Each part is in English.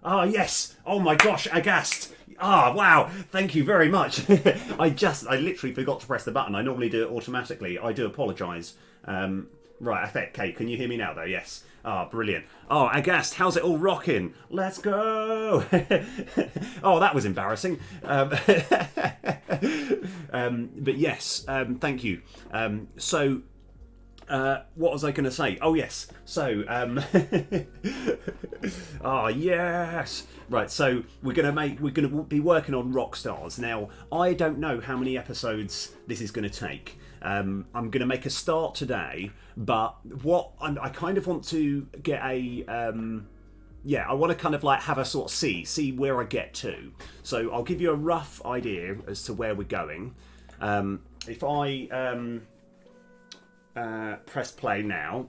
Ah, yes. Oh my gosh, aghast. Ah, wow. Thank you very much. I literally forgot to press the button. I normally do it automatically. I do apologise. Right, okay, can you hear me now though? Yes. Ah, brilliant. Oh, aghast, how's it all rocking? Let's go. Oh, that was embarrassing. But yes, thank you. What was I going to say? Oh yes. So, oh yes. Right. So we're going to be working on RockStars. Now, I don't know how many episodes this is going to take. I'm going to make a start today, but I kind of want to get a. Yeah, I want to kind of like have a sort of see where I get to. So I'll give you a rough idea as to where we're going. If I press play now,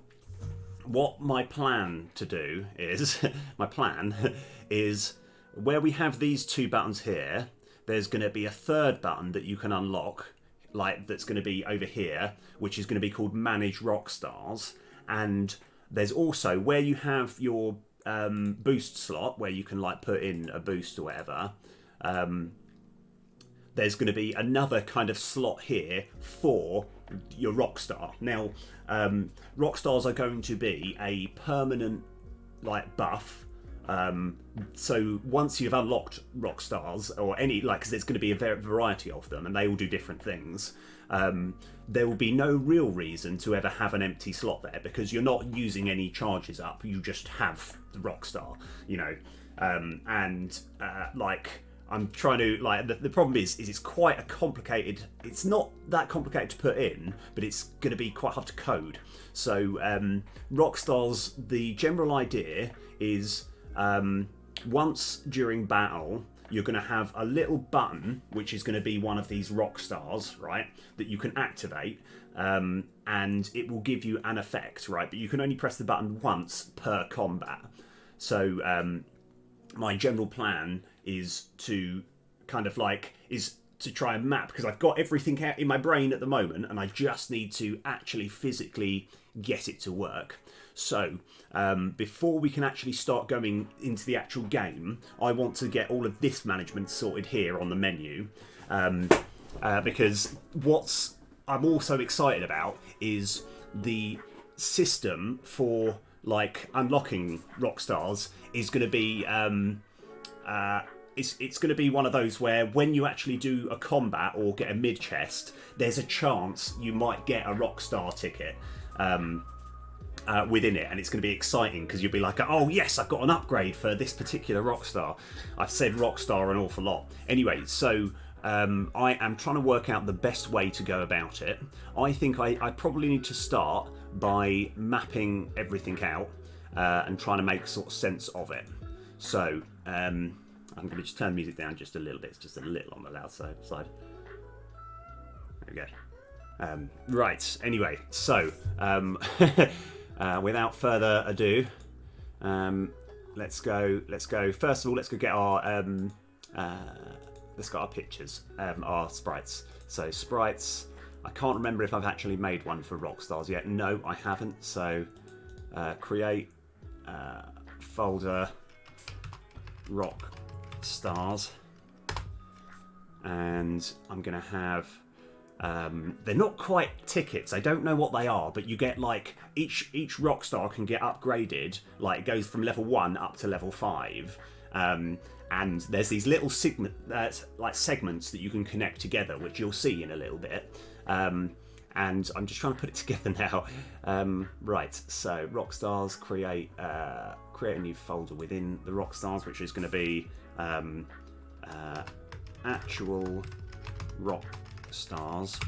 what my plan to do is my plan is where we have these two buttons here, there's going to be a third button that you can unlock, like that's going to be over here, which is going to be called Manage Rockstars. And there's also where you have your boost slot where you can like put in a boost or whatever. There's going to be another kind of slot here for your Rockstar. Now, Rockstars are going to be a permanent like buff. So once you've unlocked Rockstars, or any, like, because there's going to be a variety of them and they all do different things, there will be no real reason to ever have an empty slot there because you're not using any charges up. You just have the Rockstar, you know. Like, I'm trying to, like, the problem is it's quite a complicated, it's not that complicated to put in, but it's going to be quite hard to code. So Rockstars, the general idea is once during battle, you're going to have a little button, which is going to be one of these Rockstars, right, that you can activate, and it will give you an effect, right, but you can only press the button once per combat. So my general plan is to kind of like, is to try and map, because I've got everything out in my brain at the moment and I just need to actually physically get it to work. So before we can actually start going into the actual game, I want to get all of this management sorted here on the menu, because what I'm also excited about is the system for like unlocking Rockstars is going to be it's going to be one of those where when you actually do a combat or get a mid chest, there's a chance you might get a Rockstar ticket within it, and it's going to be exciting because you'll be like, oh yes, I've got an upgrade for this particular Rockstar. I've said Rockstar an awful lot. Anyway, so I am trying to work out the best way to go about it. I think I probably need to start by mapping everything out and trying to make sort of sense of it. So I'm going to just turn the music down just a little bit. It's just a little on the loud side. There we go. Right. Anyway, so without further ado, let's go. First of all, let's go get our pictures, our sprites. So sprites. I can't remember if I've actually made one for Rockstars yet. No, I haven't. So create folder RockStars, and I'm gonna have they're not quite tickets, I don't know what they are, but you get like each Rockstar can get upgraded, like it goes from level 1 up to level 5, and there's these little segments that you can connect together, which you'll see in a little bit, and I'm just trying to put it together now. Right, so Rockstars, create a new folder within the Rockstars, which is going to be actual Rockstars,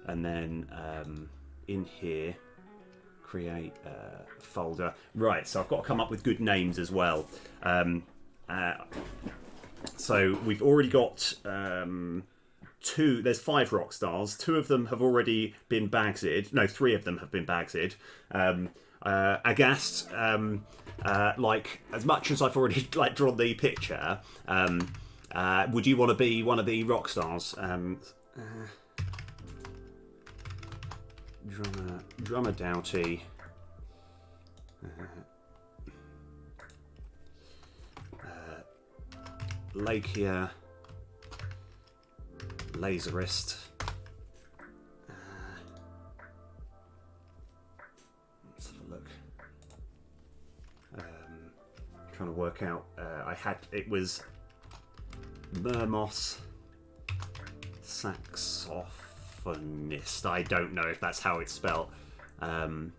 and then in here create a folder. Right, so I've got to come up with good names as well. So we've already got there's 5 Rockstars. 2 of them have already been bagsed. No, 3 of them have been bagsed. Aghast, like, as much as I've already like drawn the picture, would you want to be one of the Rockstars? Drummer Doughty. Lakia, Laserist. Let's have a look. Trying to work out. It was Mermos, Saxophonist. I don't know if that's how it's spelled. And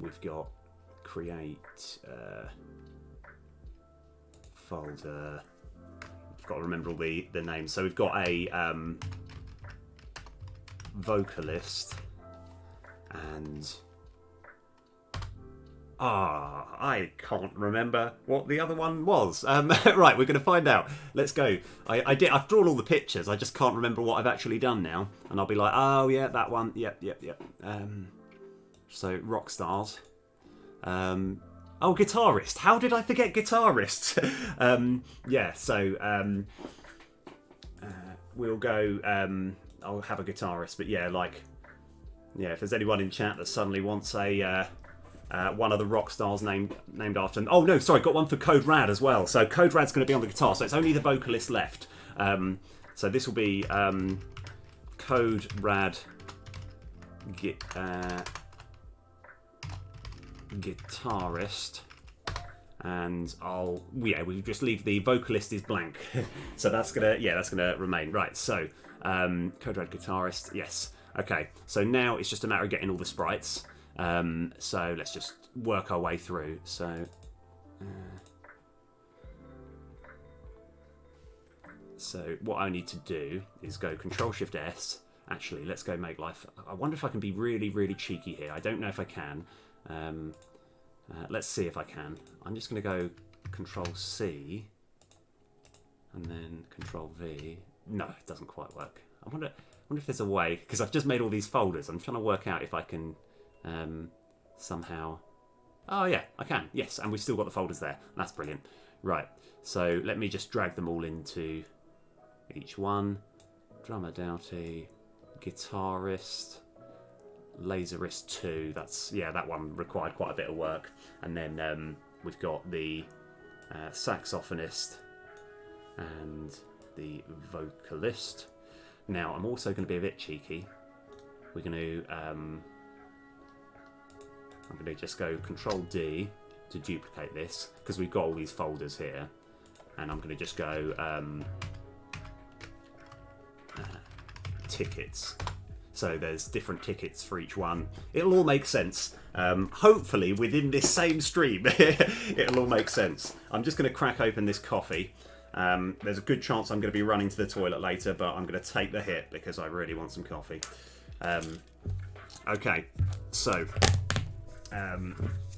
we've got create folder. I've got to remember all the names. So we've got a vocalist and I can't remember what the other one was. Right, we're going to find out. Let's go. I've drawn all the pictures. I just can't remember what I've actually done now. And I'll be like, oh yeah, that one. Yep. So RockStars. Oh, guitarist. How did I forget guitarist? Yeah. So we'll go. I'll have a guitarist, but yeah, if there's anyone in chat that suddenly wants a one of the RockStars named after them. Oh no, sorry, got one for Code Rad as well. So Code Rad's going to be on the guitar, so it's only the vocalist left. So this will be Code Rad guitarist, and we just leave the vocalist is blank. So that's gonna remain. Right, so Code Rad guitarist, yes. Okay, so now it's just a matter of getting all the sprites. So let's just work our way through. So what I need to do is go Control-Shift-S. Actually, let's go make life. I wonder if I can be really, really cheeky here. I don't know if I can. Let's see if I can. I'm just going to go Control-C and then Control-V. No, it doesn't quite work. I wonder if there's a way, because I've just made all these folders. I'm trying to work out if I can somehow. Oh yeah, I can. Yes, and we've still got the folders there. That's brilliant. Right, so let me just drag them all into each one. Drummer Doughty, guitarist, Laserist 2. That one required quite a bit of work. And then we've got the saxophonist and the vocalist. Now I'm also going to be a bit cheeky. We're going to I'm going to just go Control D to duplicate this because we've got all these folders here, and I'm going to just go tickets. So there's different tickets for each one. It'll all make sense. Hopefully within this same stream, it'll all make sense. I'm just going to crack open this coffee. There's a good chance I'm going to be running to the toilet later, but I'm going to take the hit because I really want some coffee. Okay, so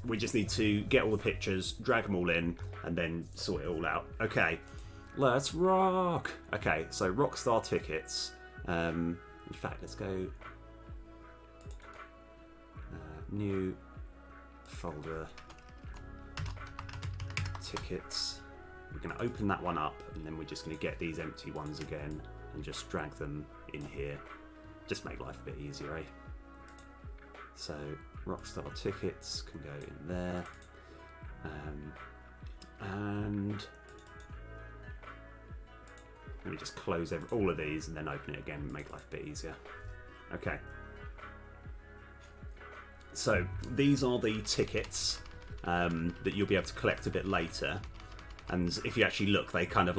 we just need to get all the pictures, drag them all in, and then sort it all out. Okay, let's rock. Okay, so RockStar tickets. In fact, let's go new folder, tickets. We're going to open that one up, and then we're just going to get these empty ones again and just drag them in here. Just make life a bit easier, eh? So RockStar tickets can go in there, and let me just close all of these and then open it again and make life a bit easier. Okay. So these are the tickets that you'll be able to collect a bit later. And if you actually look, they kind of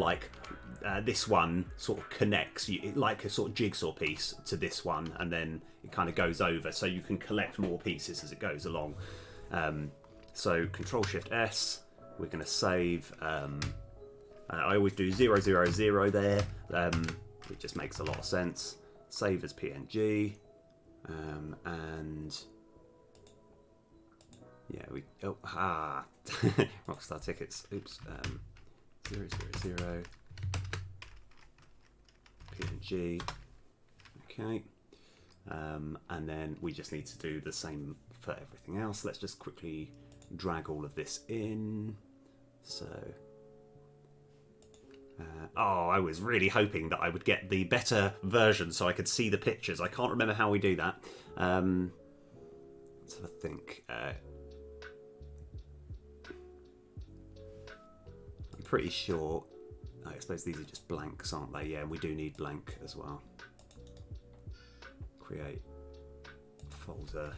this one sort of connects, like a sort of jigsaw piece to this one, and then it kind of goes over, so you can collect more pieces as it goes along. So Control-Shift-S, we're going to save. I always do 000 there. It just makes a lot of sense. Save as PNG, and yeah, RockStar tickets. Oops. 000 PNG. Okay. And then we just need to do the same for everything else. Let's just quickly drag all of this in. So. I was really hoping that I would get the better version so I could see the pictures. I can't remember how we do that. Let's have a think. I'm pretty sure. I suppose these are just blanks, aren't they? Yeah, we do need blank as well. Create folder.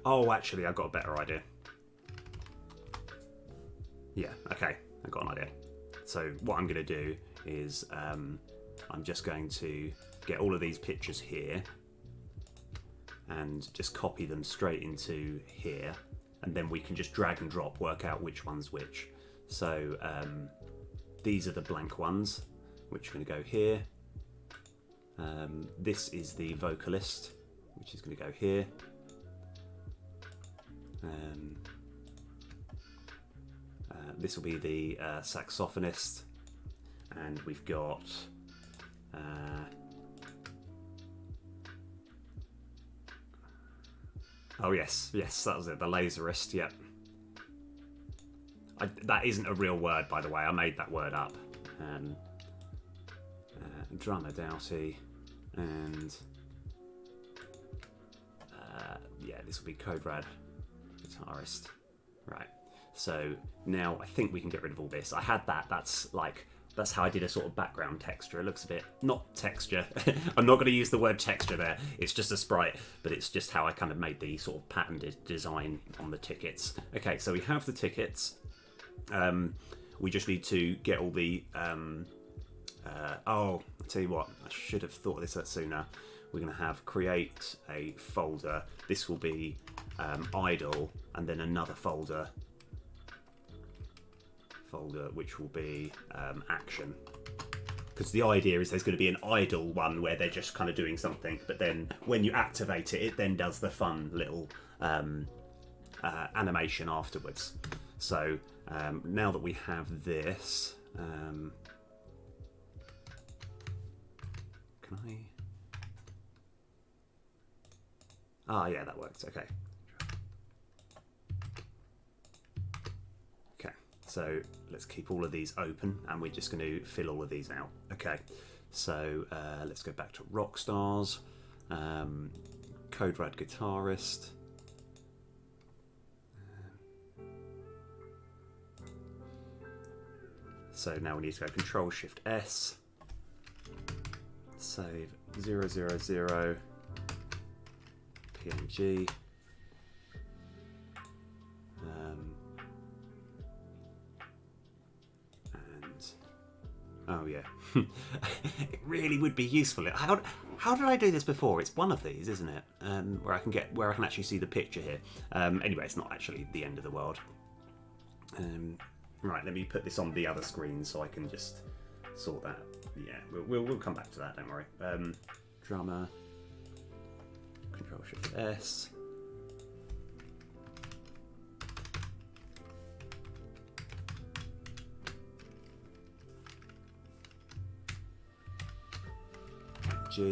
Oh, actually, I've got a better idea. Yeah, okay, I've got an idea. So what I'm going to do is I'm just going to get all of these pictures here and just copy them straight into here, and then we can just drag and drop, work out which one's which. So these are the blank ones, which are going to go here. This is the vocalist, which is going to go here. This will be the saxophonist, and we've got oh yes, that was it, the laserist. Yep. That isn't a real word, by the way. I made that word up. Drummer Doughty, and yeah, this will be Code Red guitarist. Right. So now I think we can get rid of all this. I had that. That's how I did a sort of background texture. It looks a bit, not texture. I'm not going to use the word texture there. It's just a sprite, but it's just how I kind of made the sort of patterned design on the tickets. Okay, so we have the tickets. We just need to get all the. Oh, I'll tell you what. I should have thought of this sooner. We're going to have create a folder. This will be idle, and then another folder which will be action, because the idea is there's going to be an idle one where they're just kind of doing something, but then when you activate it, it then does the fun little animation afterwards. So now that we have this, can I? Ah, yeah, that works. Okay. So let's keep all of these open, and we're just going to fill all of these out. Okay, so let's go back to RockStars, Code Red guitarist. So now we need to go Control Shift S, save 000 PNG. Oh yeah, it really would be useful. How did I do this before? It's one of these, isn't it? Where I can actually see the picture here. Anyway, it's not actually the end of the world. Right, let me put this on the other screen so I can just sort that. Yeah, we'll come back to that. Don't worry. Drummer. Control Shift S. G.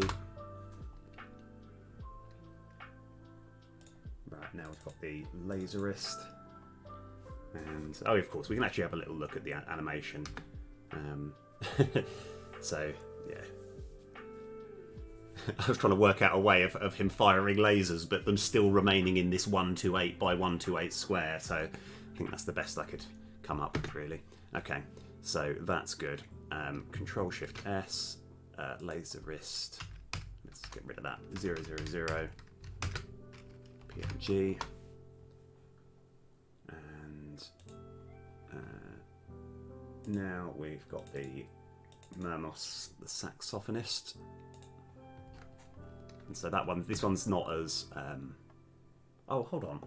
Right, now we've got the laserist, and oh, of course, we can actually have a little look at the animation. So yeah, I was trying to work out a way of him firing lasers, but them still remaining in this 128 by 128 square. So I think that's the best I could come up with, really. Okay, so that's good. Control Shift S. Laserist. Let's get rid of that. 000 PNG. And now we've got the Mermos, the saxophonist. And so that one, this one's not as. Oh, hold on.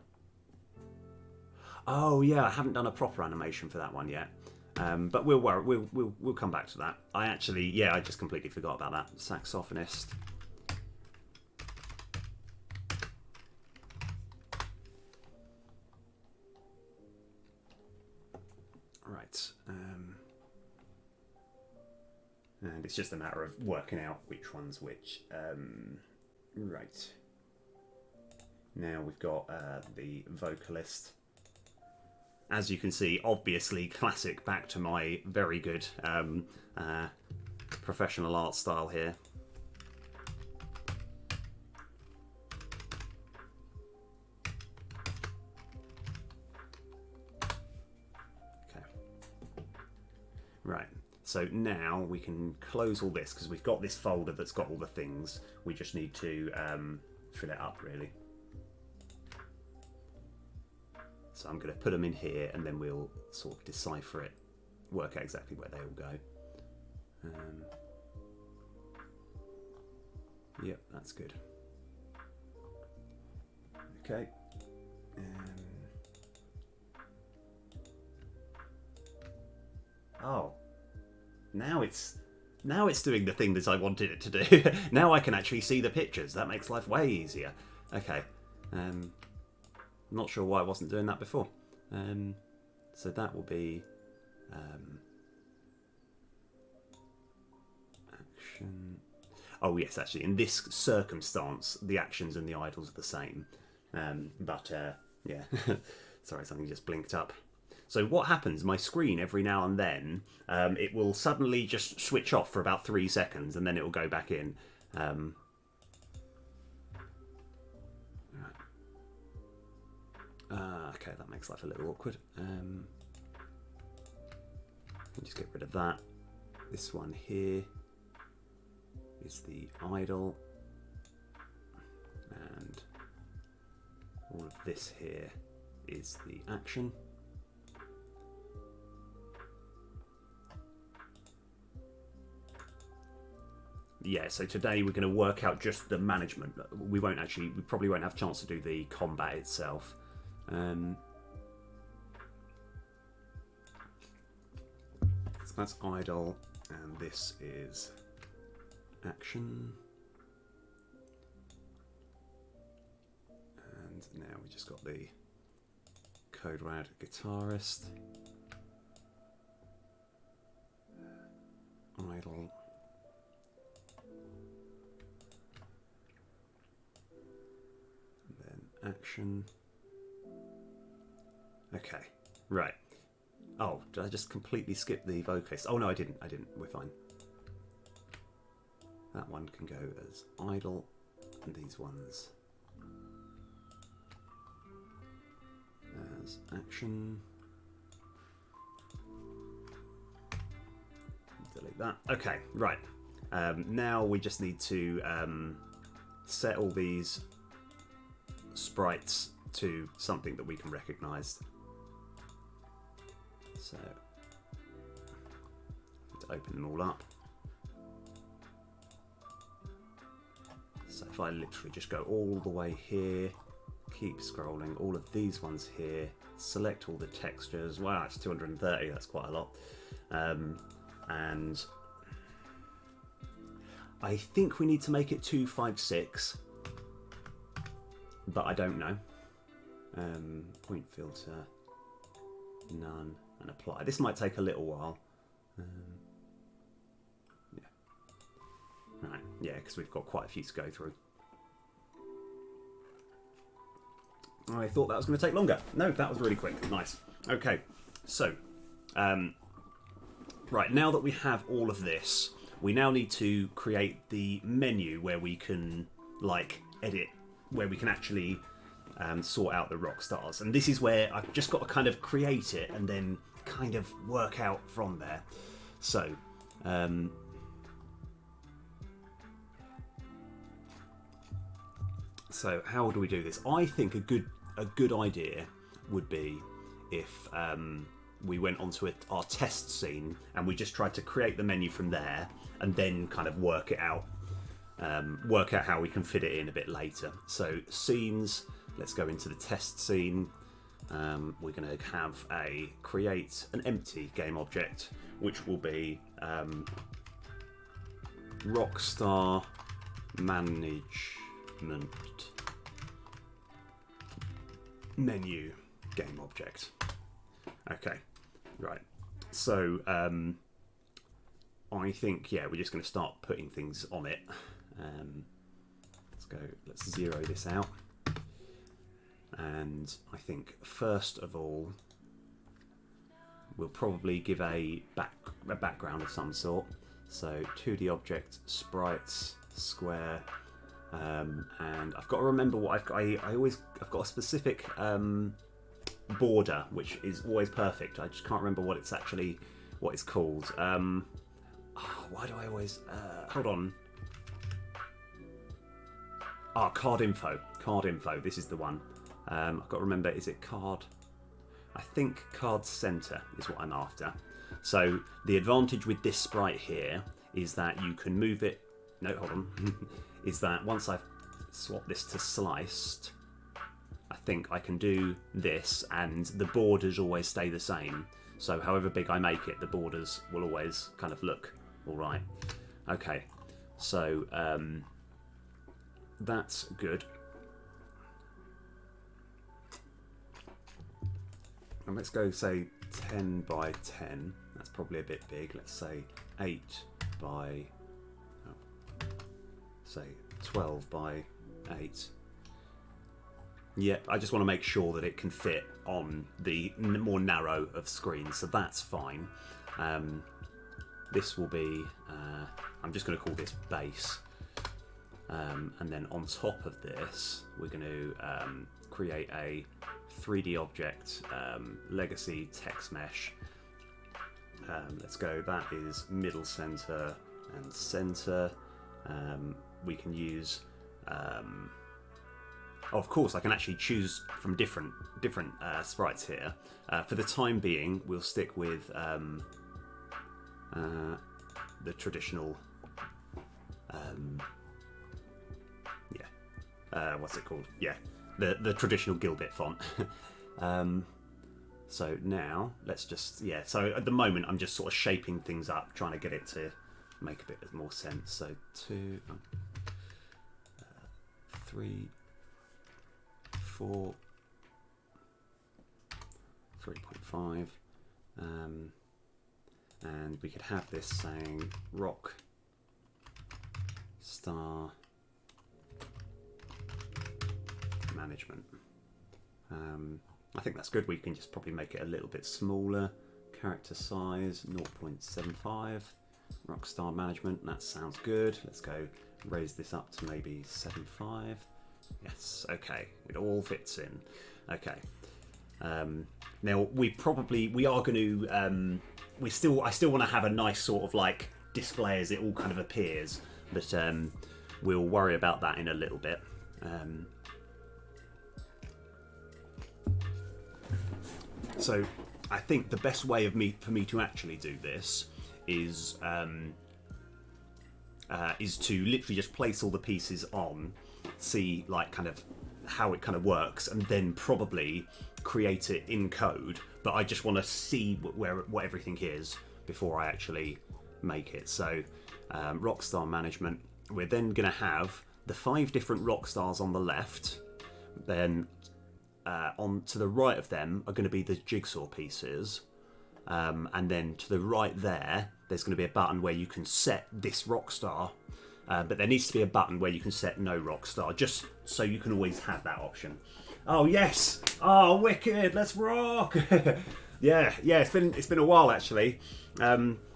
Oh yeah, I haven't done a proper animation for that one yet. But we'll come back to that. I just completely forgot about that. Saxophonist. Right. And it's just a matter of working out which one's which. Right. Now we've got the vocalist. As you can see, obviously classic, back to my very good professional art style here. Right. So now we can close all this because we've got this folder that's got all the things. We just need to fill it up, really. So I'm going to put them in here, and then we'll sort of decipher it, work out exactly where they all go. Yep, that's good. Okay. Oh. Now it's doing the thing that I wanted it to do. Now I can actually see the pictures. That makes life way easier. Okay. Not sure why I wasn't doing that before. So that will be action. Oh yes, actually, in this circumstance, the actions and the idols are the same. Yeah, sorry, something just blinked up. So what happens, my screen every now and then, it will suddenly just switch off for about 3 seconds and then it will go back in. Okay, that makes life a little awkward. Just get rid of that. This one here is the idle. And all of this here is the action. Yeah, so today we're going to work out just the management. We probably won't have a chance to do the combat itself. So that's idle, and this is action. And now we just got the code rad guitarist. Idle. Action. Okay, right. Oh, did I just completely skip the vocalist? Oh no, I didn't. We're fine. That one can go as idle, and these ones as action. Delete that. Okay, right. Now we just need to set all these sprites to something that we can recognize. So to open them all up. So if I literally just go all the way here, keep scrolling, all of these ones here, select all the textures. Wow, it's 230, that's quite a lot. And I think we need to make it 256. But I don't know. Point filter, none, and apply. This might take a little while. Yeah. Right. Yeah, because we've got quite a few to go through. I thought that was going to take longer. No, that was really quick. Nice. Okay. So, right, now that we have all of this, we now need to create the menu where we can, like, edit, where we can actually sort out the RockStars. And this is where I've just got to kind of create it and then kind of work out from there. So, how do we do this? I think a good idea would be if we went onto our test scene and we just tried to create the menu from there and then kind of work it out. Work out how we can fit it in a bit later. So scenes, let's go into the test scene. We're going to have create an empty game object, which will be RockStar Management Menu Game Object. Okay, right. So I think, yeah, we're just going to start putting things on it. Let's zero this out. And I think first of all, we'll probably give a background of some sort. So 2D object, sprites, square, and I've got to remember what I've got a specific border which is always perfect. I just can't remember what what it's called. Why do I always... hold on. Card info. Card info. This is the one. I've got to remember, is it card... I think card center is what I'm after. So the advantage with this sprite here is that you can move it... No, hold on. Is that once I've swapped this to sliced, I think I can do this and the borders always stay the same. So however big I make it, the borders will always kind of look all right. Okay, so that's good. And let's go say 10 by 10. That's probably a bit big. Let's say 8 by, say 12 by 8. Yep, I just want to make sure that it can fit on the more narrow of screens, so that's fine. This will be, I'm just going to call this base. And then on top of this, we're going to create a 3D object, legacy text mesh. Let's go, that is middle center and center. We can use, of course I can actually choose from different sprites here. For the time being, we'll stick with the traditional, what's it called? Yeah, the traditional Gilbit font. So now let's just, so at the moment I'm just sort of shaping things up, trying to get it to make a bit more sense. So 2, 3, 4, 3.5, and we could have this saying RockStar management. I think that's good. We can just probably make it a little bit smaller. Character size 0.75. RockStar management, that sounds good. Let's go raise this up to maybe 7.5. Yes, okay, it all fits in. Okay. Now we are going to I still want to have a nice sort of like display as it all kind of appears, but we'll worry about that in a little bit. So I think the best way for me to actually do this is to literally just place all the pieces on, see like kind of how it kind of works, and then probably create it in code. But I just want to see what everything is before I actually make it. So RockStar management, we're then going to have the 5 different RockStars on the left, then on to the right of them are going to be the jigsaw pieces, and then to the right there's going to be a button where you can set this RockStar, but there needs to be a button where you can set no RockStar, just so you can always have that option. Oh yes! Oh wicked! Let's rock! yeah, it's been a while actually.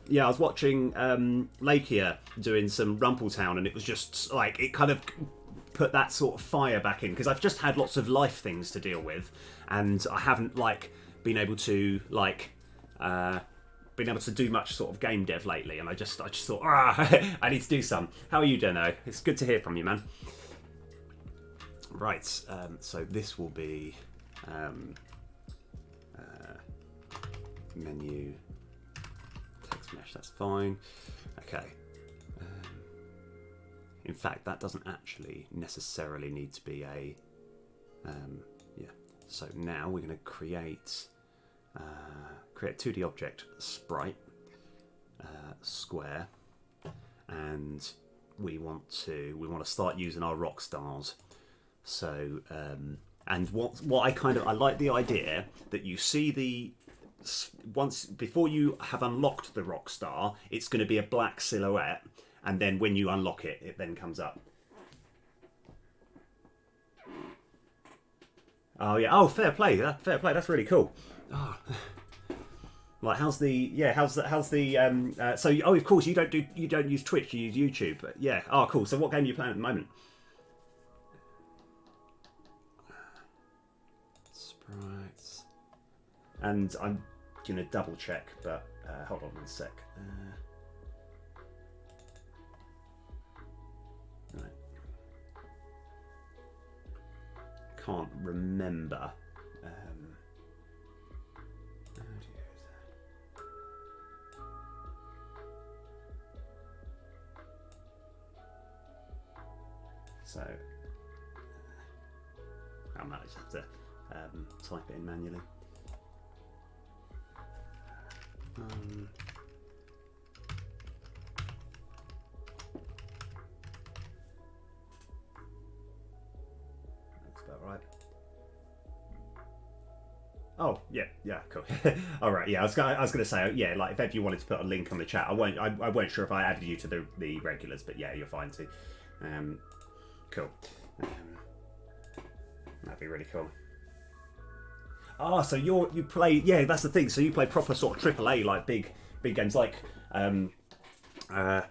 Yeah, I was watching Lakia doing some Rumple Town, and it was just like it kind of put that sort of fire back in, because I've just had lots of life things to deal with, and I haven't like been able to do much sort of game dev lately, and I just thought, I need to do some. How are you, Deno? It's good to hear from you, man. Right, so this will be menu text mesh. That's fine. Okay. In fact, that doesn't actually necessarily need to be a... So now we're going to create a 2D object sprite, square, and we want to start using our RockStars. So and I like the idea that you see before you have unlocked the RockStar, it's going to be a black silhouette. And then when you unlock it, it then comes up. Oh yeah. Oh, fair play. Fair play. That's really cool. Oh. Like, how's the? So, of course, you don't use Twitch. You use YouTube. But yeah. Oh, cool. So, what game are you playing at the moment? Sprites. And I'm gonna double check, but Hold on 1 sec. Right. Can't remember. So I might just have to type it in manually. That's about right. Oh yeah, cool. All right, yeah. I was gonna say, yeah, like if you wanted to put a link on the chat, I weren't sure if I added you to the regulars, but yeah, you're fine too. Cool. That'd be really cool. Ah, so you play, yeah, that's the thing. So you play proper sort of AAA, like big games, like I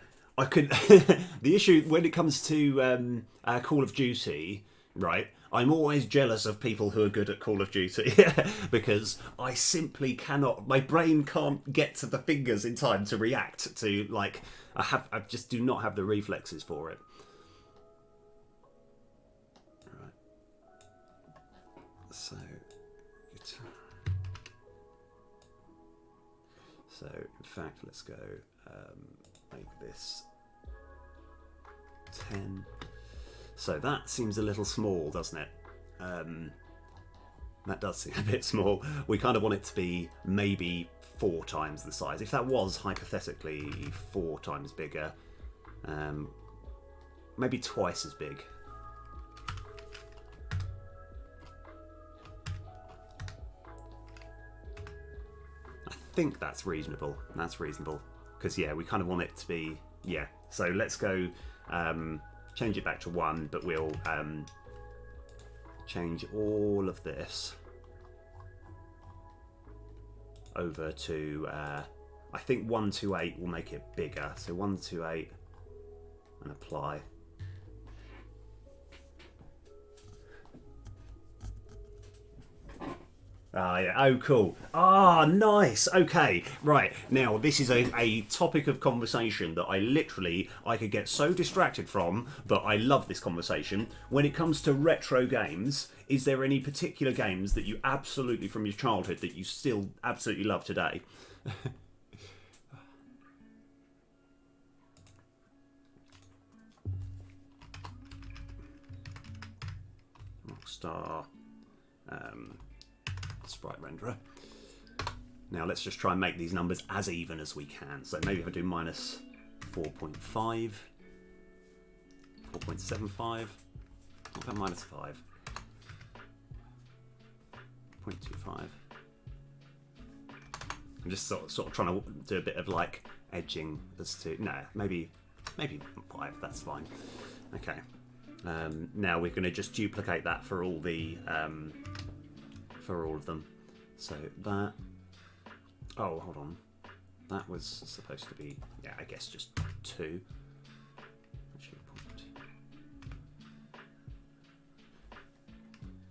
could. The issue when it comes to Call of Duty, right? I'm always jealous of people who are good at Call of Duty because I simply cannot. My brain can't get to the fingers in time to react to like. I just do not have the reflexes for it. Right. So in fact, let's go make this 10. So that seems a little small, doesn't it? That does seem a bit small. We kind of want it to be maybe 4 times the size. If that was hypothetically 4 times bigger, maybe twice as big. I think that's reasonable. That's reasonable. Because, yeah, we kind of want it to be... Yeah, so let's go... change it back to 1, but we'll change all of this over to, I think 128 will make it bigger. So 128 and apply. Ah, yeah. Oh, cool. Ah, nice. Okay, right. Now, this is a topic of conversation that I could get so distracted from, but I love this conversation. When it comes to retro games, is there any particular games that you absolutely, from your childhood, that you still absolutely love today? Rockstar. Sprite renderer. Now let's just try and make these numbers as even as we can. So maybe if I do minus 4.5, 4.75, what about minus 5? 0.25. I'm just sort of trying to do a bit of like edging as to, no, maybe 5, that's fine. Okay. Now we're going to just duplicate that for all the for all of them. So that, oh, hold on, that was supposed to be, yeah, I guess just 2.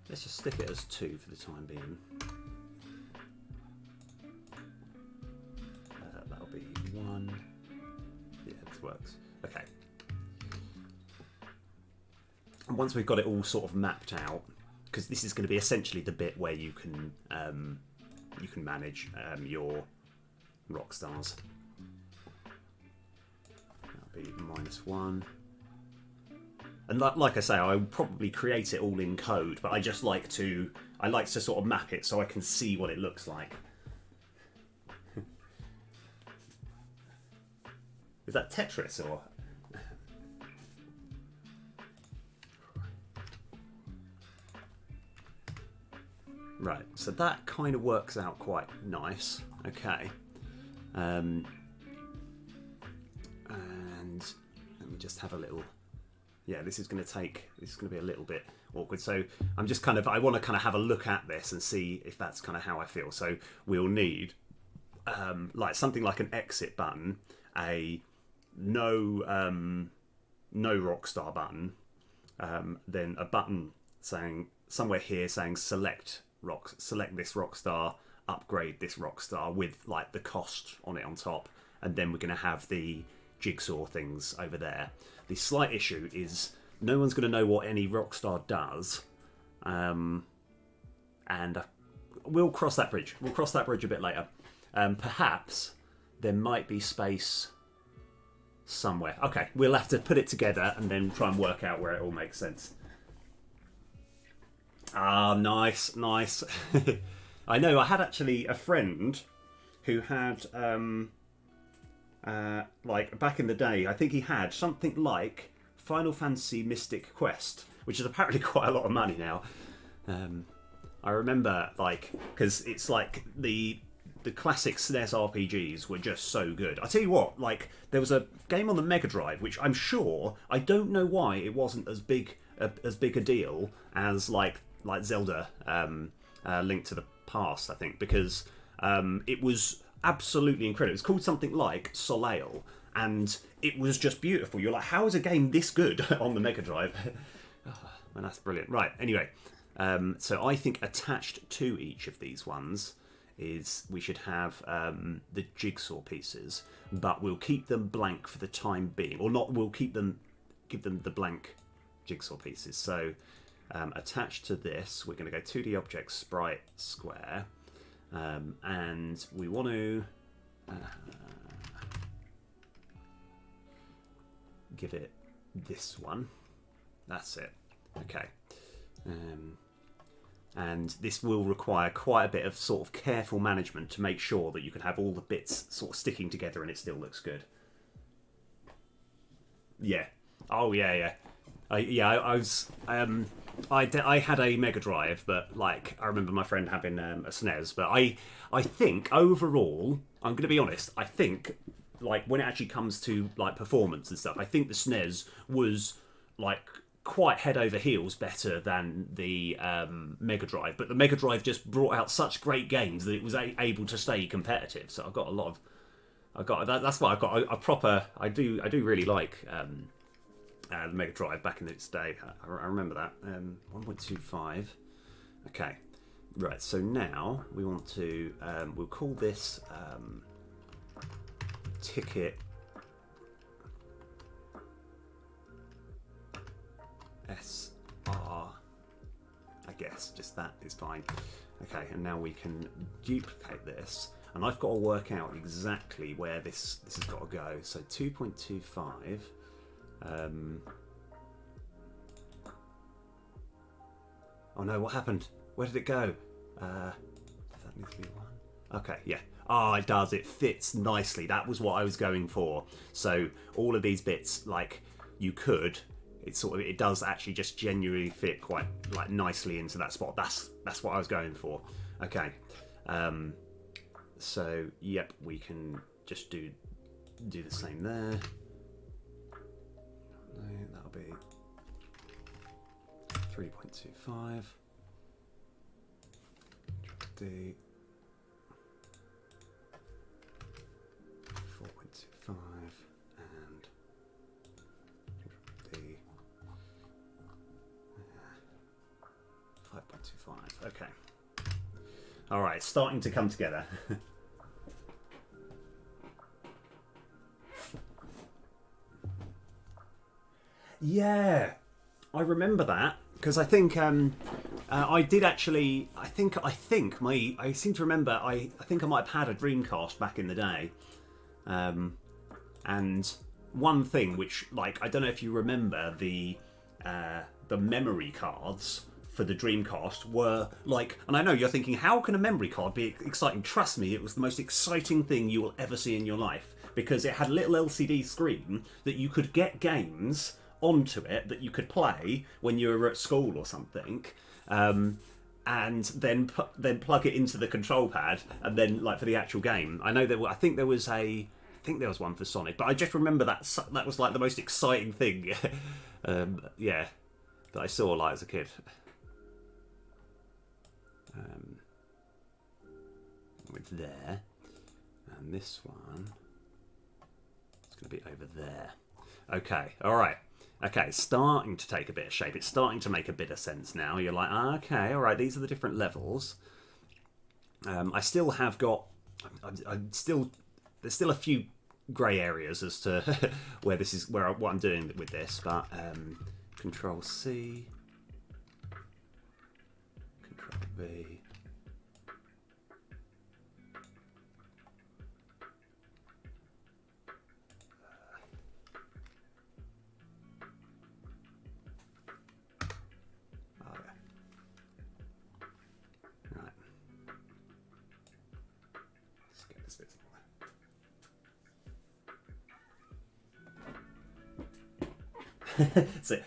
Let's just stick it as 2 for the time being. That'll be 1. Yeah, this works. Okay. And once we've got it all sort of mapped out, because this is going to be essentially the bit where you can manage your RockStars. That'll be -1. And like I say, I would probably create it all in code, but I like to sort of map it so I can see what it looks like. Is that Tetris or? Right, so that kind of works out quite nice. Okay. And let me just have a little... Yeah, this is going to be a little bit awkward. So I'm just I want to kind of have a look at this and see if that's kind of how I feel. So we'll need like something like an exit button, a no Rockstar button, then a button saying somewhere here saying select this Rockstar, upgrade this Rockstar with like the cost on it on top, and then we're going to have the jigsaw things over there. The slight issue is no one's going to know what any Rockstar does, and we'll cross that bridge. We'll cross that bridge a bit later. Perhaps there might be space somewhere. Okay, we'll have to put it together and then try and work out where it all makes sense. Ah, nice, nice. I know, I had actually a friend who had, like, back in the day, I think he had something like Final Fantasy Mystic Quest, which is apparently quite a lot of money now. I remember, like, because it's like the classic SNES RPGs were just so good. I tell you what, like, there was a game on the Mega Drive, which I'm sure, I don't know why it wasn't as big a deal as like Zelda, Link to the Past, I think, because it was absolutely incredible. It's called something like Soleil, and it was just beautiful. You're like, how is a game this good on the Mega Drive? And that's brilliant. Right, anyway, so I think attached to each of these ones is we should have the jigsaw pieces, but we'll keep them blank for the time being, or not. We'll give them the blank jigsaw pieces. So attached to this, we're going to go 2D object sprite square, and we want to give it this one. That's it. Okay. And this will require quite a bit of sort of careful management to make sure that you can have all the bits sort of sticking together and it still looks good. Yeah. Oh yeah, yeah. I had a Mega Drive, but like I remember my friend having a SNES. But I think overall, I'm going to be honest. I think like when it actually comes to like performance and stuff, I think the SNES was like quite head over heels better than the Mega Drive, but the Mega Drive just brought out such great games that it was able to stay competitive. So that's why I've got a proper. I do really like the Mega Drive back in its day. I remember that 1.25. Okay, right. So now we want to we'll call this ticket. SR, I guess, just that is fine. Okay, and now we can duplicate this, and I've got to work out exactly where this has got to go. So 2.25. Oh no, what happened? Where did it go? Does that need to be one? Okay, yeah. Oh, it does. It fits nicely. That was what I was going for. So all of these bits, like you could. It does actually just genuinely fit quite like nicely into that spot. That's what I was going for. Okay, so yep, we can just do the same there. No, that'll be 3.25. D 4.25 and D 5.25. Okay. All right, starting to come together. Yeah, I remember that because I think I did actually. I seem to remember. I think I might have had a Dreamcast back in the day, and one thing which, like, I don't know if you remember the memory cards for the Dreamcast were like, and I know you're thinking, how can a memory card be exciting? Trust me, it was the most exciting thing you will ever see in your life because it had a little LCD screen that you could get games onto it that you could play when you were at school or something, and then plug it into the control pad, and then like for the actual game. I know I think there was one for Sonic, but I just remember that was like the most exciting thing, yeah, that I saw like as a kid. With there, and this one it's going to be over there. Okay, all right. Okay, it's starting to take a bit of shape. It's starting to make a bit of sense now. You're like, okay, all right, these are the different levels. I still have got. There's still a few grey areas as to where this is, what I'm doing with this, but Control C, Control V. So,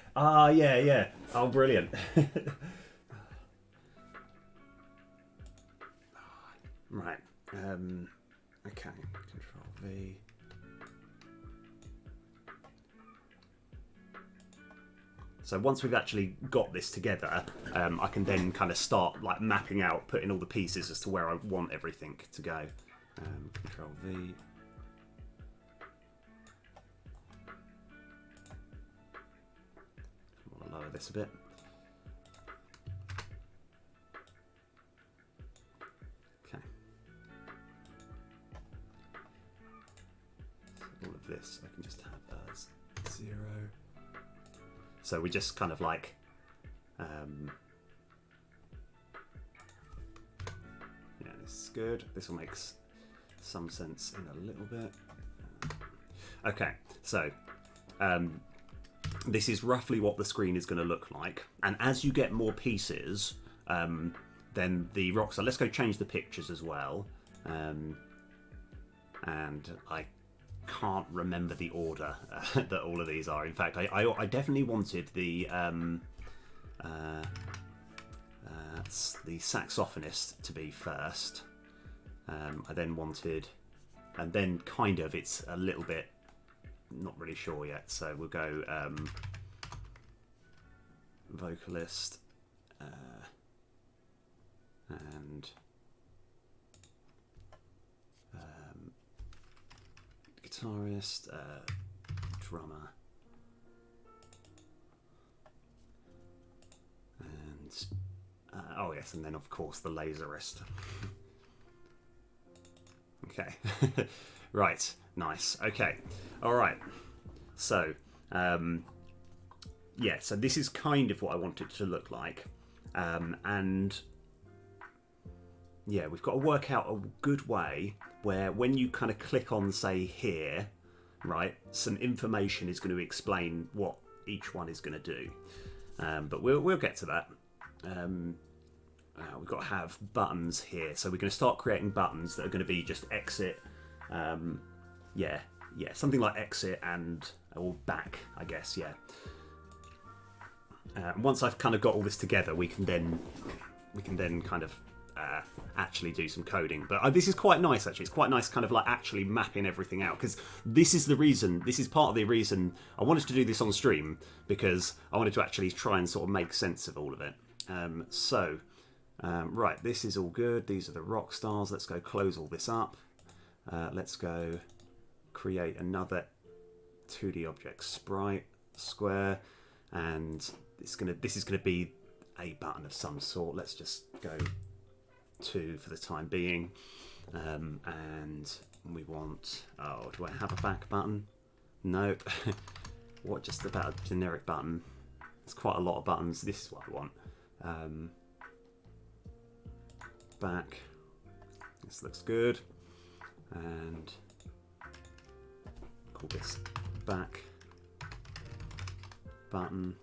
yeah. Oh, brilliant. Right. Okay. Control V. So once we've actually got this together, I can then kind of start like mapping out, putting all the pieces as to where I want everything to go. Control V. Lower this a bit. Okay. So all of this I can just have as 0. So we just kind of like yeah, this is good. This will make some sense in a little bit. Okay, so this is roughly what the screen is going to look like, and as you get more pieces, then the RockStar. Let's go change the pictures as well, and I can't remember the order that all of these are. In fact, I definitely wanted the saxophonist to be first. I then wanted, and then kind of it's a little bit. Not really sure yet, so we'll go vocalist and guitarist, drummer, and oh yes, and then of course the laserist. Okay. Right, nice. Okay, all right. So, yeah. So this is kind of what I want it to look like, and yeah, we've got to work out a good way where when you kind of click on, say, here, right, some information is going to explain what each one is going to do. But we'll get to that. We've got to have buttons here, so we're going to start creating buttons that are going to be just exit. Yeah, something like exit and or back, I guess. Yeah. Once I've kind of got all this together, we can then kind of actually do some coding. But this is quite nice, actually. It's quite nice, kind of like actually mapping everything out, because this is the reason. This is part of the reason I wanted to do this on stream, because I wanted to actually try and sort of make sense of all of it. Right, this is all good. These are the RockStars. Let's go close all this up. Let's go create another 2D object sprite square, and this is gonna be a button of some sort. Let's just go 2 for the time being, and we want. Oh, do I have a back button? No. What? Just about a generic button? It's quite a lot of buttons. This is what I want. Back. This looks good. And call this back button.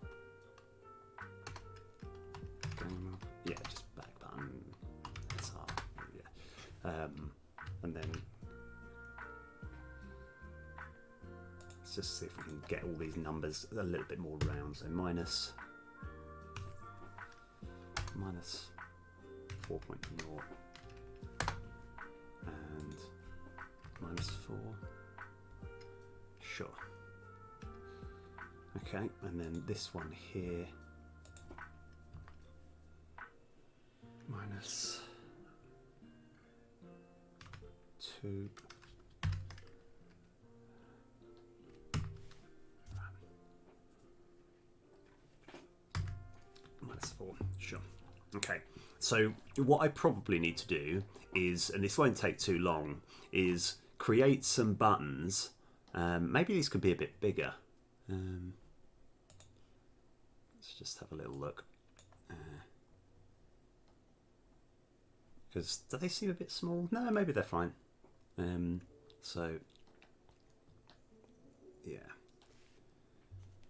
Yeah, just back button. That's hard. Yeah. And then let's just see if we can get all these numbers a little bit more round. So minus 4.0 and -4. Sure. Okay, and then this one here -2. -4. Sure. Okay, so what I probably need to do is, and this won't take too long, is create some buttons. Maybe these could be a bit bigger. Let's just have a little look. Because do they seem a bit small? No, maybe they're fine. So yeah.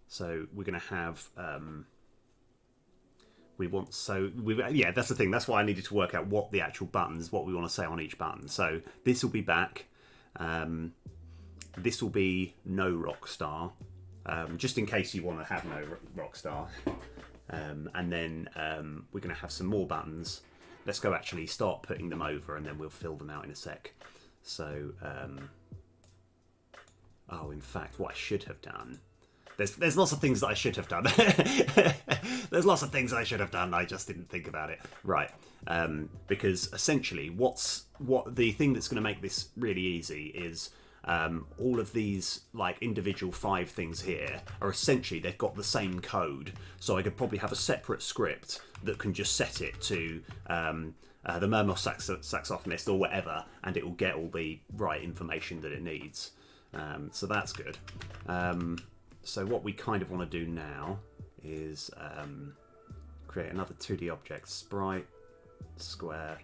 So we're going to have. Yeah, that's the thing. That's why I needed to work out what the actual buttons, what we want to say on each button. So this will be back. This will be no Rockstar, just in case you want to have no Rockstar. And then we're going to have some more buttons. Let's go actually start putting them over, and then we'll fill them out in a sec. So, in fact, what I should have done. There's lots of things that I should have done. There's lots of things I should have done. I just didn't think about it. Right. Because essentially, what the thing that's going to make this really easy is all of these like individual 5 things here are essentially they've got the same code. So I could probably have a separate script that can just set it to the Mermos saxophonist or whatever, and it will get all the right information that it needs. So that's good. So what we kind of want to do now is create another 2D object, sprite, square,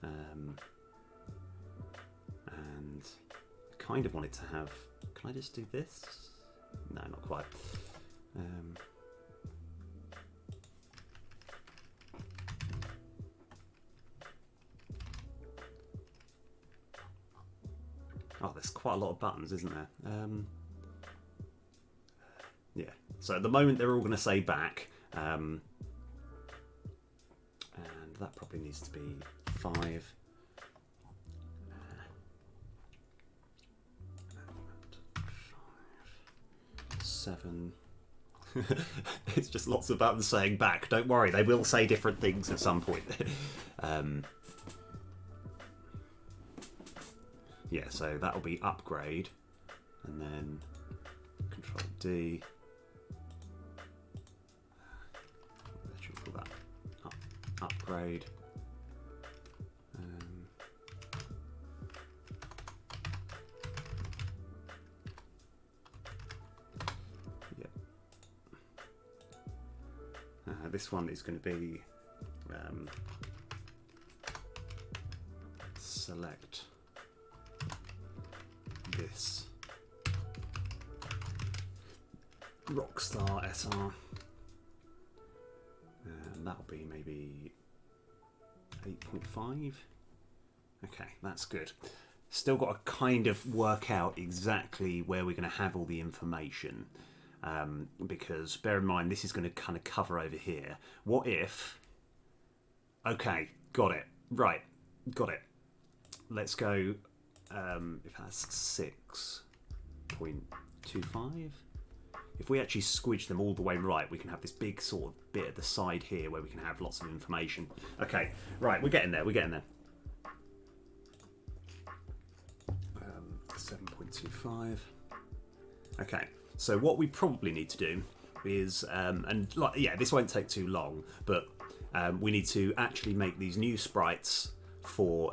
and kind of want it to have, can I just do this? No, not quite. Oh, there's quite a lot of buttons, isn't there? Yeah, so at the moment they're all going to say back, and that probably needs to be 5. 7. It's just lots of buttons saying back. Don't worry, they will say different things at some point. Yeah, so that'll be upgrade, and then Control D. Let's call that upgrade. This one is going to be select this Rockstar SR, and that'll be maybe 8.5. Okay, that's good. Still got to kind of work out exactly where we're going to have all the information. Because bear in mind this is going to kind of cover over here. What if... Okay, got it. Right, got it. Let's go, if that's 6.25. If we actually squidge them all the way right, we can have this big sort of bit at the side here where we can have lots of information. Okay, right, we're getting there, 7.25. Okay. So what we probably need to do is, this won't take too long, but we need to actually make these new sprites for,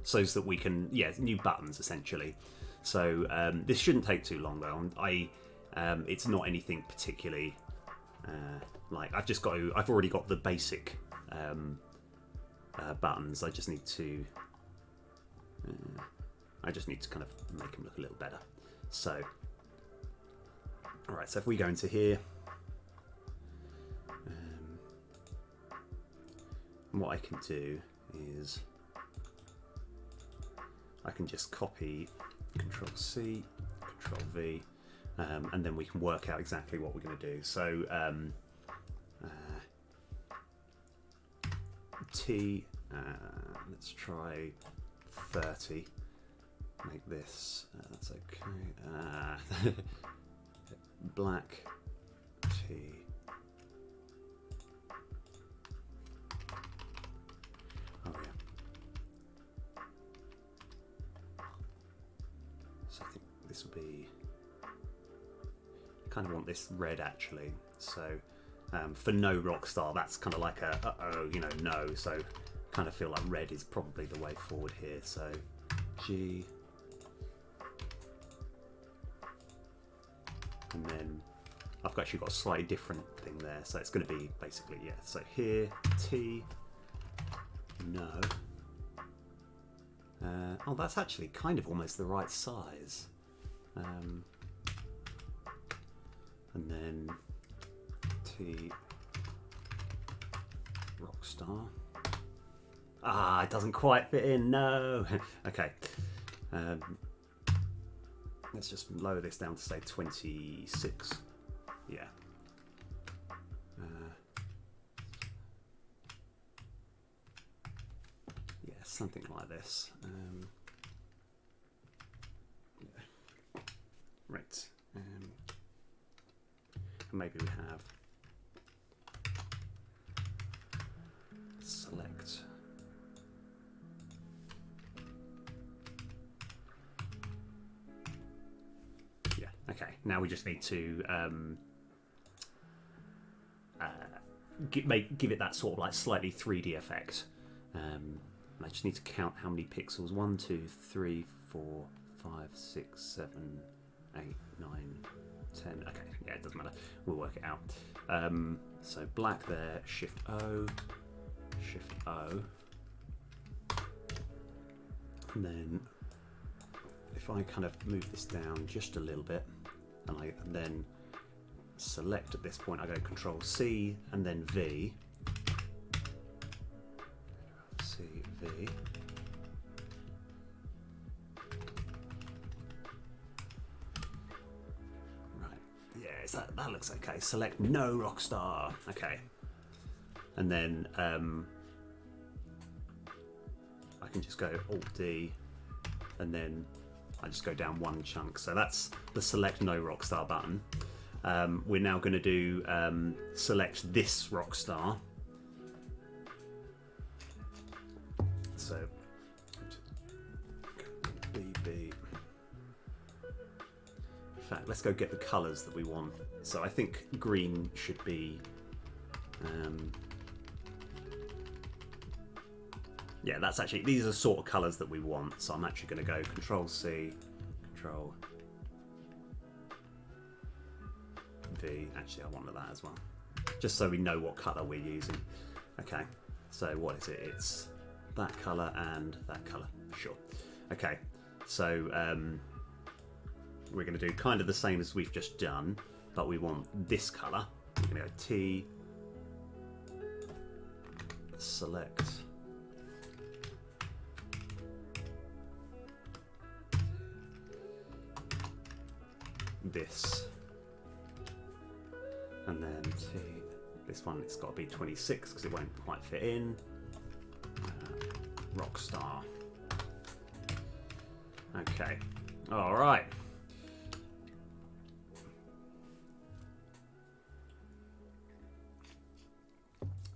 so that we can, new buttons essentially. So this shouldn't take too long though. It's not anything particularly, I've already got the basic buttons. I just need to kind of make them look a little better. So, alright, so if we go into here, what I can do is I can just copy Control C, Control V, and then we can work out exactly what we're going to do. So, T, let's try 30. Make this, that's okay. Black T. Oh yeah. So I think this will be, I kind of want this red actually. So For no Rockstar, that's kind of like a uh-oh, you know, no. So kind of feel like red is probably the way forward here. So G, and then I've actually got a slightly different thing there. So it's going to be basically, yeah. So here, T, no. Oh, that's actually kind of almost the right size. And then T, Rockstar. Ah, it doesn't quite fit in, no. Okay. Let's just lower this down to say 26. Yeah. Yeah, something like this. Yeah. Right. And maybe we have select. Yeah, okay. Now we just need to give it that sort of like slightly 3D effect. And I just need to count how many pixels. 1, 2, 3, 4, 5, 6, 7, 8, 9, 10. Okay, yeah, it doesn't matter. We'll work it out. So black there, Shift O, Shift O. And then if I kind of move this down just a little bit, and then select at this point, I go Control C and then V. C, V. Right, yeah, that looks okay. Select no Rockstar. Okay. And then I can just go Alt D, and then I just go down one chunk. So that's the select no Rockstar button. We're now going to do select this Rockstar. So BB. In fact, let's go get the colours that we want. So I think green should be. Yeah, that's actually, these are the sort of colours that we want. So I'm actually going to go Control C, Control V. Actually, I wanted that as well, just so we know what colour we're using. Okay, so what is it? It's that colour and that colour. Sure. Okay, so we're going to do kind of the same as we've just done, but we want this colour. We're going to go T, select. This, and then T, this one, it's got to be 26 because it won't quite fit in. Rockstar. Okay, all right.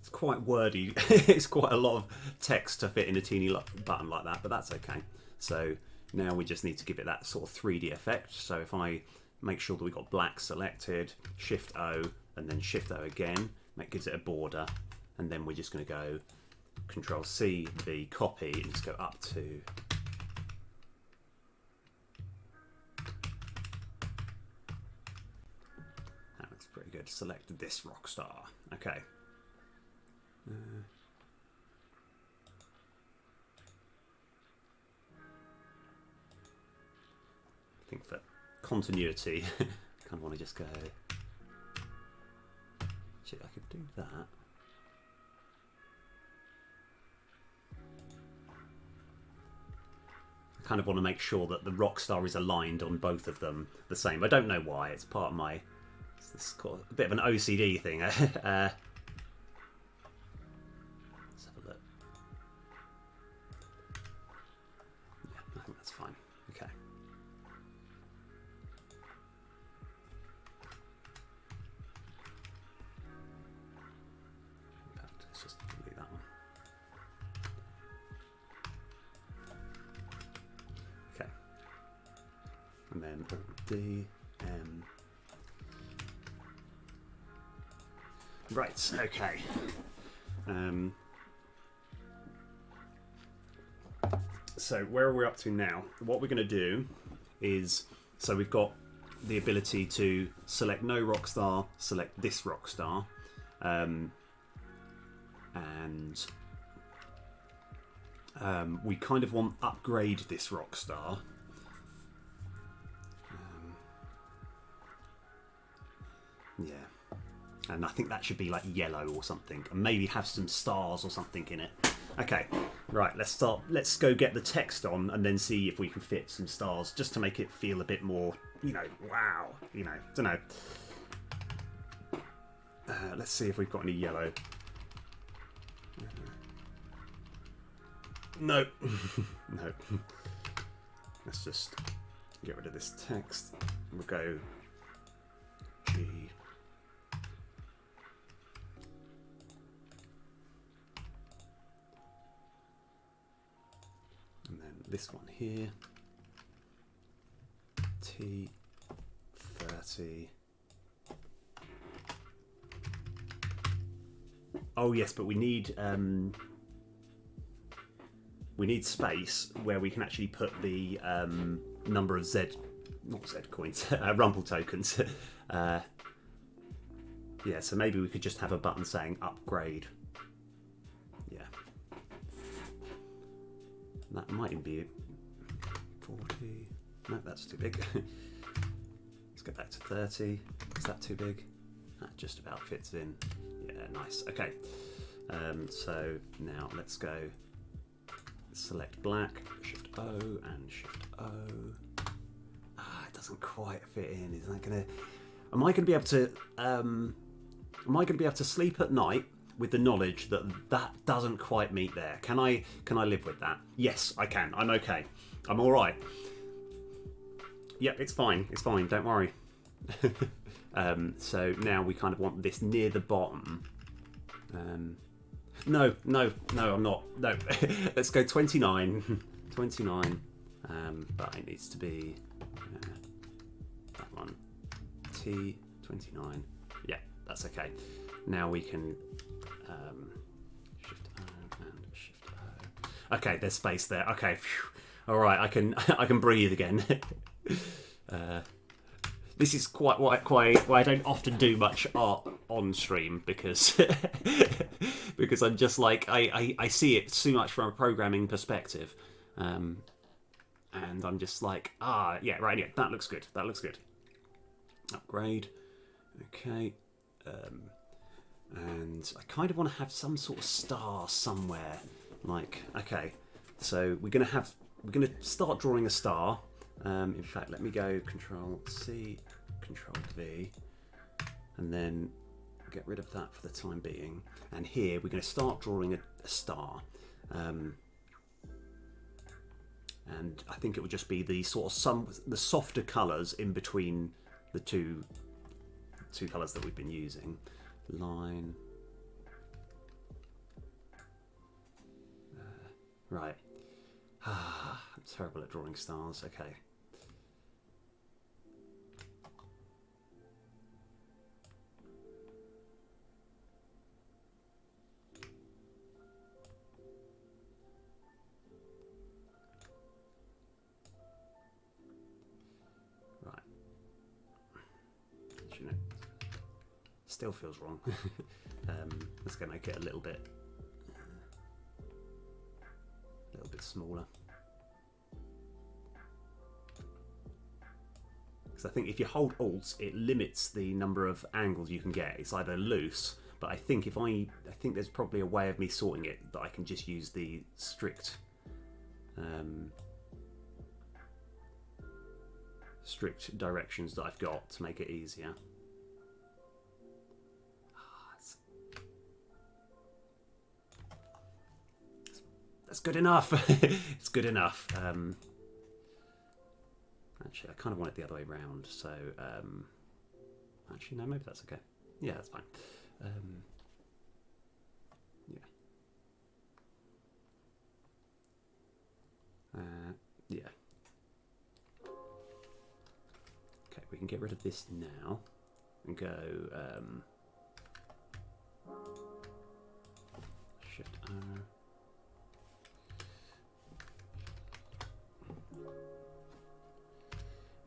It's quite wordy. It's quite a lot of text to fit in a teeny button like that, but that's okay. So now we just need to give it that sort of 3D effect. So if I make sure that we've got black selected, Shift O, and then Shift O again, that gives it a border, and then we're just going to go Control C, V, copy, and just go up to that looks pretty good. Select this Rockstar. Okay. I think for continuity, kind of want to just go. Actually, I could do that. I kind of want to make sure that the Rockstar is aligned on both of them the same. I don't know why. It's part of my. It's got a bit of an OCD thing. Let's have a look. Yeah, I think that's fine. Okay. Let's just delete that one. Okay. And then D, M. Right, okay. So where are we up to now? What we're going to do is, so we've got the ability to select no rockstar, select this rockstar, and we kind of want upgrade this rockstar. Yeah, and I think that should be like yellow or something, and maybe have some stars or something in it. Okay, right, let's start. Let's go get the text on and then see if we can fit some stars, just to make it feel a bit more, you know, wow, you know, don't know. Let's see if we've got any yellow. No. No. Let's just get rid of this text. We'll go G. And then this one here. T30. Oh yes, but we need space where we can actually put the number of not Z coins, Rumple tokens. Yeah, so maybe we could just have a button saying upgrade. Yeah, that might even be 40. No, that's too big. Let's go back to 30. Is that too big? That just about fits in. Yeah, nice. Okay, so now let's go select black, Shift O and Shift O. It doesn't quite fit in. Is that gonna? Am I gonna be able to? Am I gonna be able to sleep at night with the knowledge that that doesn't quite meet there? Can I live with that? Yes, I can. I'm okay. I'm all right. Yep, it's fine. It's fine. Don't worry. So now we kind of want this near the bottom. No, I'm not. No, let's go 29. 29. But it needs to be that one. T29. Yeah, that's okay. Now we can Shift O and Shift O. Okay, there's space there. Okay, all right. I can breathe again. This is quite why I don't often do much art on stream, because because I'm just like I see it too much from a programming perspective, and I'm just like, yeah, right, yeah, that looks good. That looks good. Upgrade, okay, and I kind of want to have some sort of star somewhere. Like, okay, so we're gonna start drawing a star. In fact, let me go Control C, Control V, and then get rid of that for the time being. And here we're going to start drawing a star, and I think it would just be the sort of the softer colours in between the two colours that we've been using. Line, right. I'm terrible at drawing stars. Okay. Still feels wrong. Let's go make it a little bit smaller. Because I think if you hold Alt, it limits the number of angles you can get. It's either loose, but I think I think there's probably a way of me sorting it that I can just use the strict directions that I've got to make it easier. That's good enough. It's good enough. Actually, I kind of want it the other way around. So, actually, no, maybe that's okay. Yeah, that's fine. Yeah. Okay, we can get rid of this now and go Shift arrow.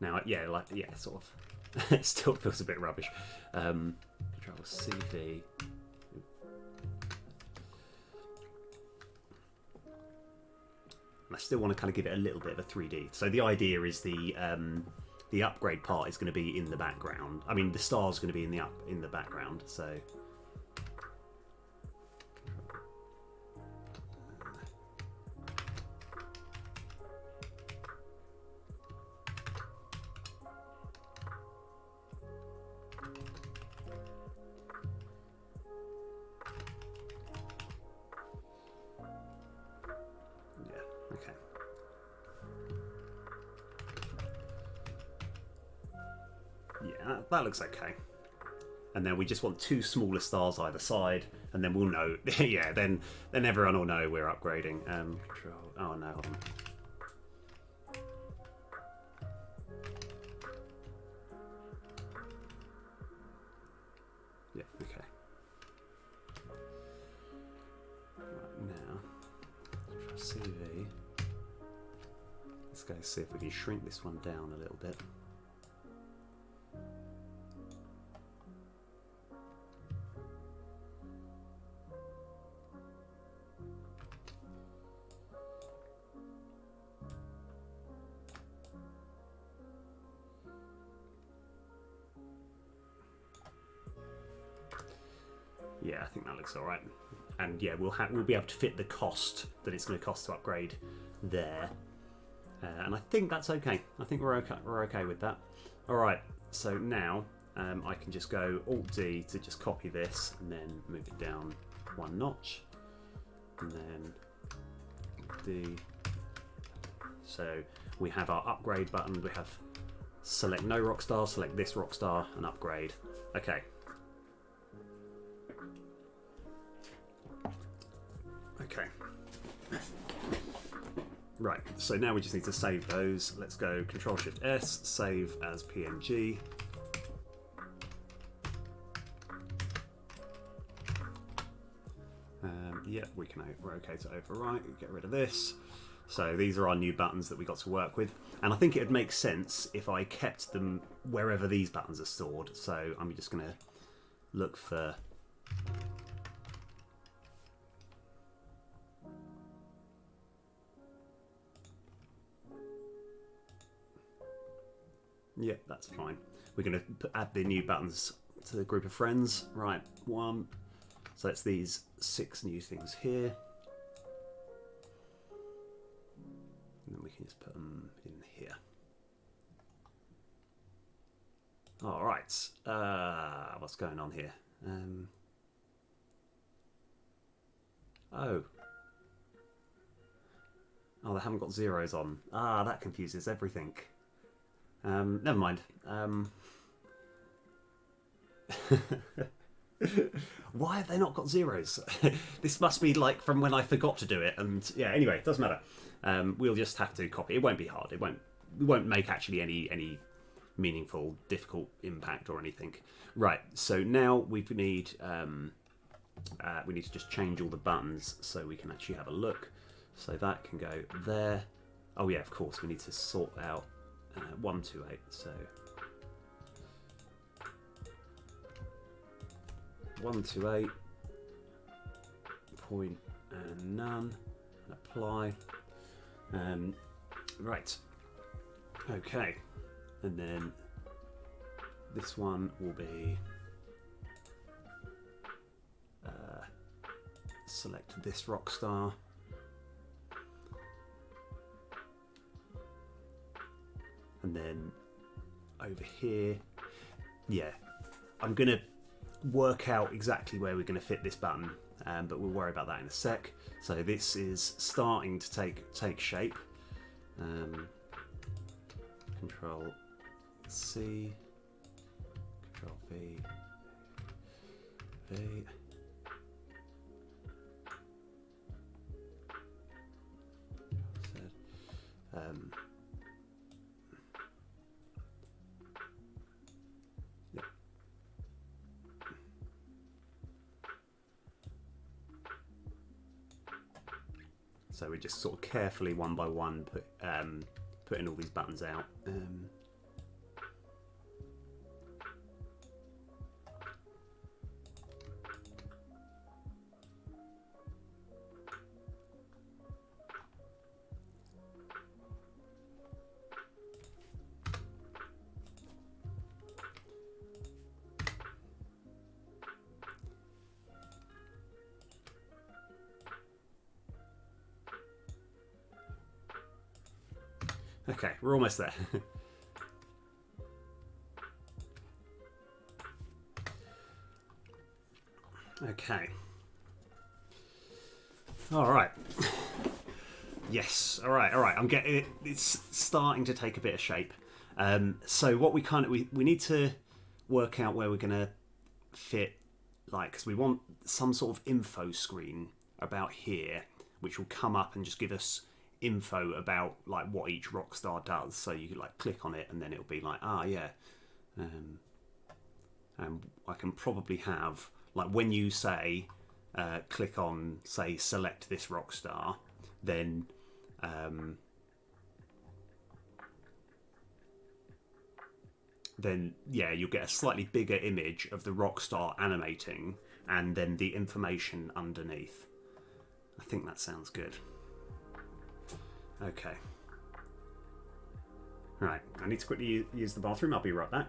Now, yeah, like, yeah, sort of. It still feels a bit rubbish. Control CV. I still want to kind of give it a little bit of a 3D. So the idea is the upgrade part is going to be in the background. I mean, the star's going to be in the background. So okay. Yeah, that looks okay. And then we just want 2 smaller stars either side, and then we'll know. Yeah, then everyone will know we're upgrading. Control. Oh no, hold on. Yeah, okay. Right, now, control CV. Let's go see if we can shrink this one down a little bit. Yeah, I think that looks all right. And yeah, we'll be able to fit the cost that it's going to cost to upgrade there. And I think that's okay. I think we're okay. We're okay with that. All right. So now I can just go Alt D to just copy this and then move it down 1 notch, and then D. So we have our upgrade button. We have select no RockStar, select this RockStar, and upgrade. Okay. Okay. Right, so now we just need to save those. Let's go Control Shift S, save as PNG. Yep, we're okay to overwrite. Get rid of this. So these are our new buttons that we got to work with. And I think it would make sense if I kept them wherever these buttons are stored. So I'm just going to look for... Yeah, that's fine. We're going to add the new buttons to the group of friends. Right, 1. So that's these 6 new things here. And then we can just put them in here. All right. What's going on here? Oh, they haven't got zeros on. That confuses everything. Never mind. Why have they not got zeros? This must be like from when I forgot to do it. And yeah, anyway, it doesn't matter. We'll just have to copy. It won't be hard. We won't make actually any meaningful, difficult impact or anything. Right. So now we need to just change all the buttons so we can actually have a look. So that can go there. Oh yeah, of course we need to sort out 128. So 128 point and none, and apply. Right. Okay, and then this one will be select this RockStar. And then over here, yeah, I'm going to work out exactly where we're going to fit this button, but we'll worry about that in a sec. So this is starting to take shape. Control C, Control V, V. So we're just sort of carefully one by one putting all these buttons out. Okay, we're almost there. Okay. All right. Yes. All right. All right. I'm getting it. It's starting to take a bit of shape. So what we need to work out where we're going to fit, like, because we want some sort of info screen about here, which will come up and just give us info about like what each Rockstar does. So you can like click on it and then it'll be like, ah, yeah. And I can probably have like when you say click on, say, select this Rockstar, then yeah, you'll get a slightly bigger image of the Rockstar animating and then the information underneath. I think that sounds good. Okay. Right, I need to quickly use the bathroom. I'll be right back.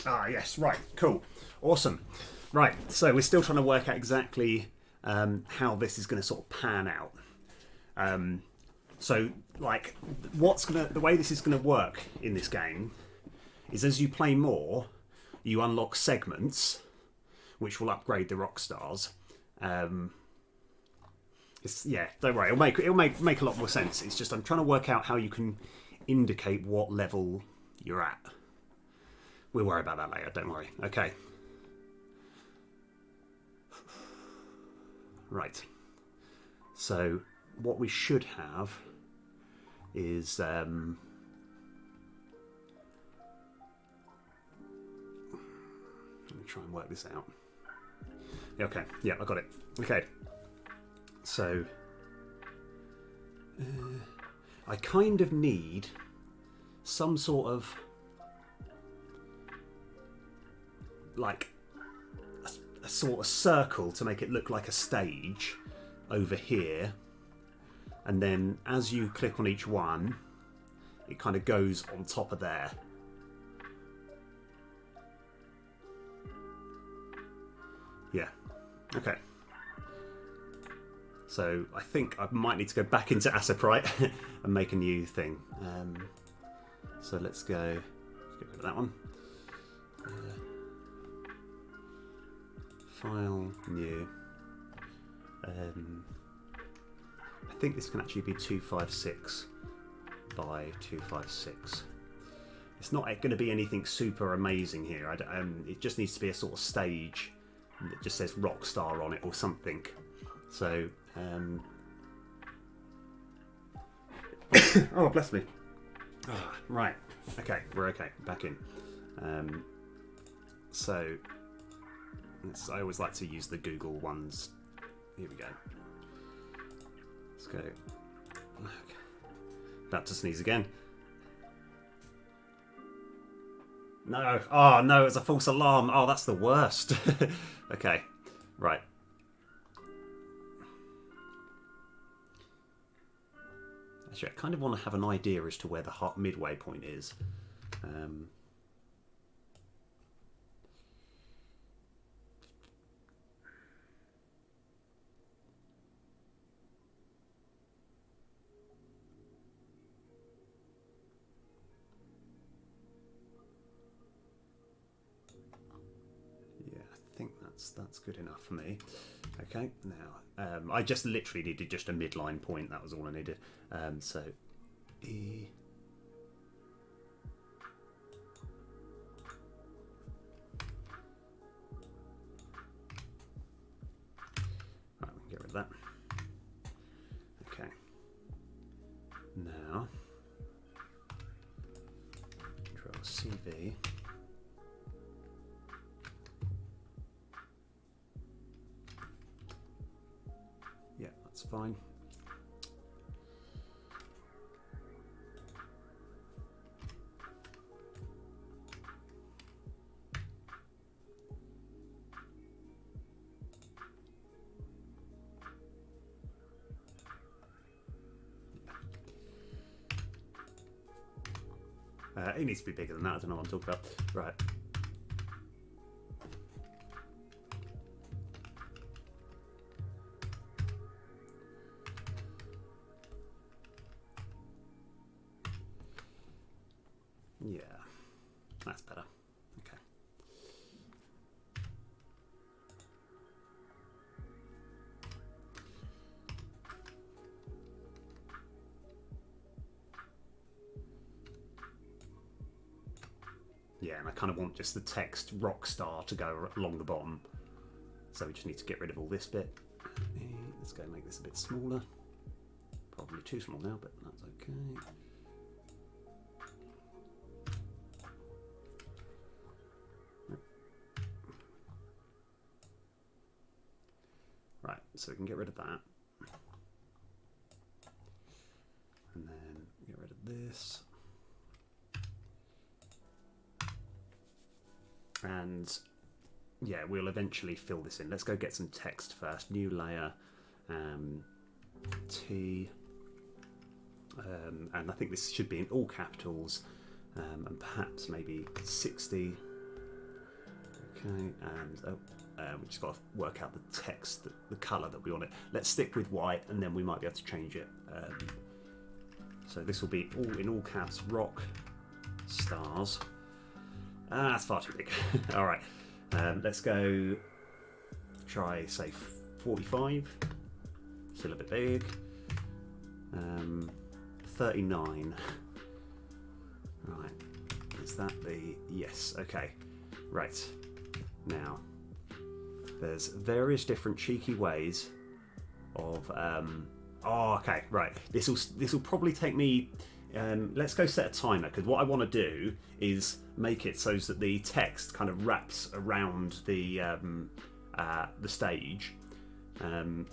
Ah, yes, right, cool, awesome. Right, so we're still trying to work out exactly how this is going to sort of pan out. So, like, the way this is going to work in this game is as you play more, you unlock segments, which will upgrade the Rockstars. Yeah, don't worry, it'll make a lot more sense. It's just I'm trying to work out how you can indicate what level you're at. We'll worry about that later, don't worry. Okay. Right. So what we should have is let me try and work this out. Okay, yeah, I got it. Okay. So I kind of need some sort of like a sort of circle to make it look like a stage over here, and then as you click on each one it kind of goes on top of there. Yeah, okay. So I think I might need to go back into Asseprite and make a new thing. So let's get rid of that one. File, new. I think this can actually be 256 by 256. It's not going to be anything super amazing here. It just needs to be a sort of stage that just says Rockstar on it or something. So, oh, bless me. Oh, right. Okay, we're okay. Back in. So, I always like to use the Google ones. Here we go. Let's go. Okay. About to sneeze again. No. Oh, no, it's a false alarm. Oh, that's the worst. Okay. Right. Actually, I kind of want to have an idea as to where the midway point is. That's good enough for me. Okay, now I just literally needed just a midline point. That was all I needed. So E. Right, we can get rid of that. Okay. Now Control CV. Fine. It needs to be bigger than that. I don't know what I'm talking about. Right. Yeah, that's better. Okay. Yeah, and I kind of want just the text Rockstar to go along the bottom. So we just need to get rid of all this bit. Let's go make this a bit smaller. Probably too small now, but that's okay. Right, so we can get rid of that. And then get rid of this. And yeah, we'll eventually fill this in. Let's go get some text first. New layer, T, and I think this should be in all capitals, and perhaps maybe 60. Okay, and we just got to work out the text, the colour that we want it. Let's stick with white, and then we might be able to change it. So this will be all in all caps, Rock Stars. Ah, that's far too big. All right, let's go. Try say 45. Still a bit big. 39. Right, is that the yes? Okay, right. Now, there's various different cheeky ways of. Oh, okay, right. This will probably take me. Let's go set a timer, because what I want to do is make it so that the text kind of wraps around the stage, and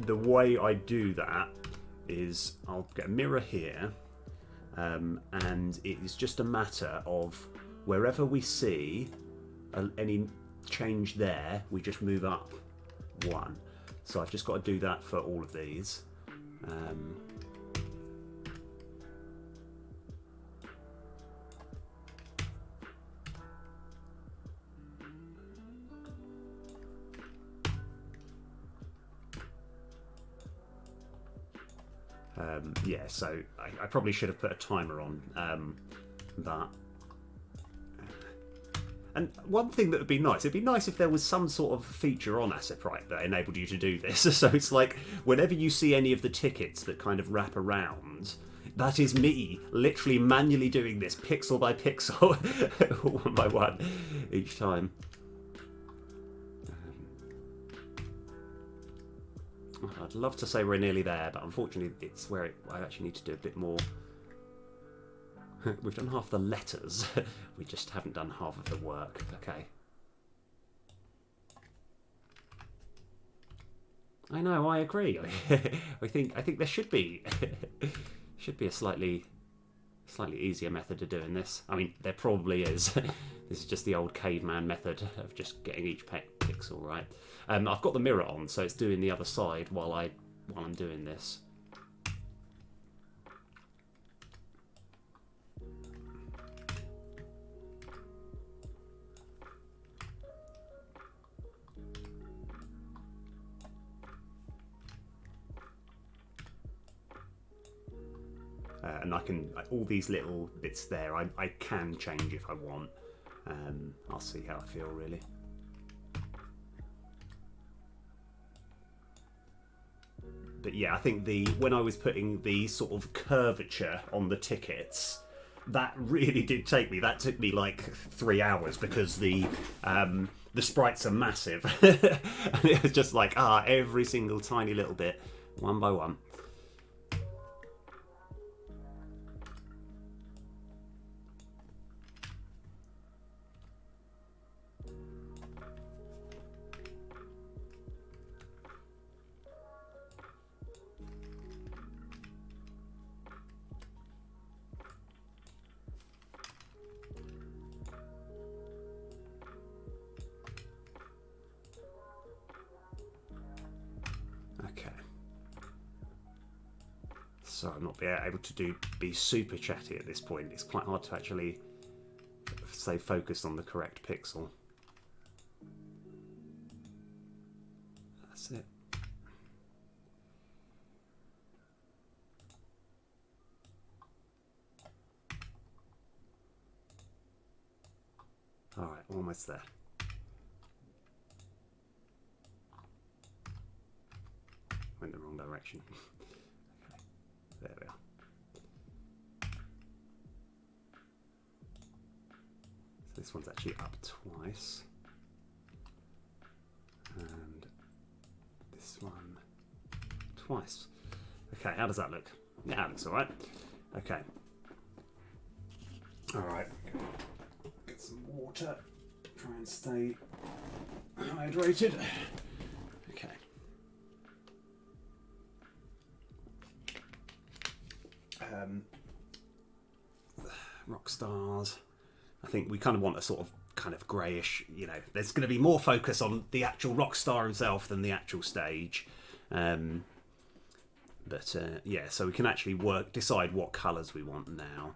the way I do that is I'll get a mirror here, and it is just a matter of wherever we see any change there, we just move up one. So I've just got to do that for all of these. Yeah, so I probably should have put a timer on that. And one thing that would be nice, it'd be nice if there was some sort of feature on Asset Right that enabled you to do this. So it's like, whenever you see any of the tickets that kind of wrap around, that is me literally manually doing this pixel by pixel, one by one, each time. I'd love to say we're nearly there, but unfortunately it's where I actually need to do a bit more. We've done half the letters, we just haven't done half of the work. Okay. I know, I agree. I think there should be a slightly easier method of doing this. I mean, there probably is. This is just the old caveman method of just getting each pixel right. I've got the mirror on, so it's doing the other side while I'm doing this. And I can, all these little bits there, I can change if I want. I'll see how I feel, really. But yeah, I think when I was putting the sort of curvature on the tickets, that really did take me. That took me like 3 hours because the sprites are massive, and it was just like every single tiny little bit, one by one. So I'm not being able to be super chatty at this point. It's quite hard to actually stay focused on the correct pixel. That's it. All right, almost there. Went the wrong direction. There we are. So this one's actually up twice. And this one twice. Okay, how does that look? Yeah, that looks alright. Okay. Alright. Get some water. Try and stay hydrated. Okay. RockStars. I think we kind of want a sort of kind of greyish, you know, there's going to be more focus on the actual Rockstar himself than the actual stage. Yeah, so we can actually decide what colours we want now.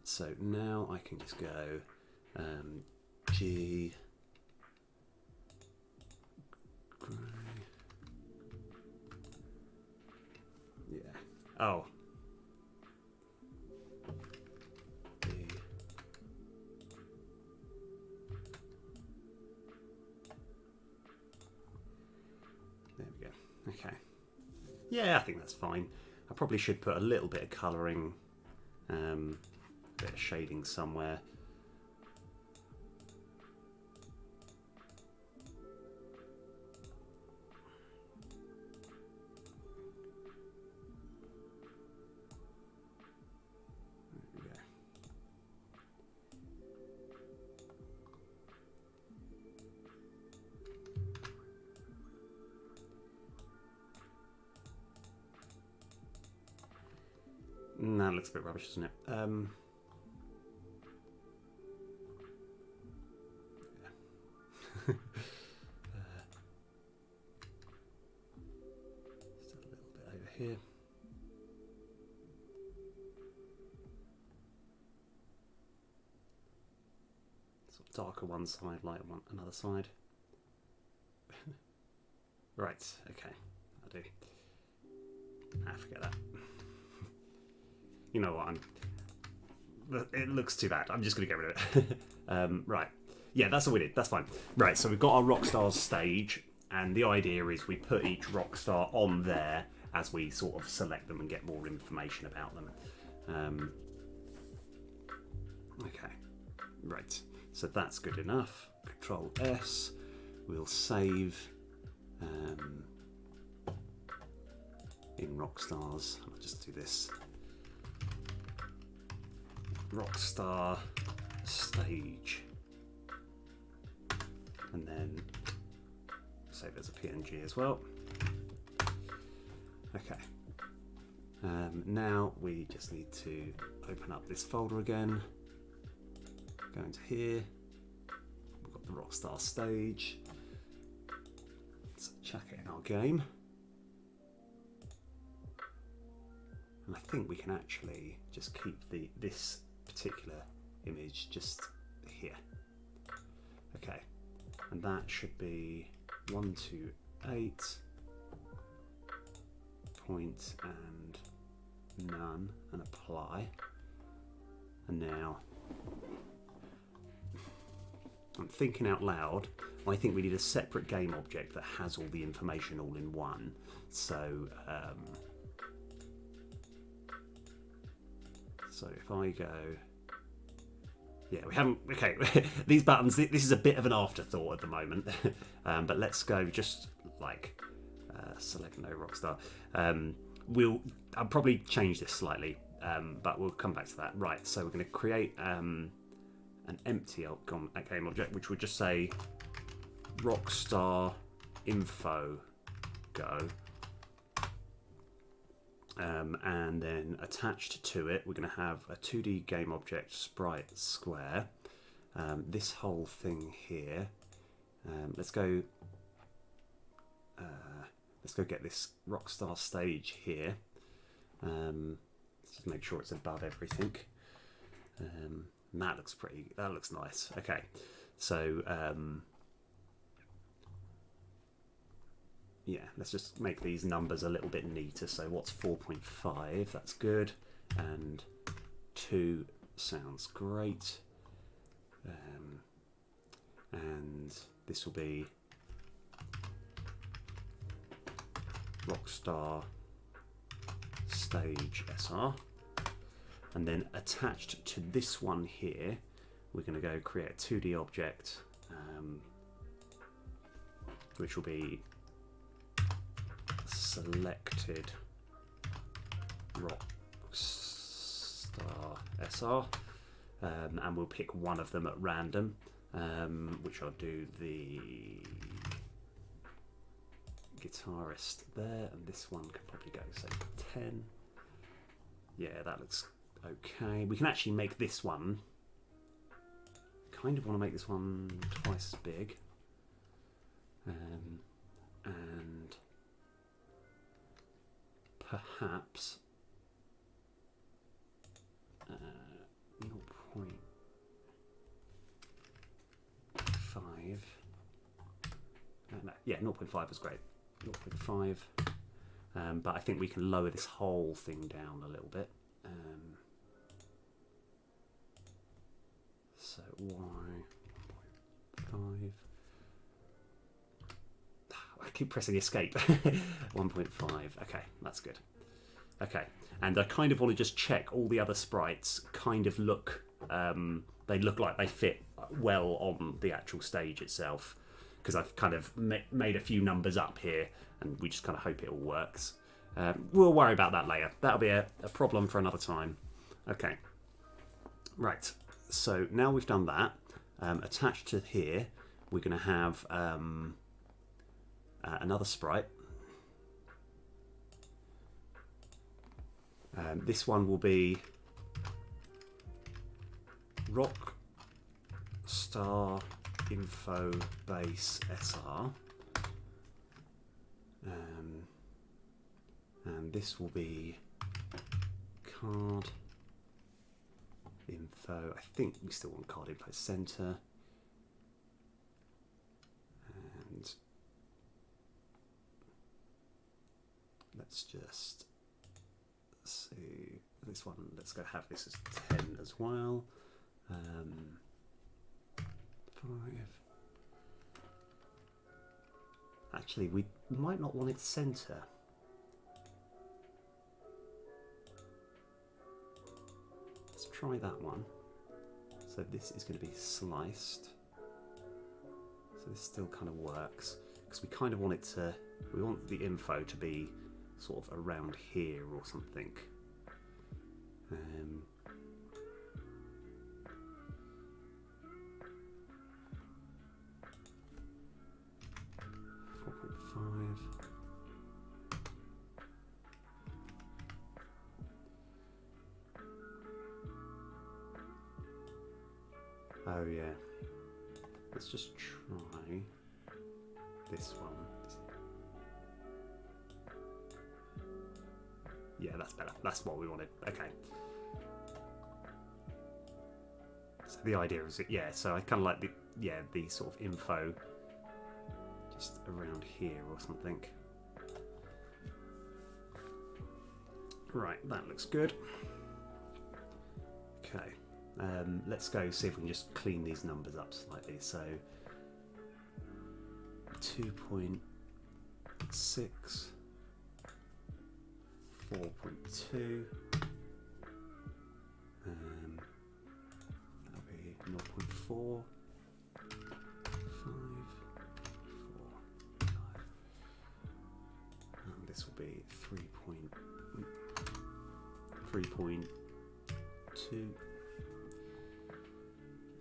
So now I can just go G, grey. Yeah. Oh. Okay. Yeah, I think that's fine. I probably should put a little bit of colouring, a bit of shading somewhere. There we go. That looks a bit rubbish, doesn't it? Yeah. Just a little bit over here. Sort of darker one side, lighter one another side. Right, okay, I do. Forget that. You know what, it looks too bad. I'm just going to get rid of it. Right. Yeah, that's all we did. That's fine. Right, so we've got our RockStars stage, and the idea is we put each Rockstar on there as we sort of select them and get more information about them. Okay, right. So that's good enough. Control S. We'll save in RockStars. I'll just do this. Rockstar stage. And then save as a PNG as well. Okay. Now we just need to open up this folder again. Go into here. We've got the RockStar stage. Let's chuck it in our game. And I think we can actually just keep this particular image just here. Okay. And that should be 128 point and none, and apply. And now I'm thinking out loud. I think we need a separate game object that has all the information all in one. So so if I go, yeah, we haven't, okay, these buttons, this is a bit of an afterthought at the moment, but let's go just like select no Rockstar. I'll probably change this slightly, but we'll come back to that. Right, so we're going to create an empty game object, which would just say Rockstar info go. And then attached to it, we're going to have a 2D game object sprite square. This whole thing here. Let's go get this RockStar stage here. Let's just make sure it's above everything. And that looks nice. Okay, so yeah, let's just make these numbers a little bit neater. So what's 4.5? That's good. And 2 sounds great. And this will be RockStar stage SR. And then attached to this one here, we're going to go create a 2D object, which will be selected RockStar SR, and we'll pick one of them at random, which I'll do the guitarist there, and this one can probably go, say, 10. Yeah, that looks okay. We can actually make this one, kind of want to make this one twice as big, and perhaps 0.5. No, yeah, 0.5 is great. 0.5. But I think we can lower this whole thing down a little bit. So y.5. I keep pressing escape. 1.5. Okay, that's good. Okay, and I kind of want to just check all the other sprites kind of look, they look like they fit well on the actual stage itself, because I've kind of made a few numbers up here, and we just kind of hope it all works. We'll worry about that later. That'll be a problem for another time. Okay, right, so now we've done that, attached to here, we're going to have another sprite. This one will be RockStar info base SR, and this will be card info. I think we still want card info center, and let's just see this one. Let's go have this as 10 as well. 5, Actually, we might not want it centre. Let's try that one. So this is going to be sliced. So this still kind of works because we kind of want it to. We want the info to be sort of around here or something. 4.5. Oh yeah. Let's just try this one. Yeah, that's better. That's what we wanted. Okay. So the idea is, yeah, so I kind of like the sort of info just around here or something. Right, that looks good. Okay, let's go see if we can just clean these numbers up slightly. So 2.6, 4.2, that'll be 0.4, 5, 4, 5, and this will be 3.2.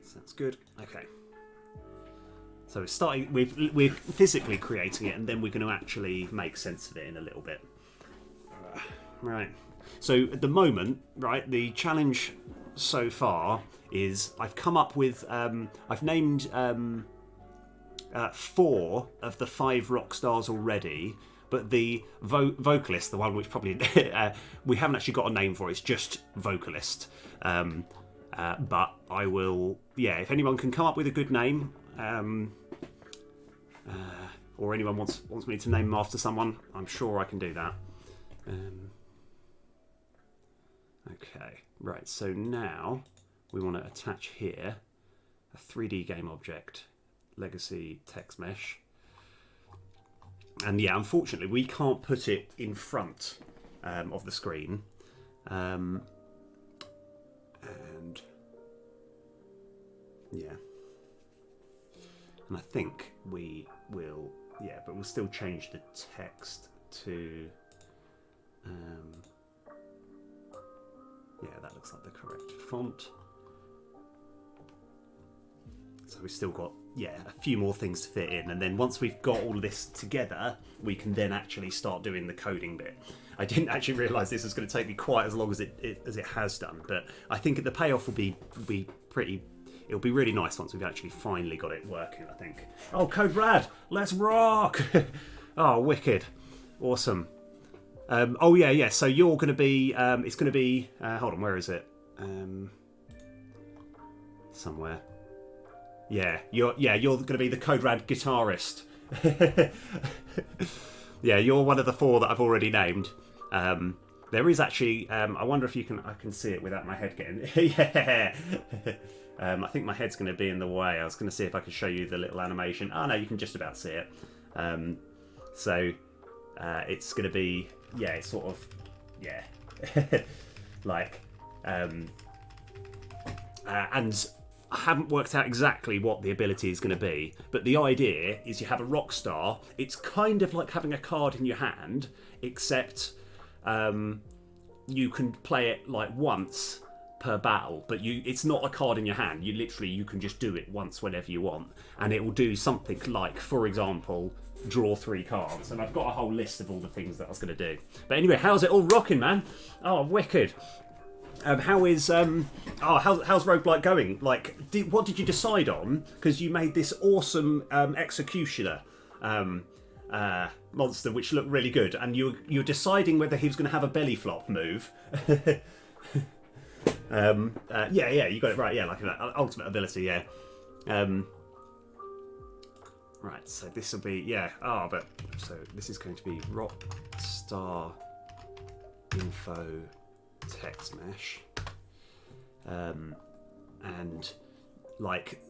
Sounds good. Okay. So it's starting. We're physically creating it, and then we're going to actually make sense of it in a little bit. Right. So at the moment, right, the challenge so far is I've come up with. I've named 4 of the 5 rock stars already. But the vocalist, the one which probably we haven't actually got a name for, it's just vocalist. But I will, yeah, if anyone can come up with a good name, or anyone wants me to name them after someone, I'm sure I can do that. Okay, right, so now we want to attach here a 3D game object, legacy text mesh. And yeah, unfortunately, we can't put it in front of the screen. And yeah. And I think we will, yeah, but we'll still change the text to, yeah, that looks like the correct font. So we've still got, yeah, a few more things to fit in, and then once we've got all this together, we can then actually start doing the coding bit. I didn't actually realise this was going to take me quite as long as it has done, but I think the payoff will be pretty. It'll be really nice once we've actually finally got it working, I think. Oh, Code Rad, let's rock! Oh, wicked, awesome. Oh yeah. So you're going to be. It's going to be. Hold on, where is it? Somewhere. Yeah, you're going to be the Code Rad guitarist. Yeah, you're one of the 4 that I've already named. There is actually. I wonder if I can see it without my head getting. Yeah. I think my head's going to be in the way. I was going to see if I could show you the little animation. Oh no, you can just about see it. So it's going to be, yeah, it's sort of, yeah, like, and I haven't worked out exactly what the ability is going to be, but the idea is you have a rock star. It's kind of like having a card in your hand, except you can play it like once per battle, but it's not a card in your hand. You can just do it once whenever you want, and it will do something like, for example, draw 3 cards. And I've got a whole list of all the things that I was going to do. But anyway, how's it all rocking, man? Oh, wicked. How's Roguelike going? Like, what did you decide on? Because you made this awesome executioner monster, which looked really good, and you're deciding whether he was going to have a belly flop move. Yeah, you got it right. Yeah, like that ultimate ability. Yeah. Right. So this will be so this is going to be RockStar info text mesh, and like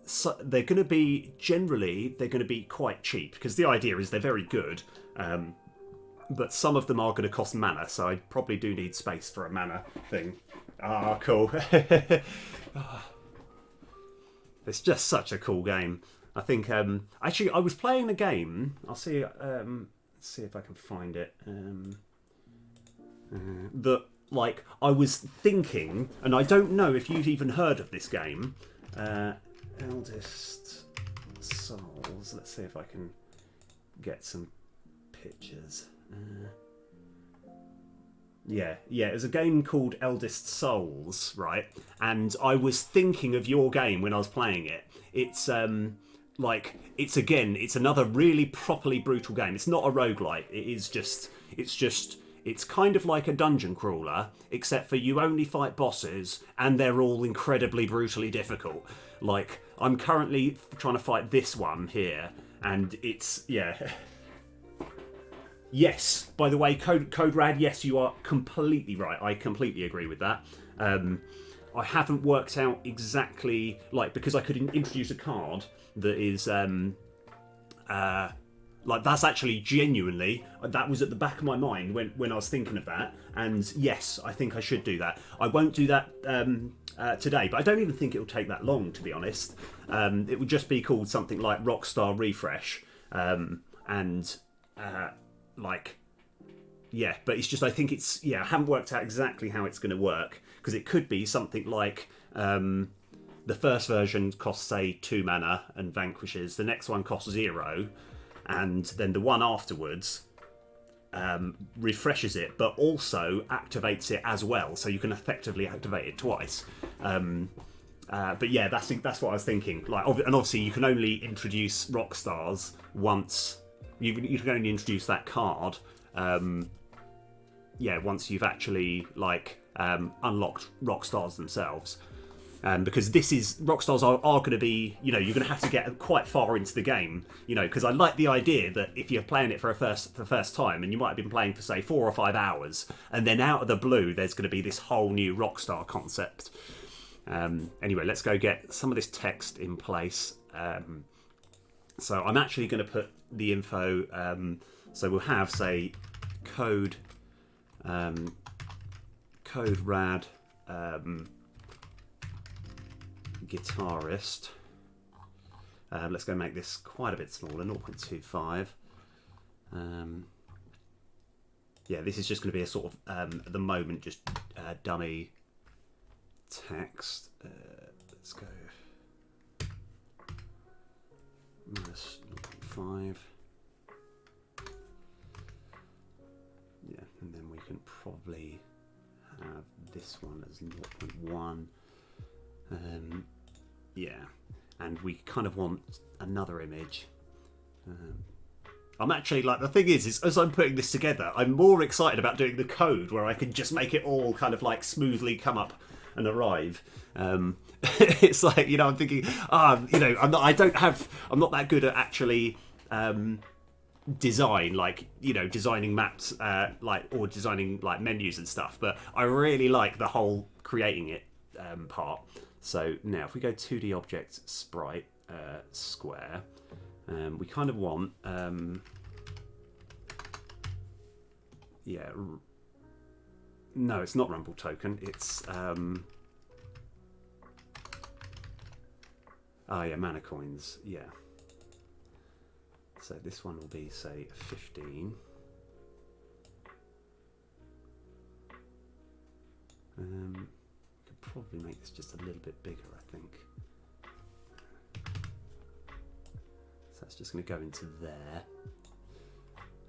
they're going to be generally they're going to be quite cheap because the idea is they're very good, but some of them are going to cost mana, so I probably do need space for a mana thing. Ah, cool. It's just such a cool game. I think actually I was playing a game. I'll see. See if I can find it. That like I was thinking, and I don't know if you've even heard of this game. Eldest Souls. Let's see if I can get some pictures. Yeah, it was a game called Eldest Souls, right? And I was thinking of your game when I was playing it. It's like it's another really properly brutal game. It's not a roguelite. It's kind of like a dungeon crawler, except for you only fight bosses and they're all incredibly brutally difficult. Like I'm currently trying to fight this one here, and it's Yes, by the way, Code Rad, yes, you are completely right. I completely agree with that. I haven't worked out exactly, like, because I could introduce a card that is, like, that's actually genuinely, that was at the back of my mind when I was thinking of that. And yes, I think I should do that. I won't do that today, but I don't even think it'll take that long, to be honest. It would just be called something like Rockstar Refresh. Like, yeah, but it's just, I think it's, I haven't worked out exactly how it's going to work, because it could be something like the first version costs, say, 2 mana and vanquishes, the next one costs 0, and then the one afterwards refreshes it, but also activates it as well, so you can effectively activate it twice. But yeah, that's what I was thinking. Like, and obviously you can only introduce Rockstars once. You can only introduce that card, once you've actually unlocked Rockstars themselves, because Rockstars are going to be, you're going to have to get quite far into the game, because I like the idea that if you're playing it for the first time, and you might have been playing for say 4 or 5 hours, and then out of the blue there's going to be this whole new Rockstar concept. Anyway, let's go get some of this text in place. So I'm actually going to put the info, so we'll have, say, code rad guitarist. Let's go make this quite a bit smaller, 0.25. This is just going to be a sort of, at the moment, just dummy text. Let's go minus 0.5. Yeah, and then we can probably have this one as 0.1. And we kind of want another image. I'm actually, like, the thing is as I'm putting this together, I'm more excited about doing the code where I can just make it all kind of like smoothly come up and arrive. It's like, I'm thinking, I'm not that good at actually design, like, designing maps, or designing like menus and stuff, but I really like the whole creating it part. So now if we go 2D object sprite square, we kind of want no, it's not Rumple token, it's mana coins, so this one will be, say, 15. Could probably make this just a little bit bigger, I think. So that's just going to go into there.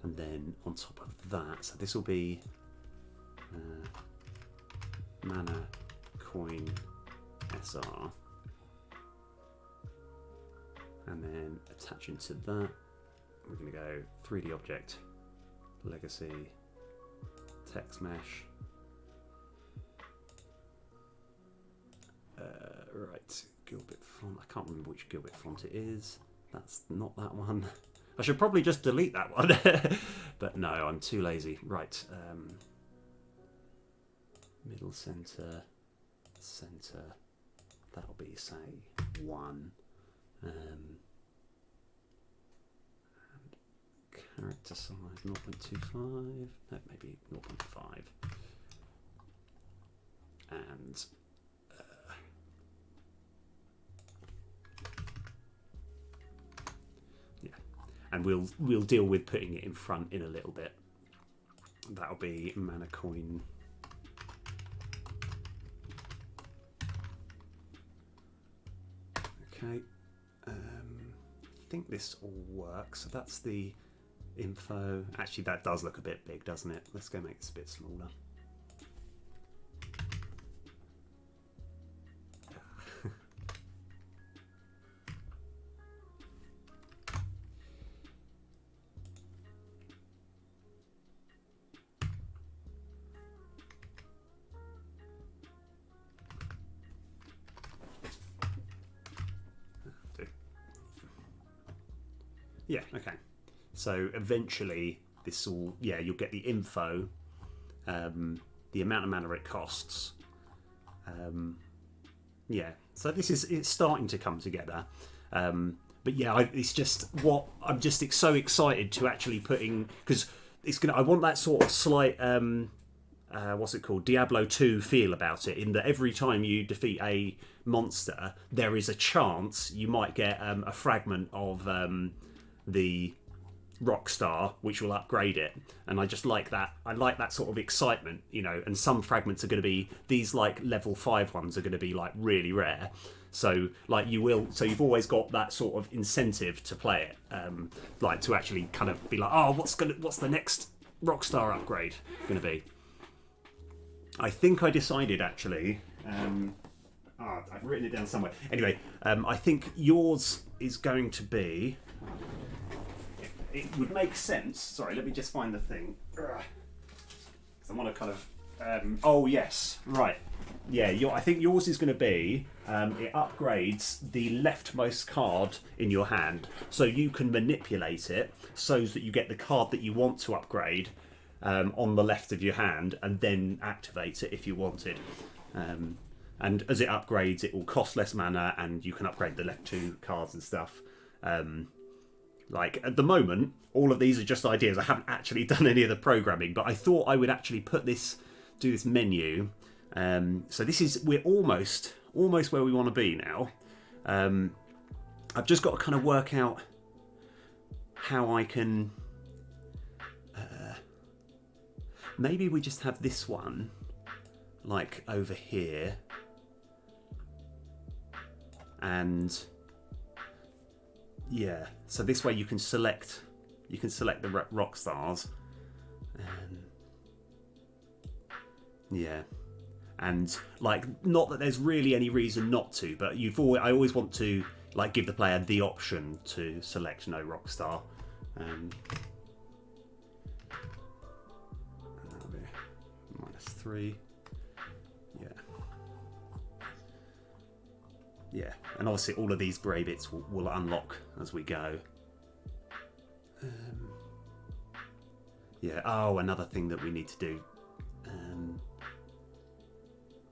And then on top of that, so this will be mana coin SR. And then attaching to that, we're going to go 3D object, legacy, text mesh. Right, Gilbert font. I can't remember which Gilbert font it is. That's not that one. I should probably just delete that one. But no, I'm too lazy. Right. Middle center. that'll be, say, 1. Character size 0.25, no, maybe 0.5. And yeah, and we'll deal with putting it in front in a little bit. That'll be mana coin. Okay, I think this all works. So that's the info. Actually, that does look a bit big, doesn't it? Let's go make this a bit smaller. Yeah, okay. So eventually this will, yeah, you'll get the info, the amount of mana it costs. Yeah, so it's starting to come together. But yeah, it's just what I'm just so excited to actually putting, because it's gonna. I want that sort of slight, what's it called, Diablo 2 feel about it. In that every time you defeat a monster, there is a chance you might get a fragment of the RockStar, which will upgrade it. And I just like that. I like that sort of excitement, you know. And some fragments are going to be, these like level 5 ones are going to be like really rare. So like you've always got that sort of incentive to play it, like to actually kind of be like, oh, what's the next RockStar upgrade going to be? I think I decided actually. I've written it down somewhere. Anyway, I think yours is going to be. It would make sense. Sorry, let me just find the thing. I want to kind of. Oh yes, right. Yeah, I think yours is going to be. It upgrades the leftmost card in your hand, so you can manipulate it so that you get the card that you want to upgrade on the left of your hand, and then activate it if you wanted. And as it upgrades, it will cost less mana, and you can upgrade the left 2 cards and stuff. Like at the moment, all of these are just ideas. I haven't actually done any of the programming, but I thought I would actually do this menu. So we're almost where we want to be now. I've just got to kind of work out how I can. Maybe we just have this one, like over here, and. Yeah, so this way you can select the RockStars. Yeah, and like not that there's really any reason not to, but I always want to like give the player the option to select no RockStar. And that'll be -3. Yeah. Yeah, and obviously all of these grey bits will unlock as we go. Yeah, oh, another thing that we need to do.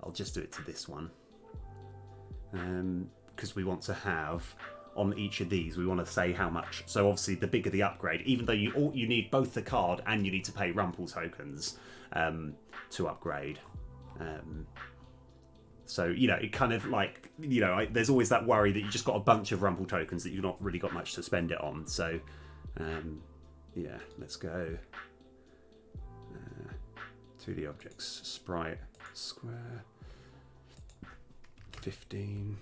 I'll just do it to this one. Because we want to have, on each of these, we want to say how much. So obviously the bigger the upgrade, even though you need both the card and you need to pay Rumple tokens to upgrade. So, you know, it kind of like, you know, there's always that worry that you just got a bunch of Rumple tokens that you've not really got much to spend it on. So, yeah, let's go. 2D objects, sprite, square, 15.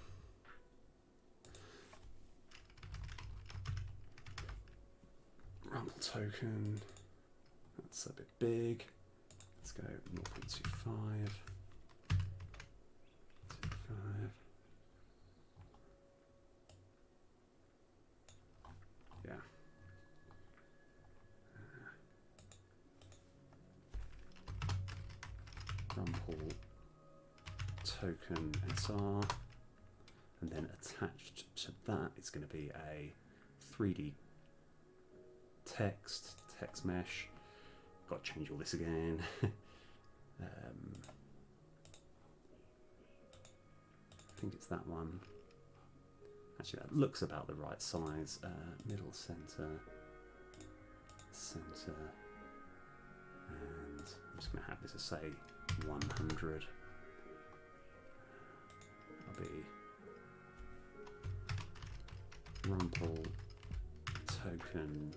Rumple token, that's a bit big. Let's go 0.25. Yeah. Rumple token SR, and then attached to that is going to be a 3D text mesh. Got to change all this again. think it's that one. Actually, that looks about the right size. Middle, centre, centre, and I'm just going to have this as, say, 100. I'll be Rumple token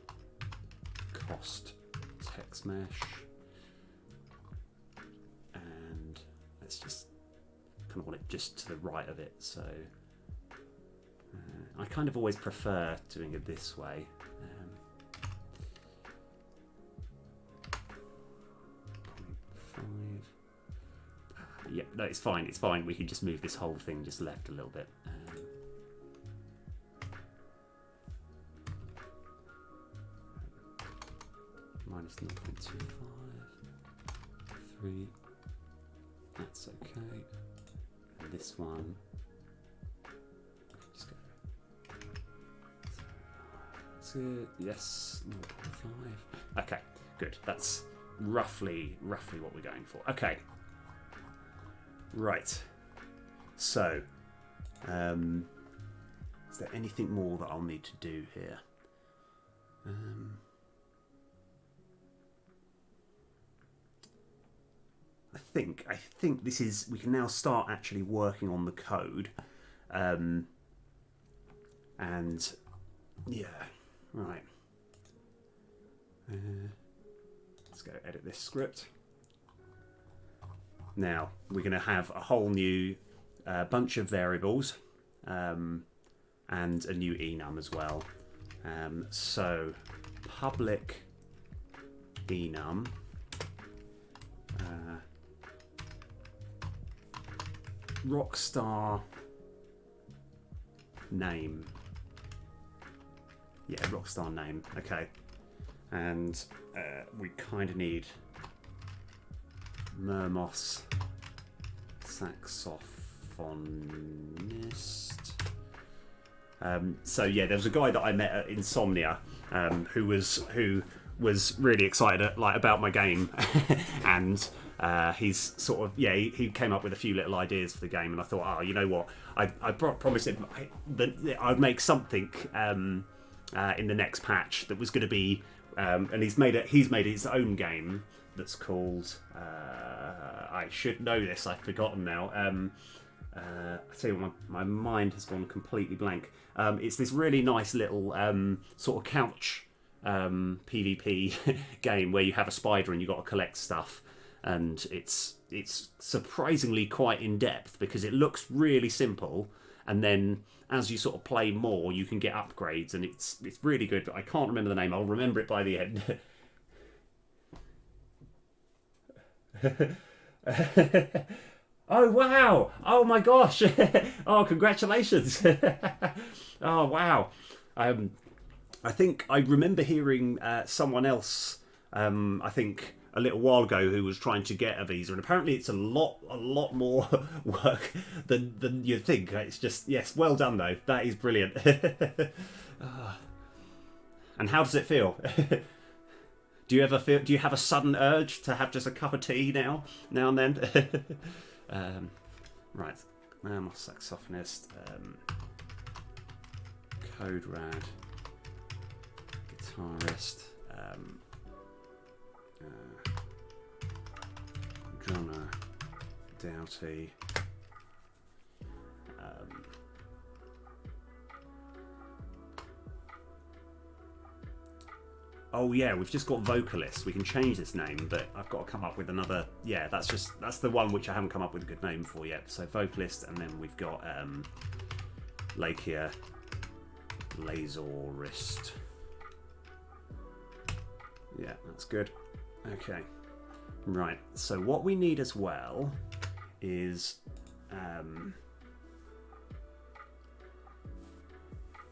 cost text mesh, and let's just kind of want it just to the right of it, so I kind of always prefer doing it this way. 0.5. Yeah, no, it's fine, it's fine. We can just move this whole thing just left a little bit. Minus 0.25, 3, that's okay. And this one, just go. That's it, yes, 0.5. Okay, good, that's roughly what we're going for. Okay, right, so, is there anything more that I'll need to do here? I think this is, we can now start actually working on the code, and yeah, right. Let's go edit this script. Now we're going to have a whole new bunch of variables, and a new enum as well. So public enum. Rockstar name. Yeah, Rockstar name. Okay. And we kind of need Mermos saxophonist. So yeah, there was a guy that I met at Insomnia who was really excited about my game, and he's sort of, yeah, he came up with a few little ideas for the game, and I thought, oh, you know what, I promised him that I'd make something in the next patch that was going to be, and he's made his own game that's called, I should know this, I've forgotten now. I tell you what, my mind has gone completely blank. It's this really nice little sort of couch PvP game where you have a spider and you've got to collect stuff, and it's surprisingly quite in depth because it looks really simple, and then as you sort of play more you can get upgrades, and it's really good. I can't remember the name. I'll remember it by the end. Oh wow! Oh my gosh! Oh, congratulations! Oh wow! I think I remember hearing someone else, I think a little while ago, who was trying to get a visa, and apparently it's a lot more work than you'd think. It's just, yes, well done though. That is brilliant. And how does it feel? Do you have a sudden urge to have just a cup of tea now and then? Right, I'm a saxophonist. Code Rad. Guitarist. Drummer. Doughty. Oh yeah, we've just got vocalist. We can change this name, but I've got to come up with another. Yeah, that's the one which I haven't come up with a good name for yet. So vocalist, and then we've got Lakia, Laserist. Yeah, that's good. Okay, right. So what we need as well is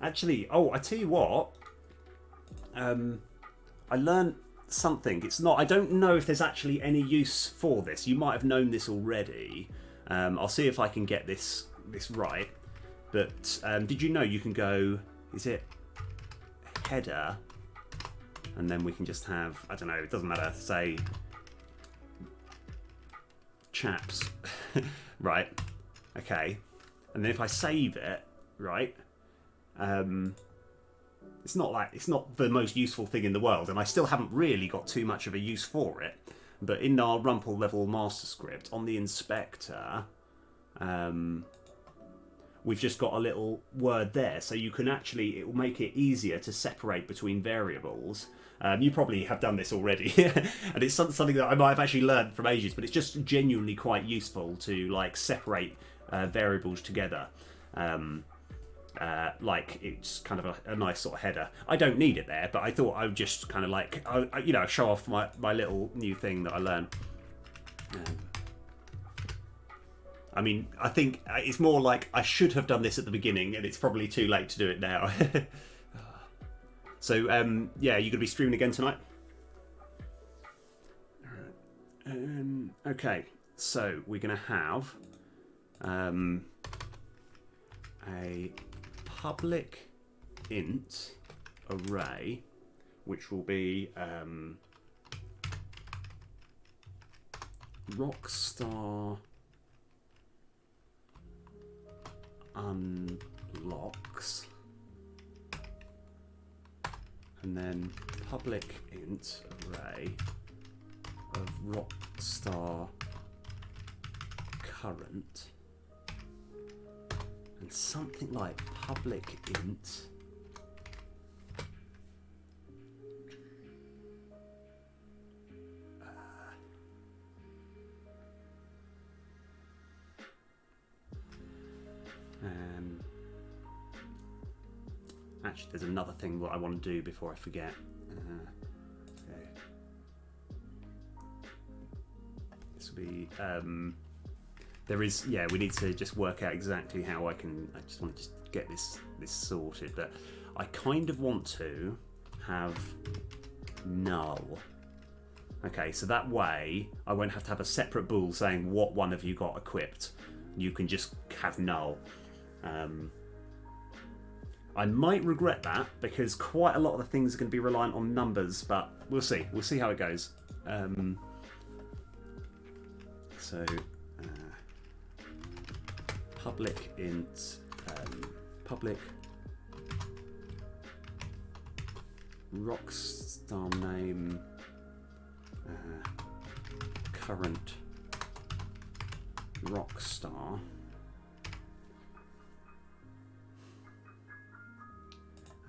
actually. Oh, I tell you what. I learned something. It's not. I don't know if there's actually any use for this. You might have known this already. I'll see if I can get this right. But did you know you can go? Is it header? And then we can just have, I don't know. It doesn't matter. Say chaps. Right. Okay. And then if I save it, right, it's not the most useful thing in the world, and I still haven't really got too much of a use for it. But in our Rumple level master script, on the inspector, we've just got a little word there, so you can actually, it will make it easier to separate between variables. You probably have done this already, and it's something that I might have actually learned from ages, but it's just genuinely quite useful to like separate variables together. Like it's kind of a nice sort of header. I don't need it there, but I thought I would just kind of like, you know, show off my little new thing that I learned. I mean, I think it's more like I should have done this at the beginning, and it's probably too late to do it now. So, yeah, you're going to be streaming again tonight? Okay, so we're going to have a public int array, which will be RockStar unlocks, and then public int array of RockStar current, and something like public int actually, there's another thing that I want to do before I forget. Okay. This will be there is, yeah, we need to just work out exactly how I just want to just get this sorted, but I kind of want to have null. Okay, so that way I won't have to have a separate bool saying what one of you got equipped. You can just have null. I might regret that because quite a lot of the things are going to be reliant on numbers, but we'll see. We'll see how it goes. Public int public RockStar name current RockStar.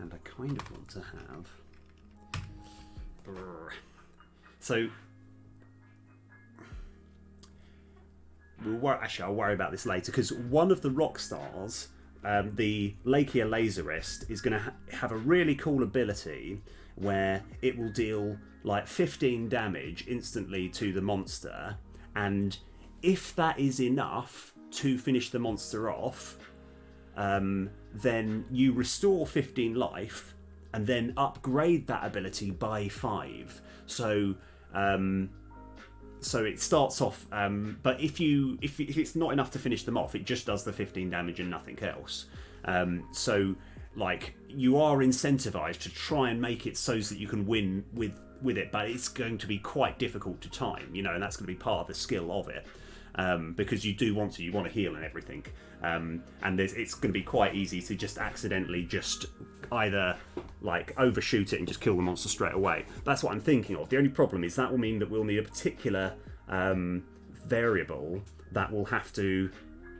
And I kind of want to have... So... Actually, I'll worry about this later, because one of the RockStars, the Lakia Laserist, is going to have a really cool ability where it will deal like 15 damage instantly to the monster, and if that is enough to finish the monster off, then you restore 15 life and then upgrade that ability by 5. So it starts off, but if it's not enough to finish them off, it just does the 15 damage and nothing else. So like you are incentivized to try and make it so that you can win with it, but it's going to be quite difficult to time, you know, and that's going to be part of the skill of it. Because you want to heal and everything, and it's going to be quite easy to just accidentally just either like overshoot it and just kill the monster straight away. That's what I'm thinking of. The only problem is that will mean that we'll need a particular variable that will have to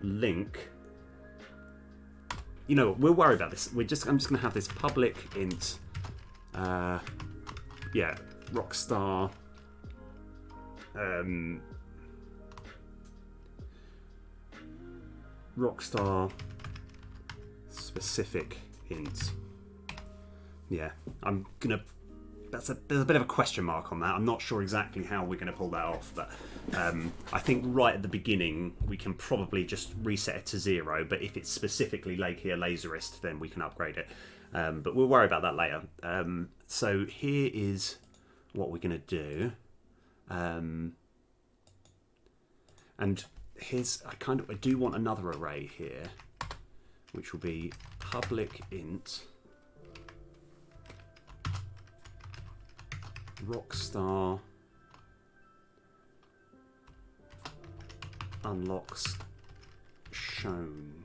link. You know, we'll worry about this. I'm just going to have this public int, yeah, RockStar. RockStar specific int. Yeah, there's a bit of a question mark on that. I'm not sure exactly how we're going to pull that off, but I think right at the beginning we can probably just reset it to 0, but if it's specifically Lakia Laserist, then we can upgrade it. But we'll worry about that later. So here is what we're going to do. And I do want another array here, which will be public int RockStar unlocks shown.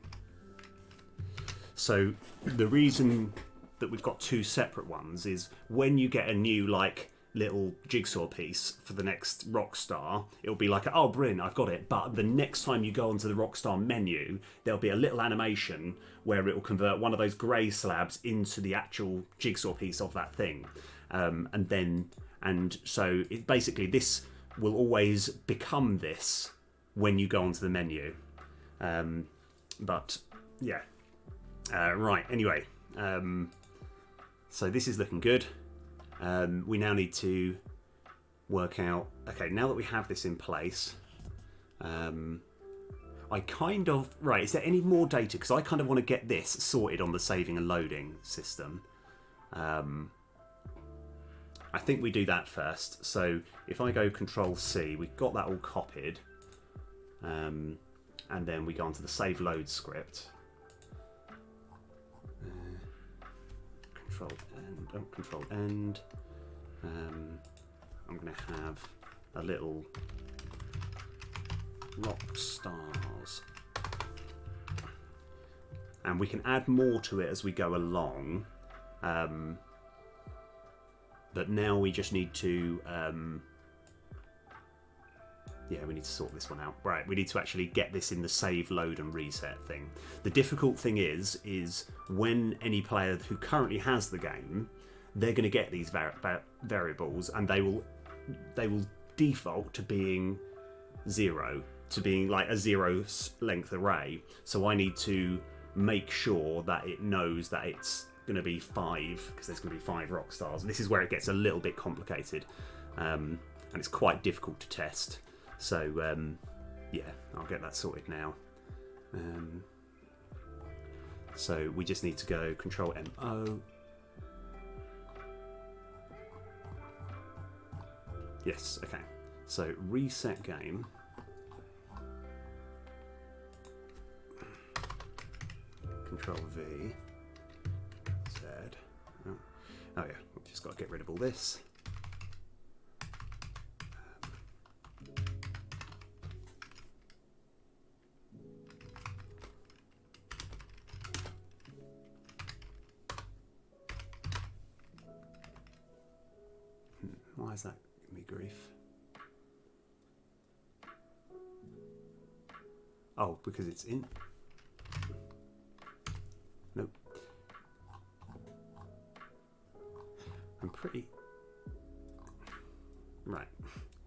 So the reason that we've got two separate ones is when you get a new like little jigsaw piece for the next Rockstar, it'll be like, oh brilliant, I've got it. But the next time you go onto the Rockstar menu, there'll be a little animation where it will convert one of those grey slabs into the actual jigsaw piece of that thing. And so it basically this will always become this when you go onto the menu. But yeah. Right, anyway. So this is looking good. We now need to work out, okay, now that we have this in place, I kind of, right, is there any more data? Because I kind of want to get this sorted on the saving and loading system. I think we do that first. So if I go Control C, we've got that all copied. And then we go onto the save load script. Control end. I'm going to have a little RockStars. And we can add more to it as we go along. But now we just need to yeah, we need to sort this one out. Right, we need to actually get this in the save, load and reset thing. The difficult thing is when any player who currently has the game, they're going to get these variables and they will default to being 0, to being like a 0 length array. So I need to make sure that it knows that it's going to be 5, because there's going to be 5 Rockstars. This is where it gets a little bit complicated, and it's quite difficult to test. So yeah, I'll get that sorted now. So we just need to go Control MO. Yes, okay. So reset game. Control V. Z. Oh yeah, we've just got to get rid of all this. Why is that giving me grief? Oh, because it's in. Nope. I'm pretty. Right.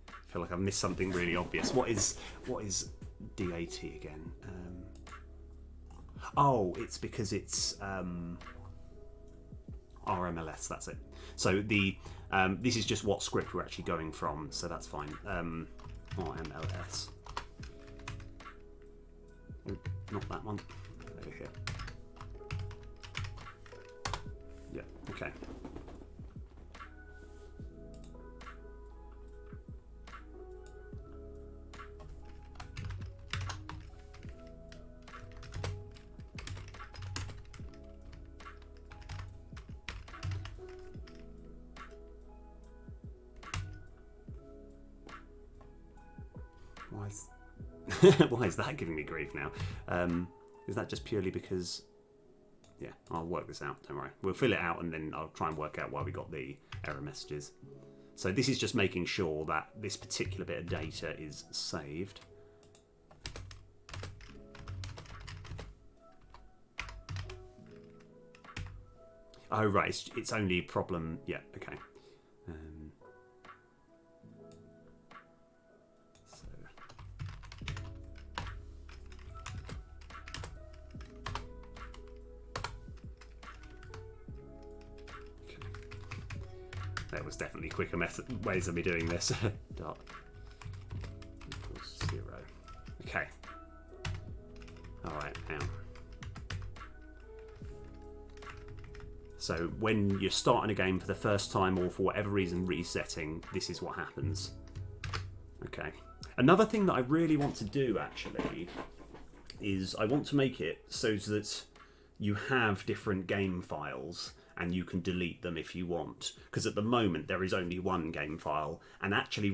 I feel like I've missed something really obvious. What is DAT again? Oh, it's because it's RMLS. That's it. So the this is just what script we're actually going from, so that's fine. RMLS. Oh, not that one. Over here. Yeah. Okay. Why is that giving me grief now? Is that just purely because... Yeah, I'll work this out, don't worry. We'll fill it out and then I'll try and work out why we got the error messages. So this is just making sure that this particular bit of data is saved. Oh right, it's only a problem... Yeah, okay. There was definitely quicker ways of me doing this. Dot equals 0. Okay. Alright, now. So when you're starting a game for the first time or for whatever reason resetting, this is what happens. Okay. Another thing that I really want to do actually is I want to make it so that you have different game files and you can delete them if you want, because at the moment there is only one game file, and actually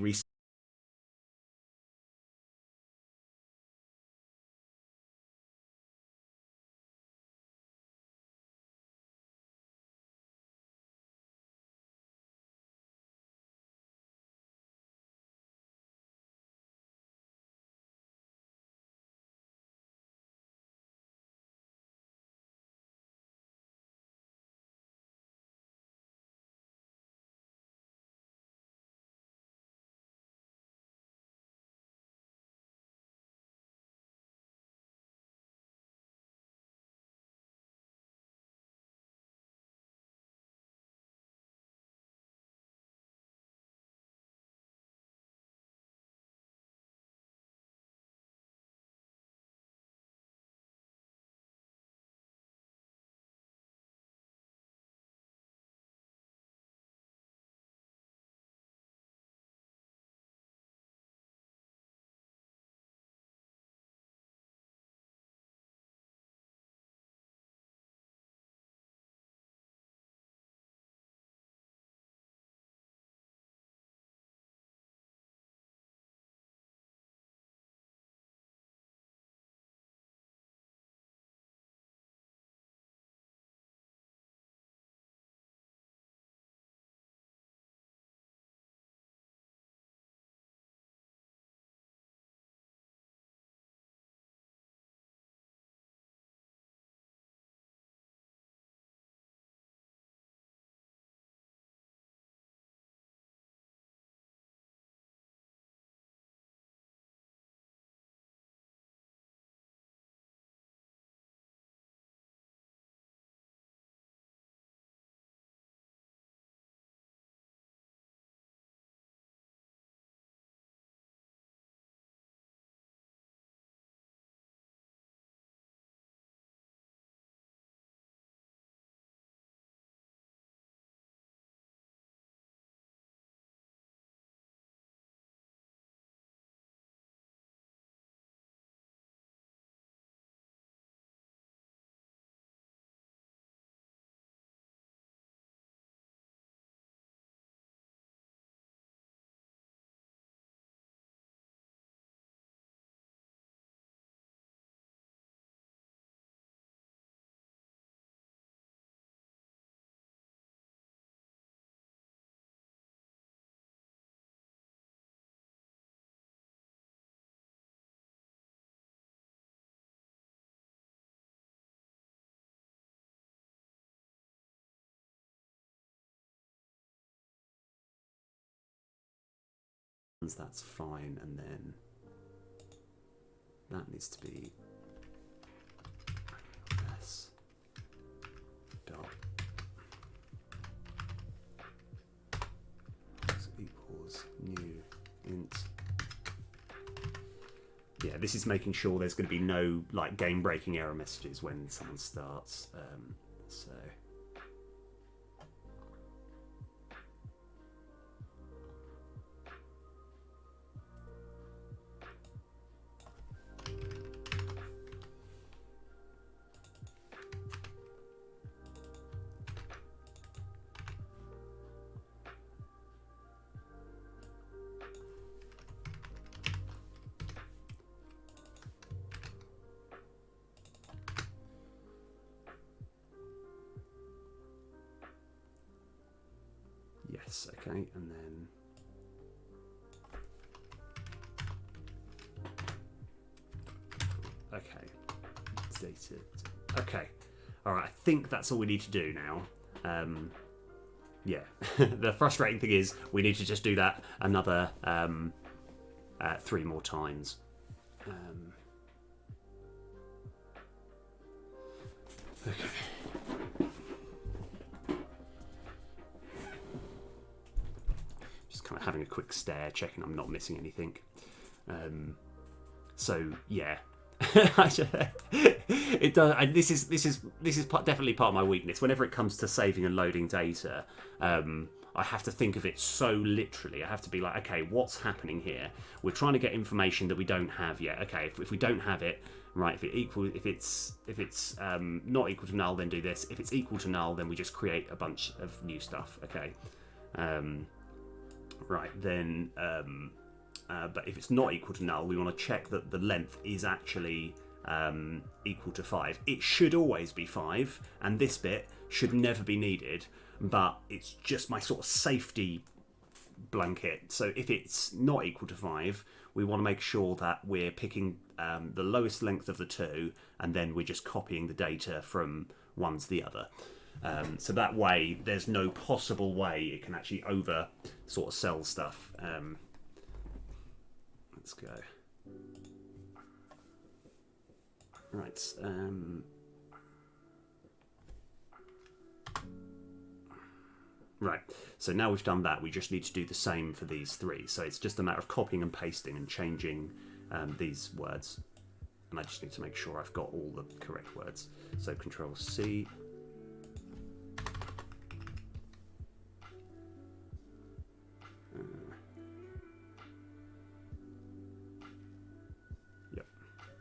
that's fine, and then that needs to be s dot equals new int. Yeah, this is making sure there's going to be no like game-breaking error messages when someone starts. So. Yes, okay, and then okay, data. Okay, all right. I think that's all we need to do now. Yeah, the frustrating thing is we need to just do that another 3 more times. Okay. Just kind of having a quick stare, checking I'm not missing anything. So yeah, it does. This is definitely part of my weakness. Whenever it comes to saving and loading data, I have to think of it so literally. I have to be like, okay, what's happening here? We're trying to get information that we don't have yet. Okay, if we don't have it, right? If it's not equal to null, then do this. If it's equal to null, then we just create a bunch of new stuff. Okay. Right, then, but if it's not equal to null, we want to check that the length is actually equal to 5. It should always be 5, and this bit should never be needed, but it's just my sort of safety blanket. So if it's not equal to 5, we want to make sure that we're picking the lowest length of the two, and then we're just copying the data from one to the other. So that way, there's no possible way it can actually over sort of sell stuff. Let's go. Right. Right. So now we've done that, we just need to do the same for these 3. So it's just a matter of copying and pasting and changing these words. And I just need to make sure I've got all the correct words. So Control C.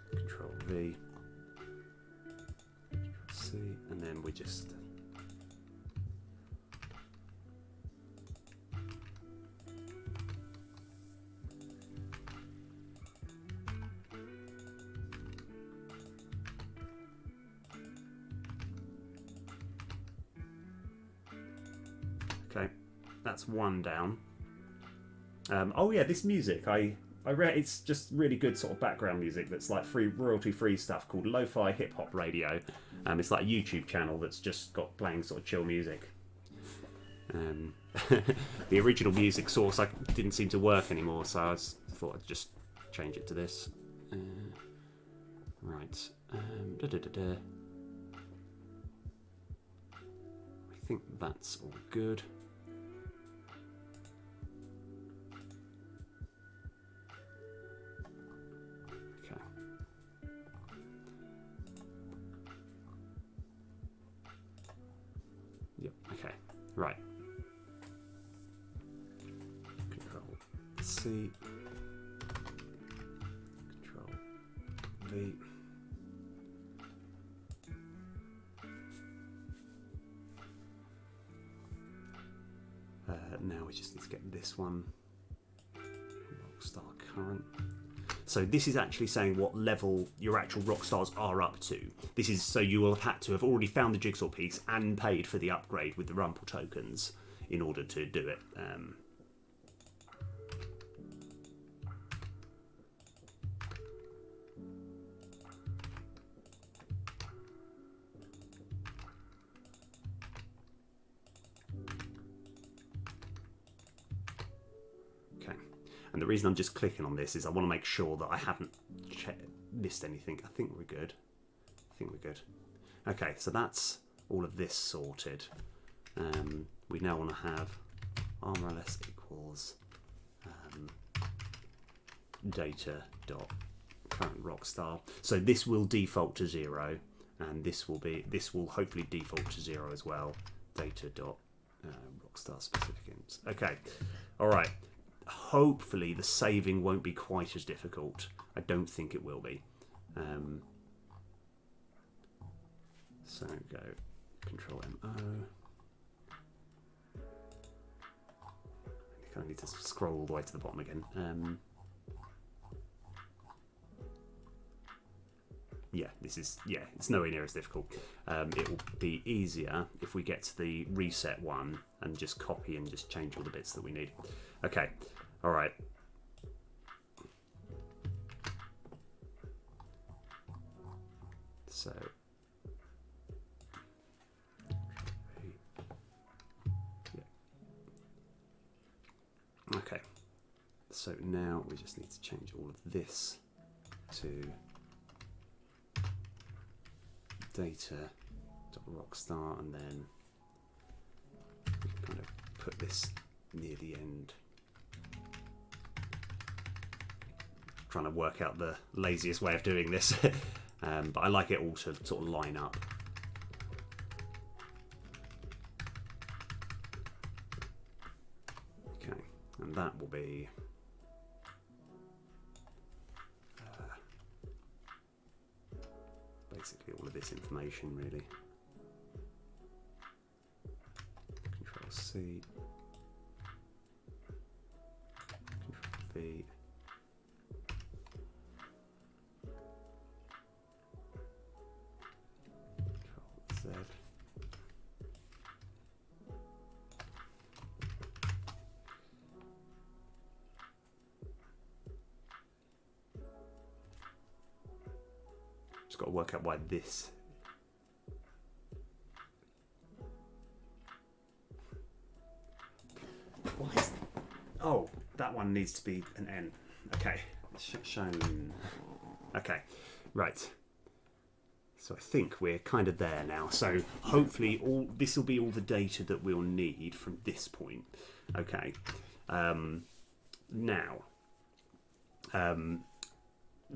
Control V, C, and then we just okay. That's one down. Oh yeah, this music I read it's just really good sort of background music that's like royalty-free stuff called Lo-Fi Hip Hop Radio. It's like a YouTube channel that's just got playing sort of chill music. The original music source didn't seem to work anymore, so I thought I'd just change it to this. Right. I think that's all good. Yep, okay, right. Control C, Control V. Now we just need to get this one, RockStar current. So this is actually saying what level your actual RockStars are up to. This is so you will have had to have already found the jigsaw piece and paid for the upgrade with the Rumple tokens in order to do it. And the reason I'm just clicking on this is I want to make sure that I haven't missed anything. I think we're good. Okay, so that's all of this sorted. We now want to have armorls equals data dot current rockstar. So this will default to 0, and this will hopefully default to 0 as well. Data dot rockstar specific ints. Okay, all right. Hopefully the saving won't be quite as difficult. I don't think it will be. So go Control MO. I kind of need to scroll all the way to the bottom again. Yeah, it's nowhere near as difficult. It will be easier if we get to the reset one and just copy and just change all the bits that we need. Okay, all right. So, yeah. Okay. So now we just need to change all of this to data.rockstar, and then we can kind of put this near the end. Trying to work out the laziest way of doing this, but I like it all to sort of line up. Okay, and that will be basically all of this information, really. Control C, Control V. Control Z. Just got to work out why this. Why is... Oh, that one needs to be an N. Okay, shown. Okay, right. So I think we're kind of there now. So hopefully this will be all the data that we'll need from this point. Okay. Now,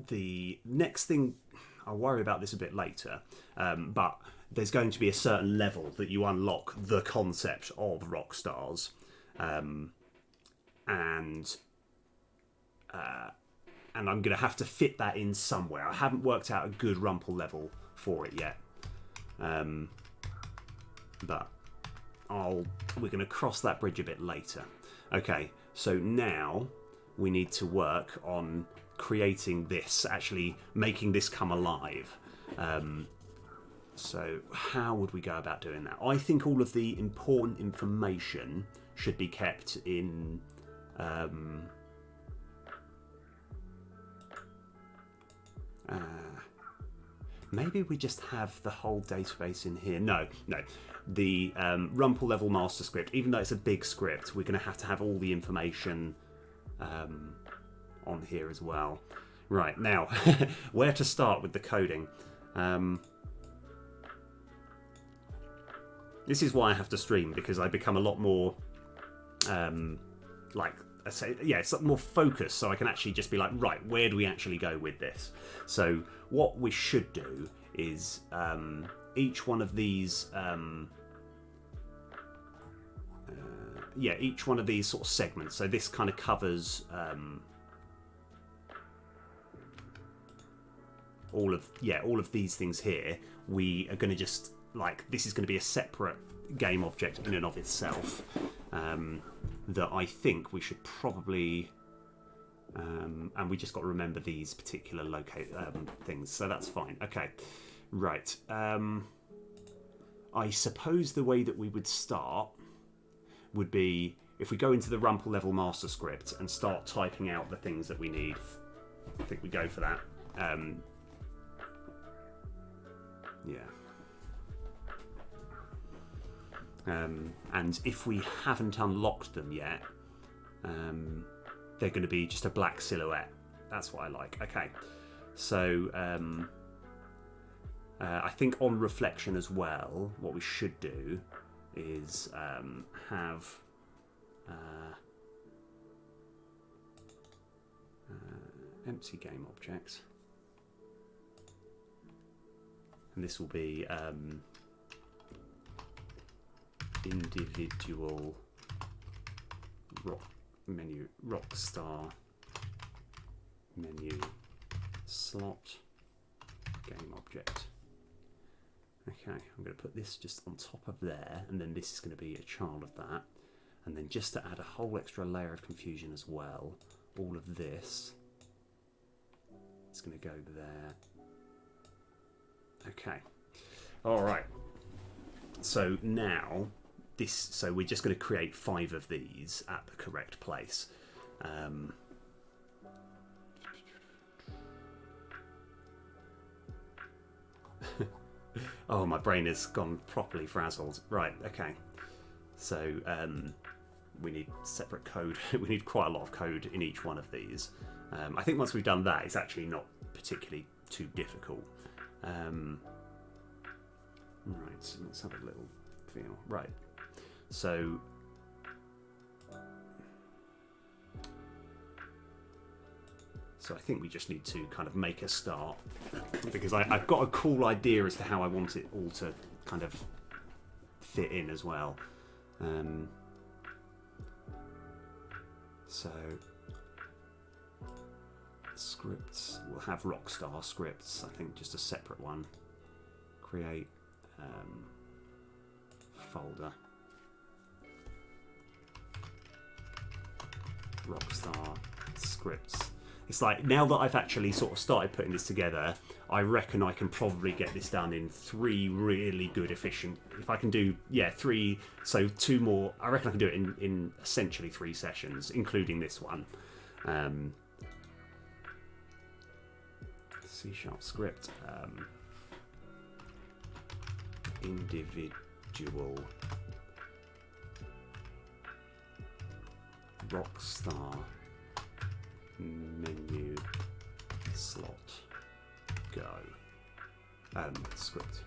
the next thing, I'll worry about this a bit later, but there's going to be a certain level that you unlock the concept of RockStars, and I'm going to have to fit that in somewhere. I haven't worked out a good Rumple level for it yet, but we're going to cross that bridge a bit later. Okay, so now we need to work on creating this, actually making this come alive. So how would we go about doing that? I think all of the important information should be kept in maybe we just have the whole database in here. No. The Rumple level master script, even though it's a big script, we're going to have all the information on here as well. Right, now, where to start with the coding? This is why I have to stream, because I become a lot more, like, I say, yeah, it's more focused, so I can actually just be like, right, where do we actually go with this? So what we should do is each one of these, each one of these sort of segments. So this kind of covers all of these things here. We are going to just, like, this is going to be a separate game object in and of itself, that I think we should probably, and we just got to remember these particular things, so that's fine. Okay, right. I suppose the way that we would start would be if we go into the Rumple level master script and start typing out the things that we need. I think we go for that. And if we haven't unlocked them yet, they're going to be just a black silhouette. That's what I like. Okay, so I think on reflection as well, what we should do is have empty game objects, and this will be individual RockStar menu slot game object. Okay, I'm going to put this just on top of there, and then this is going to be a child of that. And then just to add a whole extra layer of confusion as well, all of this is going to go there. Okay, all right. So now so we're just going to create 5 of these at the correct place. Oh, my brain has gone properly frazzled. Right, okay. So we need separate code. We need quite a lot of code in each one of these. I think once we've done that, it's actually not particularly too difficult. Right, so let's have a little feel. Right, so I think we just need to kind of make a start, because I've got a cool idea as to how I want it all to kind of fit in as well. So scripts, we'll have RockStar scripts, I think just a separate one. Create folder, RockStar scripts. It's like, now that I've actually sort of started putting this together, I reckon I can probably get this done in 3 really good efficient. If I can do 3, so 2 more, I reckon I can do it in essentially 3 sessions, including this one. C# script, individual RockStar menu slot go script.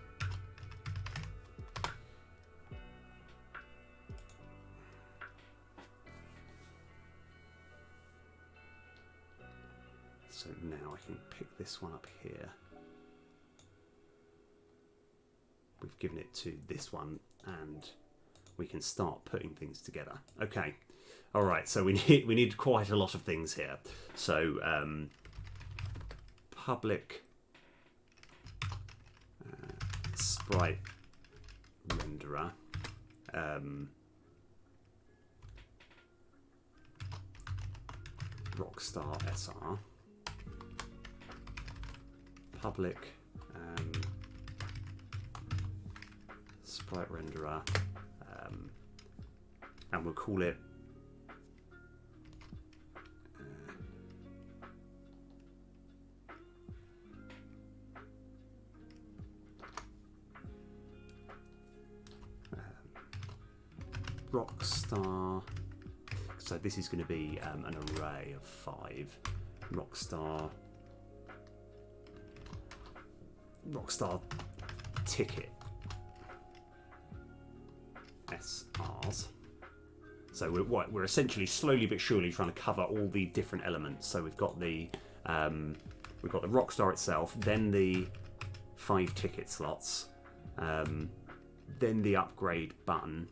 So now I can pick this one up here. We've given it to this one, and we can start putting things together. Okay. All right, so we need quite a lot of things here. So public sprite renderer, RockStar SR, public sprite renderer, and we'll call it RockStar. So this is going to be an array of 5. RockStar ticket SRs. So we're essentially slowly but surely trying to cover all the different elements. So we've got the RockStar itself, then the 5 ticket slots, then the upgrade button.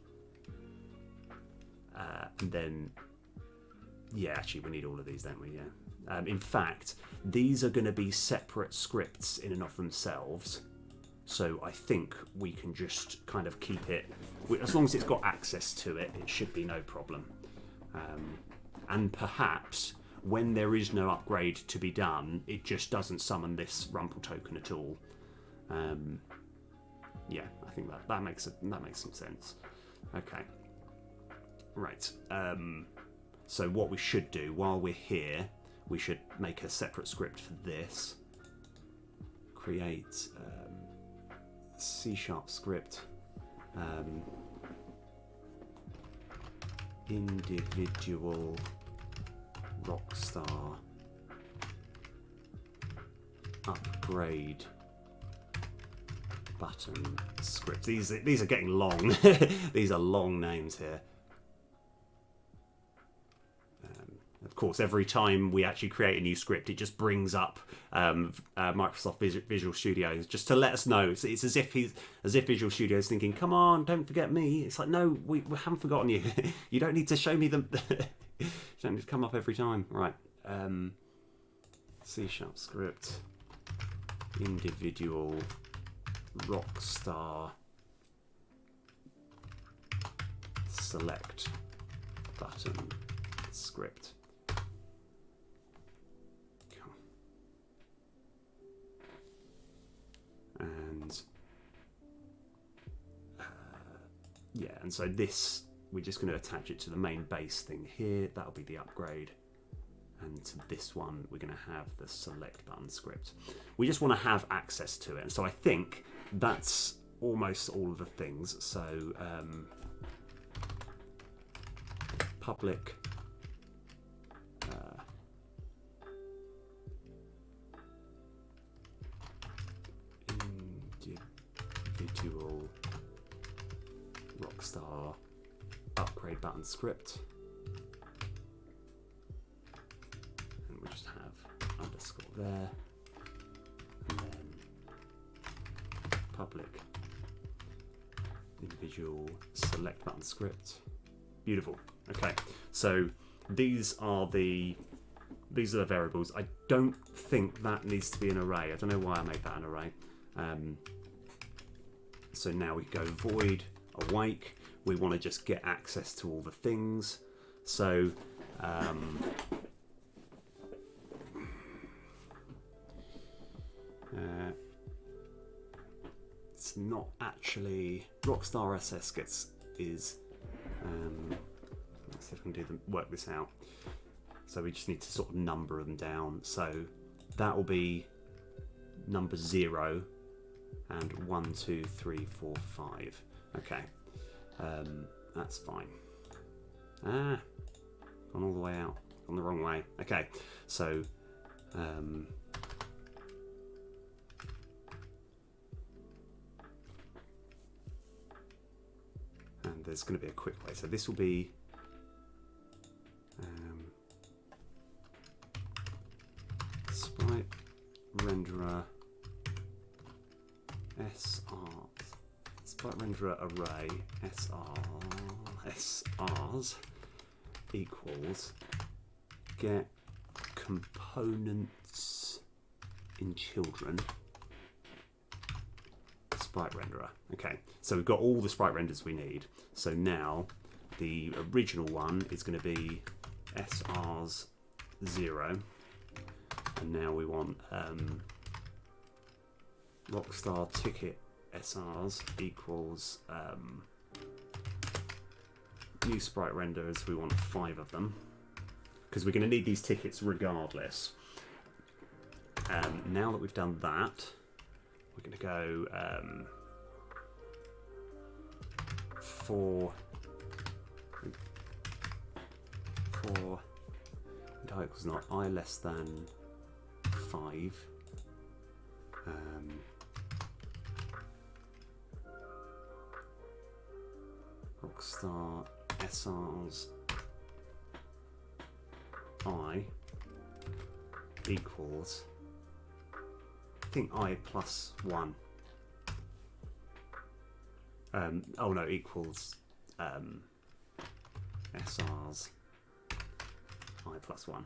And then, actually we need all of these, don't we? Yeah. In fact, these are going to be separate scripts in and of themselves. So I think we can just kind of keep it, as long as it's got access to it, it should be no problem. And perhaps when there is no upgrade to be done, it just doesn't summon this Rumple token at all. Yeah, I think that makes some sense. Okay. Right, so what we should do while we're here, we should make a separate script for this. Create C# script, individual RockStar upgrade button script. These are getting long. These are long names here. Of course, every time we actually create a new script, it just brings up Microsoft Visual Studio just to let us know. It's as if Visual Studio is thinking, "Come on, don't forget me." It's like, no, we haven't forgotten you. You don't need to show me them. You don't need to come up every time, right? C# script individual RockStar select button script. And yeah, and so this, we're just going to attach it to the main base thing here. That'll be the upgrade. And to this one, we're going to have the select button script. We just want to have access to it. And so I think that's almost all of the things. So public individual RockStar upgrade button script. And we just have underscore there. And then public individual select button script. Beautiful. Okay, so these are the variables. I don't think that needs to be an array. I don't know why I made that an array. So now we go void awake. We want to just get access to all the things. So it's not actually RockStar SS is. Let's see if I can work this out. So we just need to sort of number them down. So that will be number 0 and 1, 2, 3, 4, 5. Okay, that's fine. Gone all the way out. Gone the wrong way. Okay, so and there's going to be a quick way. So this will be sprite renderer sprite renderer array SRs equals get components in children sprite renderer. Okay, so we've got all the sprite renders we need. So now the original one is going to be SRs 0, and now we want RockStar ticket SRs equals new sprite renders. We want 5 of them because we're going to need these tickets regardless. Now that we've done that, we're going to go for equals not I less than 5. RockStar SRs I equals, I think I plus 1. Oh no, equals SRs I plus 1.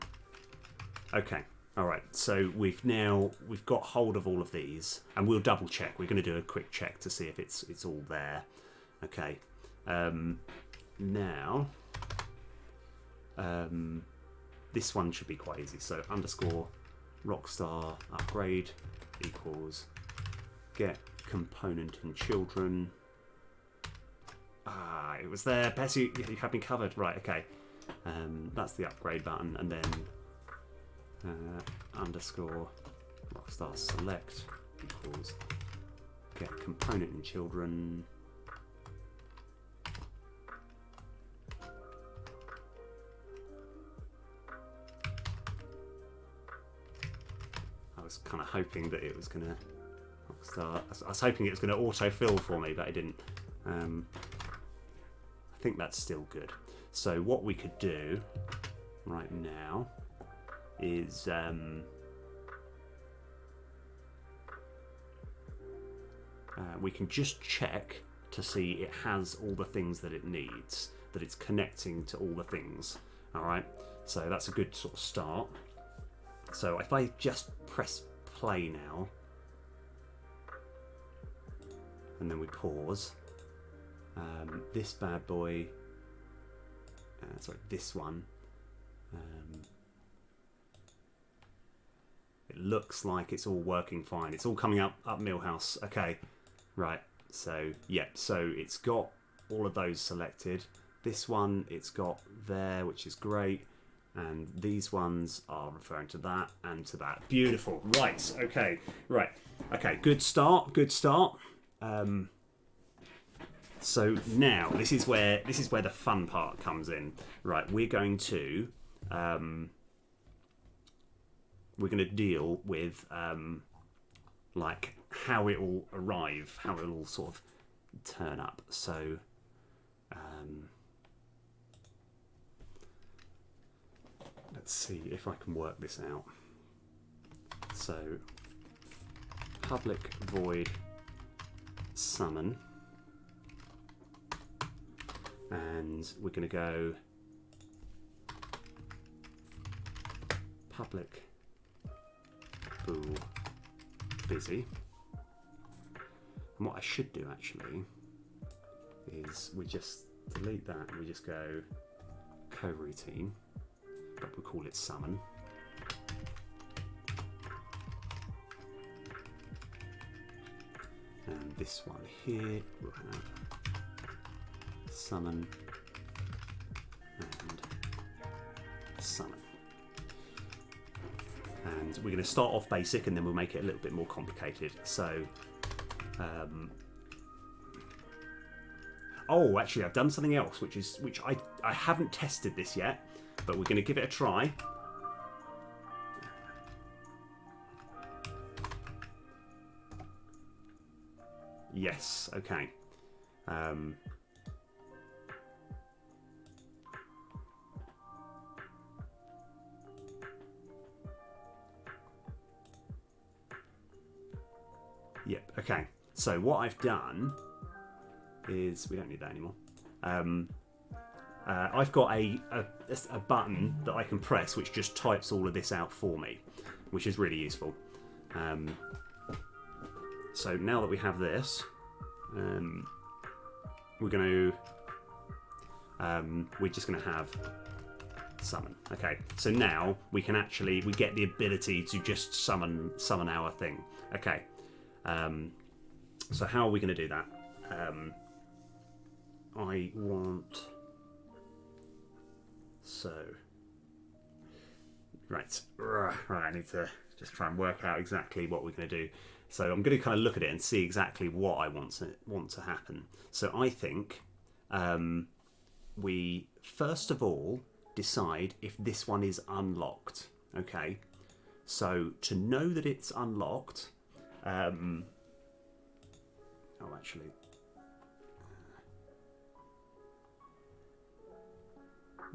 Okay, all right. So we've got hold of all of these, and we'll double check. We're going to do a quick check to see if it's all there. Okay. Now this one should be quite easy. So underscore RockStar upgrade equals get component in children. It was there. Bess, you have been covered. Right, okay. That's the upgrade button, and then underscore RockStar select equals get component in children. was kind of hoping that it was going to start. I was hoping it was going to auto-fill for me, but it didn't. I think that's still good. So what we could do right now is we can just check to see it has all the things that it needs, that it's connecting to all the things. All right, so that's a good sort of start. So if I just press play now, and then we pause, this bad boy, sorry, this one, it looks like it's all working fine. It's all coming up Millhouse. Okay, right. So yeah, so it's got all of those selected. This one it's got there, which is great. And these ones are referring to that and to that. Beautiful. Right. Okay. Right. Okay. Good start. Good start. So now this is where the fun part comes in. Right. We're going to deal with like how it will arrive, how it will all sort of turn up. So let's see if I can work this out. So public void summon, and we're going to go public bool busy. And what I should do actually is we just delete that and we just go coroutine, but we'll call it summon. And this one here will have summon and summon. And we're going to start off basic and then we'll make it a little bit more complicated. So, oh, actually, I've done something else, which I haven't tested this yet, but we're going to give it a try. Yes, okay. Yep, okay. So what I've done is, we don't need that anymore. I've got a button that I can press which just types all of this out for me, which is really useful. So now that we have this, we're just going to have summon. Okay, so now we get the ability to just summon our thing. Okay, so how are we going to do that? I want, so right, I need to just try and work out exactly what we're going to do. So I'm going to kind of look at it and see exactly what I want to happen. So I think we first of all decide if this one is unlocked. Okay, so to know that it's unlocked, oh actually,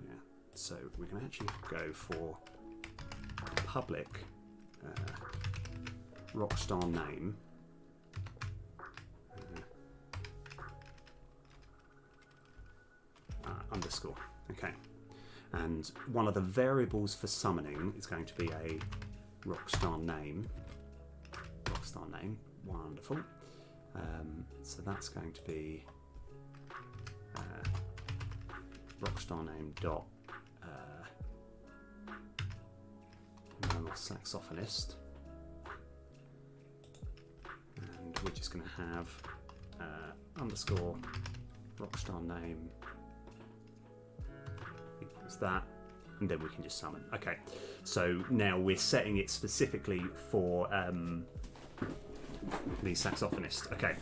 yeah. So we can actually go for public RockStar name underscore. Okay, and one of the variables for summoning is going to be a RockStar name. RockStar name, wonderful. So that's going to be RockStar name dot saxophonist. We're just going to have underscore RockStar name equals that, and then we can just summon. Okay, so now we're setting it specifically for the saxophonist. Okay,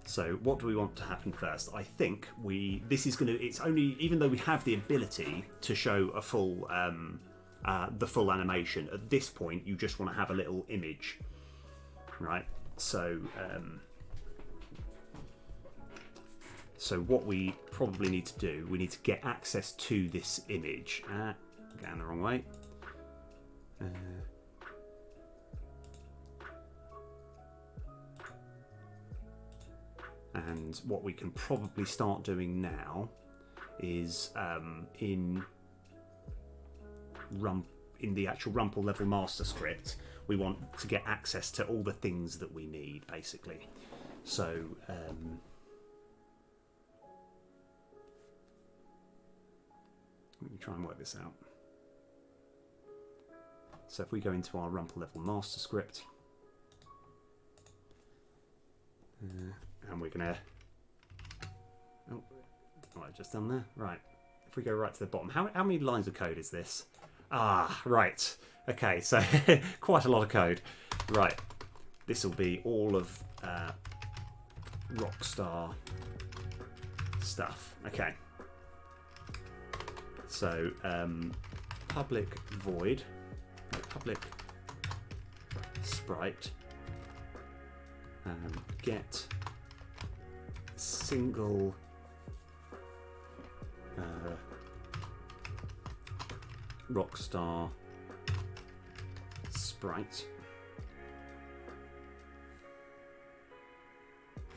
so what do we want to happen first? I think it's only, even though we have the ability to show a full the full animation. At this point, you just want to have a little image, right? So, so what we probably need to do, we need to get access to this image. Going the wrong way. And what we can probably start doing now is in the actual Rumple level master script, we want to get access to all the things that we need, basically. So let me try and work this out. So if we go into our Rumple level master script, and we're gonna, oh, what I've just done there, right. If we go right to the bottom, how many lines of code is this? Right. Okay, so quite a lot of code. Right. This will be all of RockStar stuff. Okay. So public void, public sprite, get single RockStar sprite.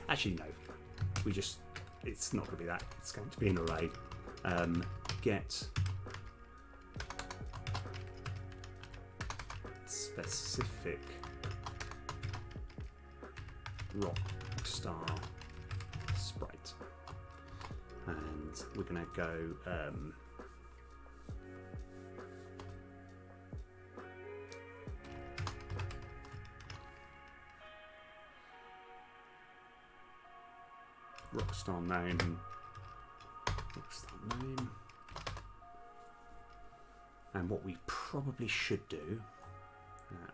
Actually, no. It's not going to be that. It's going to be an array. Get specific RockStar sprite. And we're going to go RockStar name, and what we probably should do,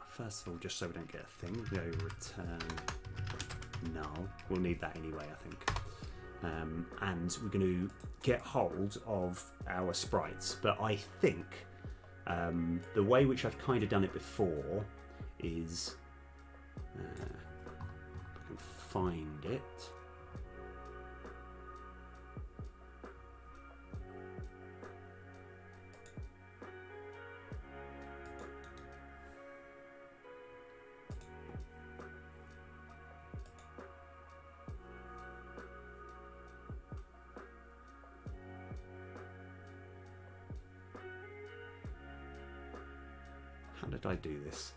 first of all, just so we don't get a thing, go return null. We'll need that anyway, I think. And we're going to get hold of our sprites, but I think the way which I've kind of done it before is, if I can find it. How did I do this?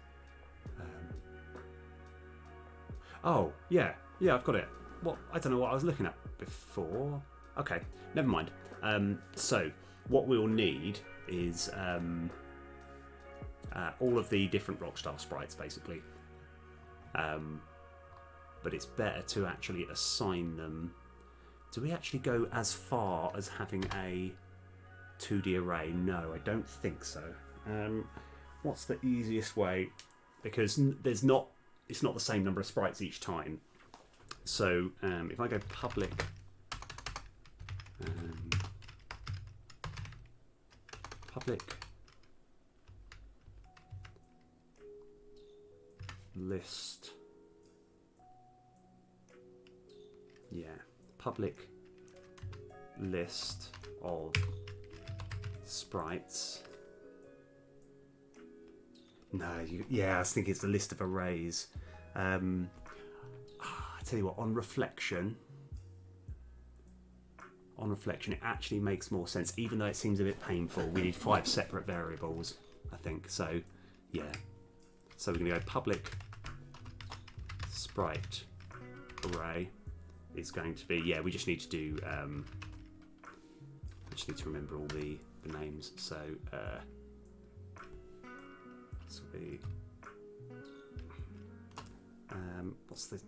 Oh, yeah, I've got it. What? I don't know what I was looking at before. Okay, never mind. So what we'll need is all of the different RockStar sprites, basically. But it's better to actually assign them. Do we actually go as far as having a 2D array? No, I don't think so. What's the easiest way? Because it's not the same number of sprites each time. So if I go public list, public list of sprites. No, I was thinking it's the list of arrays. I tell you what, on reflection, it actually makes more sense, even though it seems a bit painful. We need 5 separate variables, I think. So, yeah. So we're going to go public sprite array is going to be, we just need to do, we just need to remember all the names. So, this will be,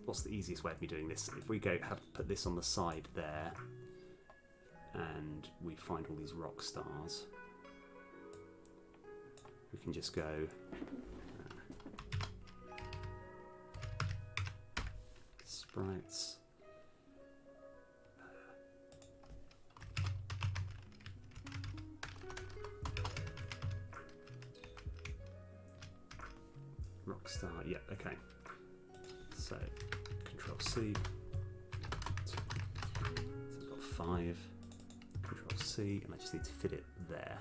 what's the easiest way of me doing this? If we put this on the side there, and we find all these rock stars, we can just go sprites. Rockstar, yeah, okay. So Control C. So we've got 5. Control C, and I just need to fit it there.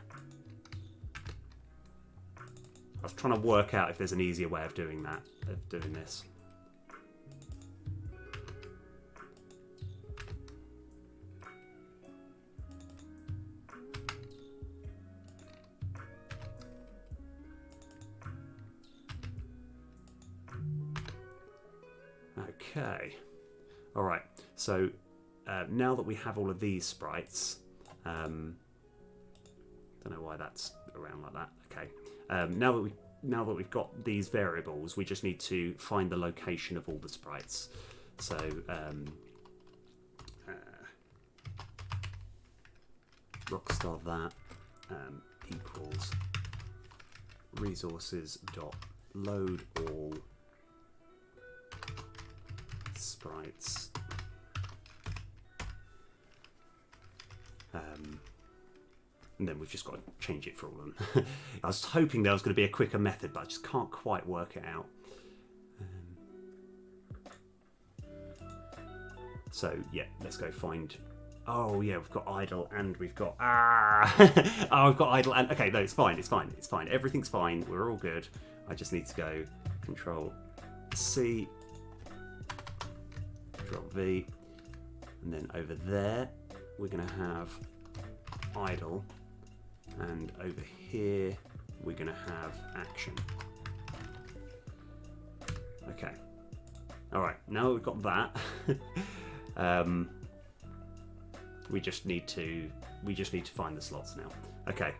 I was trying to work out if there's an easier way of doing that, of doing this. Okay, all right. So now that we have all of these sprites, don't know why that's around like that. Okay, now that we've got these variables, we just need to find the location of all the sprites. So Rockstar that equals resources dot load all sprites. And then we've just got to change it for all of them. I was hoping there was going to be a quicker method, but I just can't quite work it out. So yeah, let's go find. Oh yeah, we've got idle and we've got oh, we've got idle and okay, no, it's fine, it's fine, it's fine. Everything's fine. We're all good. I just need to go Control C, Control V, and then over there we're going to have idle, and over here we're going to have action. Okay. All right. Now we've got that. We just need to find the slots now. Okay.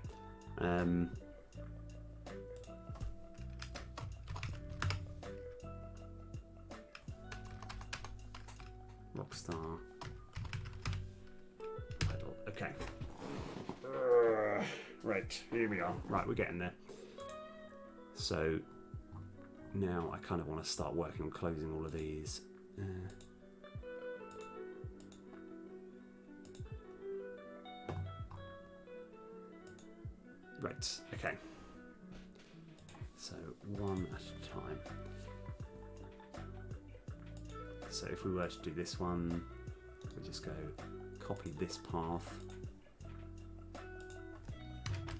Rockstar. Idle. Okay. Right, here we are. Right, we're getting there. So now I kind of want to start working on closing all of these. Right, okay. So one at a time. So if we were to do this one, we just go copy this path,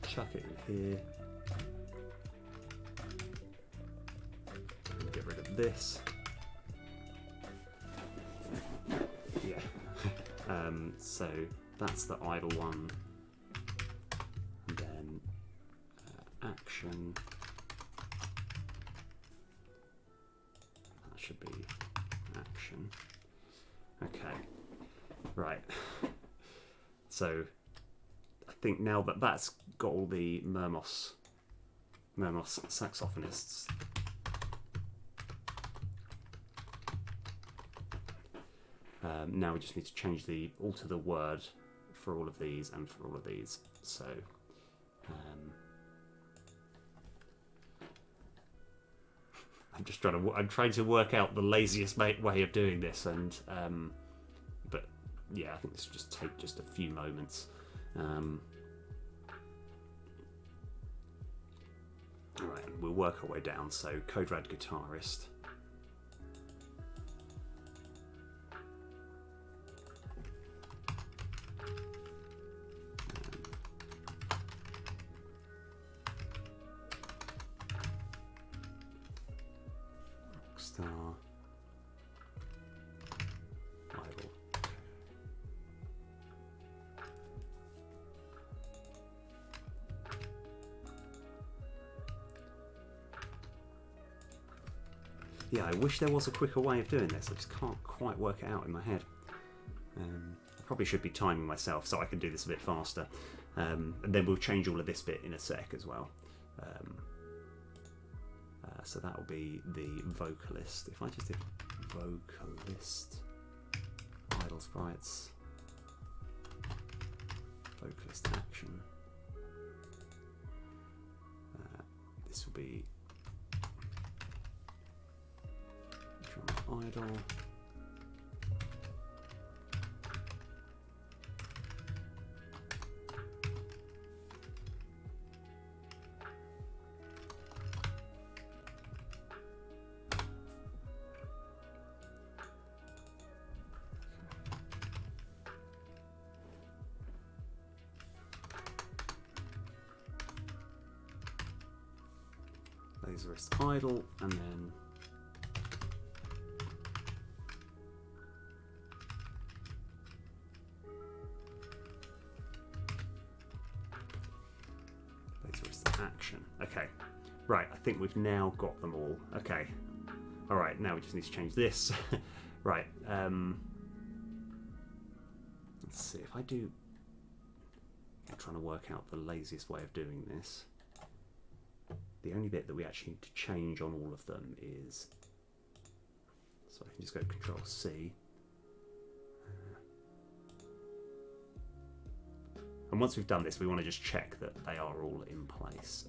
chuck it in here, and get rid of this. Yeah. So that's the idle one. And then action. That should be action. Okay. Right. So I think now that that's got all the Mermos saxophonists, now we just need to alter the word for all of these and for all of these. So I'm trying to work out the laziest way of doing this, and but yeah, I think this will just take just a few moments. Right, we'll work our way down. So CodeRad guitarist. Rockstar. Idle. Yeah, I wish there was a quicker way of doing this. I just can't quite work it out in my head. I probably should be timing myself so I can do this a bit faster. And then we'll change all of this bit in a sec as well. So that will be the vocalist. If I just did vocalist, idle sprites, vocalist action, this will be drum idle. Laserist idle, and then Laserist action. Okay, right, I think we've now got them all. Okay, all right, now we just need to change this. Right, let's see if I do. I'm trying to work out the laziest way of doing this. The only bit that we actually need to change on all of them is, so I can just go Control C. And once we've done this, we want to just check that they are all in place.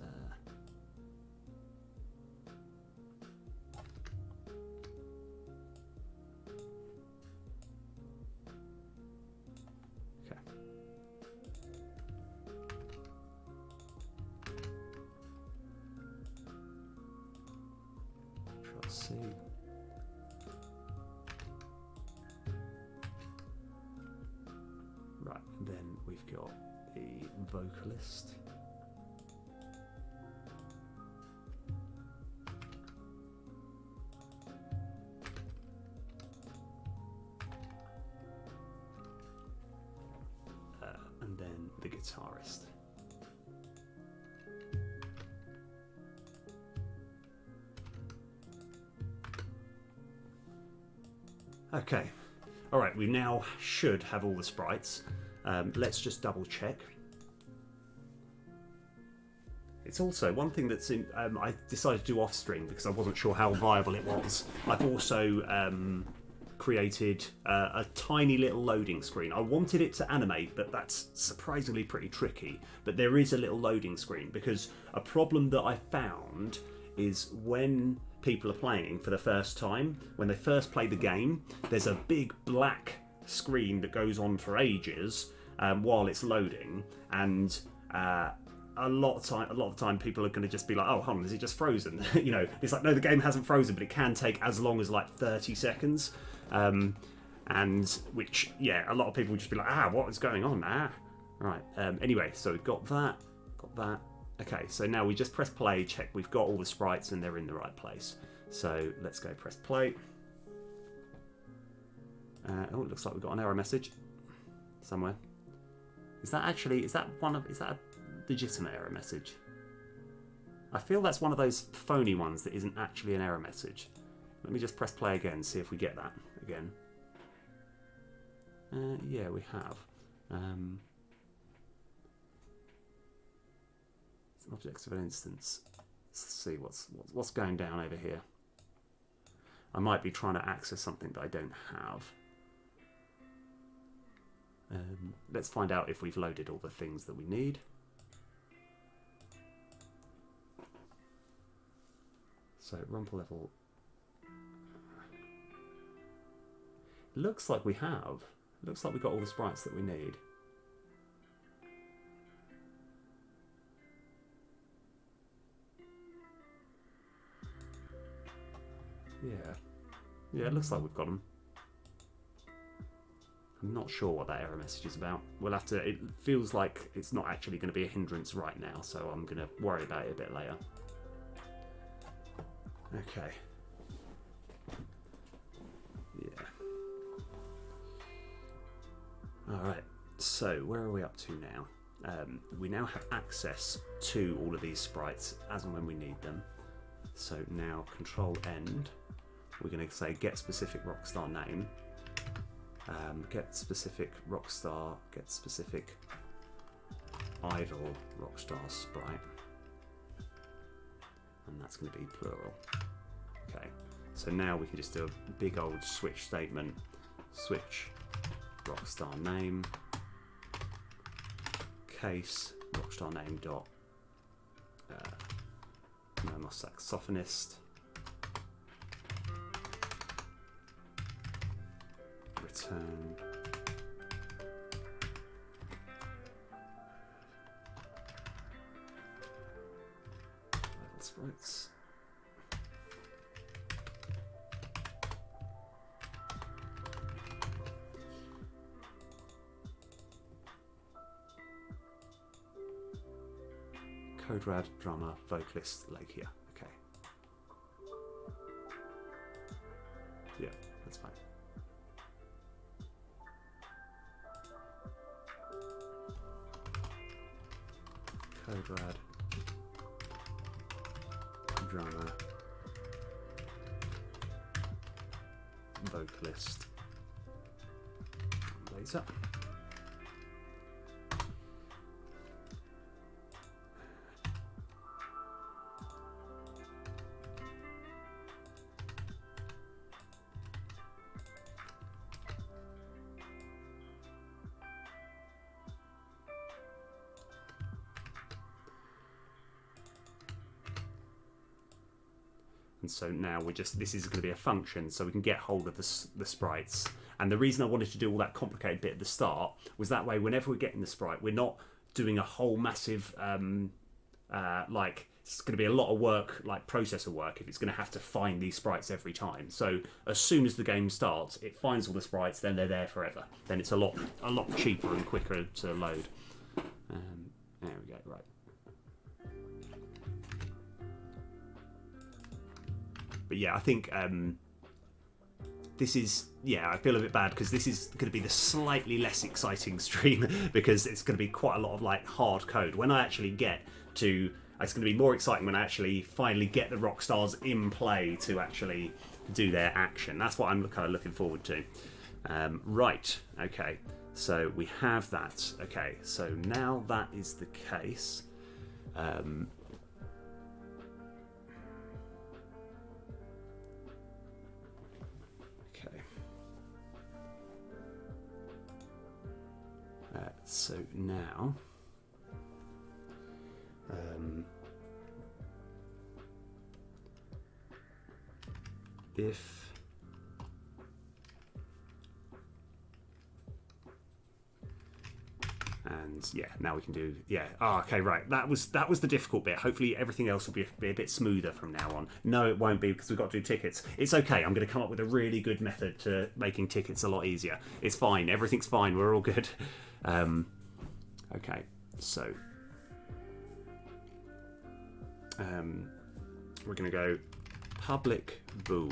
See. Right, and then we've got the vocalist. And then the guitarist. Okay, all right, we now should have all the sprites. Let's just double check. It's also one thing that's in, I decided to do off stream because I wasn't sure how viable it was. I've also created a tiny little loading screen. I wanted it to animate, but that's surprisingly pretty tricky. But there is a little loading screen because a problem that I found is when people are playing for the first time, when they first play the game, there's a big black screen that goes on for ages while it's loading, and a lot of the time people are going to just be like, oh, hold on, is it just frozen? You know, it's like, no, the game hasn't frozen, but it can take as long as like 30 seconds. And which, yeah, a lot of people will just be like, what is going on? Right. Anyway, so we've got that. Okay, so now we just press play, check we've got all the sprites and they're in the right place. So let's go press play. It looks like we've got an error message somewhere. Is that a legitimate error message? I feel that's one of those phony ones that isn't actually an error message. Let me just press play again, see if we get that again. Yeah, we have. Objects of an instance. Let's see what's going down over here. I might be trying to access something that I don't have. Let's find out if we've loaded all the things that we need. So Rumple level. Looks like we have. Looks like we've got all the sprites that we need. Yeah, it looks like we've got them. I'm not sure what that error message is about. We'll have to, it feels like it's not actually going to be a hindrance right now, so I'm going to worry about it a bit later. Okay. Yeah. Alright, so where are we up to now? We now have access to all of these sprites as and when we need them. So now Control End. We're going to say get specific Rockstar name, get specific Rockstar, get specific idle Rockstar sprite, and that's going to be plural. Okay, so now we can just do a big old switch statement, switch Rockstar name, case Rockstar name dot saxophonist, return level sprites. Code Rad, drummer, vocalist, Lakia. Okay. Yeah, that's fine. Code rad. Drummer. Vocalist. Laser. And so now this is going to be a function, so we can get hold of the sprites. And the reason I wanted to do all that complicated bit at the start was that way, whenever we're getting the sprite, we're not doing a whole massive, like, it's going to be a lot of work, like processor work, if it's going to have to find these sprites every time. So as soon as the game starts, it finds all the sprites, then they're there forever. Then it's a lot cheaper and quicker to load. There we go, right. But yeah, I think this is, I feel a bit bad because this is going to be the slightly less exciting stream because it's going to be quite a lot of like hard code. When I actually get to, it's going to be more exciting when I actually finally get the RockStars in play to actually do their action. That's what I'm kind of looking forward to. Right, okay, so we have that. Okay, so now that is the case. So now, if and now we can do okay, right, that was the difficult bit. Hopefully everything else will be a bit smoother from now on. No, it won't be because we've got to do tickets. It's okay, I'm going to come up with a really good method to making tickets a lot easier. It's fine, everything's fine, we're all good. Okay, so we're going to go public bool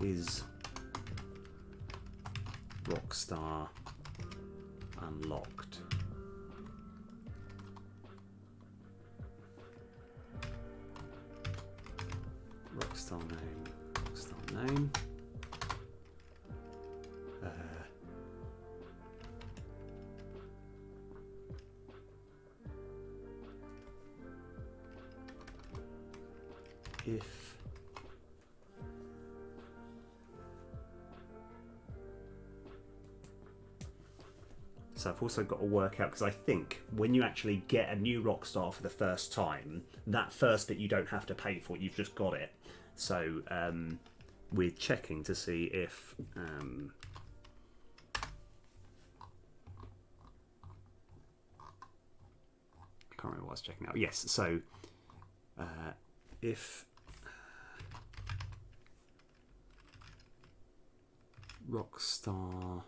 is RockStar unlocked. RockStar name. If so I've also got to work out, because I think when you actually get a new RockStar for the first time, that first bit you don't have to pay for, you've just got it. So we're checking to see if I can't remember what I was checking out. Yes, so if RockStar, I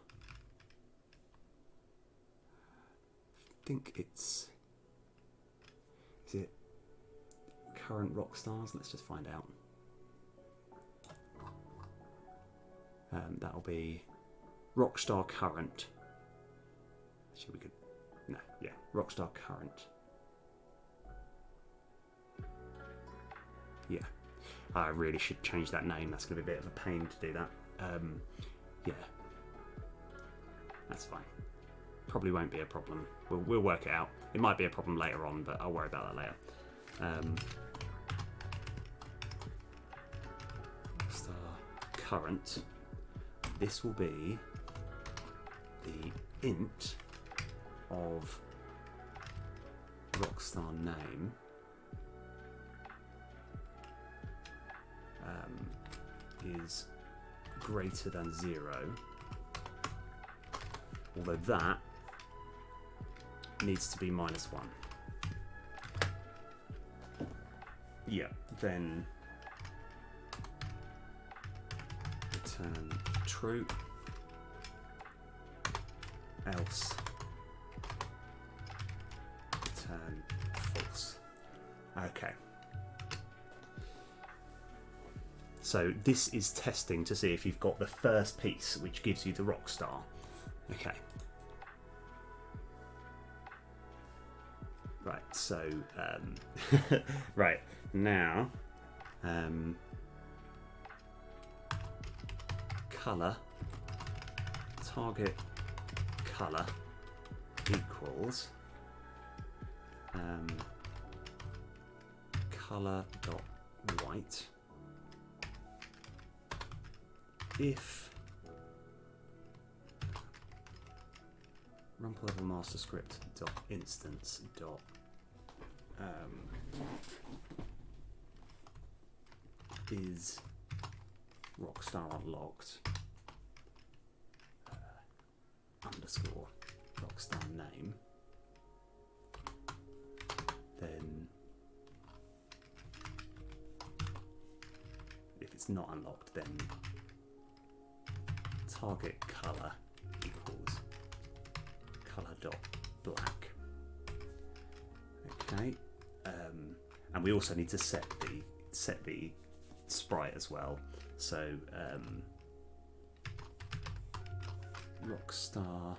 think is it current RockStars? Let's just find out. That'll be RockStar current. Actually, we could, no, yeah, RockStar current. Yeah, I really should change that name. That's going to be a bit of a pain to do that. Yeah, that's fine. Probably won't be a problem. We'll work it out. It might be a problem later on, but I'll worry about that later. RockStar current. This will be the int of RockStar name is greater than 0, although that needs to be -1. Yeah, then return true, else return and false. Okay. So this is testing to see if you've got the first piece, which gives you the Rockstar. Okay. Right, so, right, now, colour, target colour equals colour dot white if Rumple level master script dot instance dot is Rockstar unlocked underscore Rockstar name, then if it's not unlocked, then target color equals color dot black. Okay, and we also need to set the sprite as well. So Rockstar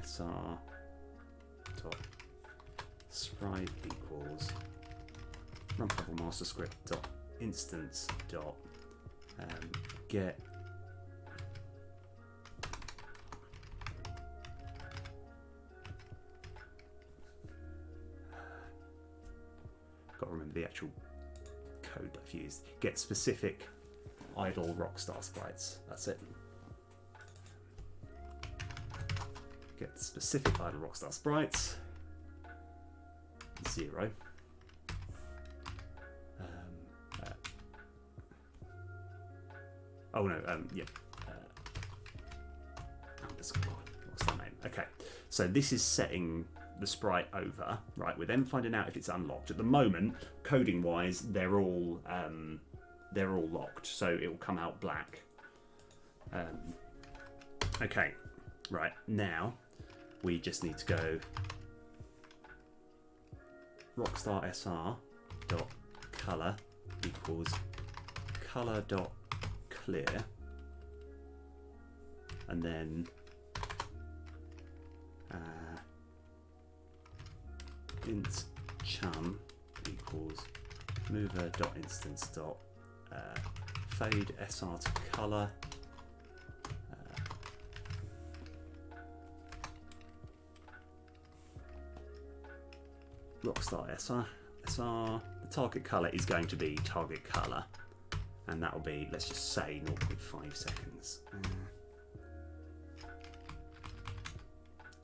SR dot sprite equals Rumple level master script dot instance dot get got to remember the actual code that I've used. Get specific idle Rockstar sprites. That's it. Get specific idle Rockstar sprites. 0. Oh no, yeah. Underscore Rockstar name. Okay, so this is setting the sprite over. Right, we're then finding out if it's unlocked. At the moment, coding wise, they're all locked, so it will come out black. Okay, right, now we just need to go Rockstar SR dot color equals color dot clear, and then int chum equals mover dot instance dot fade SR to color, Rockstar SR, the target color is going to be target color, and that will be, let's just say 0.5 seconds.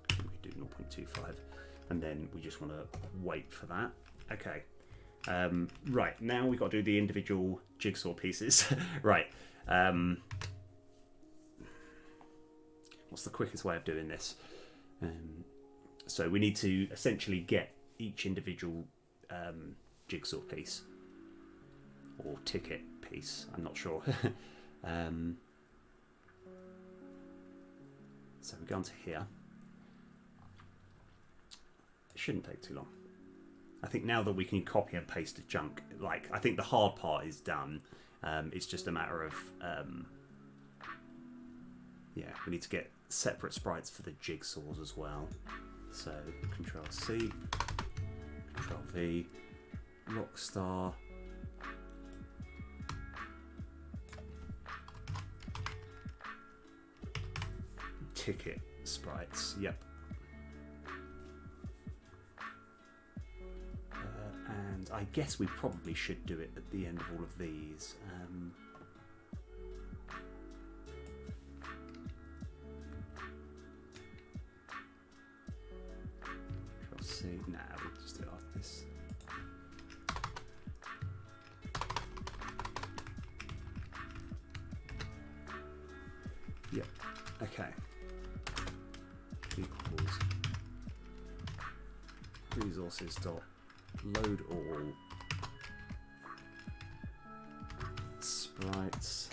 We could do 0.25, and then we just want to wait for that. Okay. Right, now we've got to do the individual jigsaw pieces. Right. What's the quickest way of doing this? So we need to essentially get each individual jigsaw piece or ticket piece, I'm not sure. So we go on to here. It shouldn't take too long. I think now that we can copy and paste a chunk, like, I think the hard part is done. It's just a matter of yeah, we need to get separate sprites for the jigsaws as well. So Control C, Control V, Rockstar, ticket sprites. Yep. And I guess we probably should do it at the end of all of these. Control C. Nah, we'll just do it after this. Yep. Okay. Equals resources dot load all sprites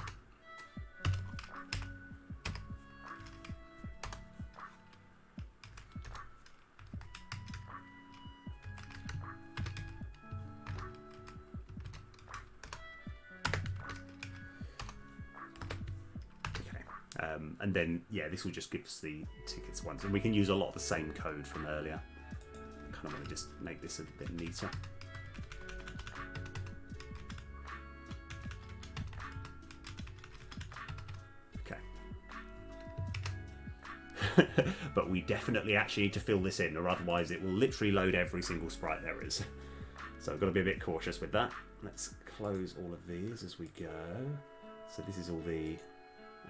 And then, yeah, this will just give us the tickets ones. And we can use a lot of the same code from earlier. Kind of want to just make this a bit neater. But we definitely actually need to fill this in, or otherwise it will literally load every single sprite there is. So I've got to be a bit cautious with that. Let's close all of these as we go. So this is all the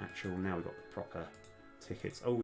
actual, now we've got the proper tickets. Oh,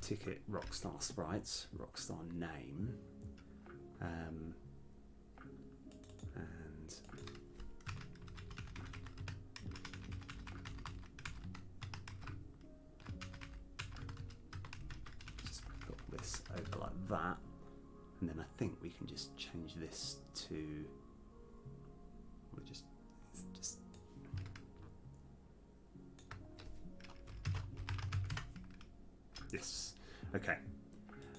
ticket, Rockstar sprites, Rockstar name, and just put this over like that, and then I think we can just change this to, we'll just this. Okay,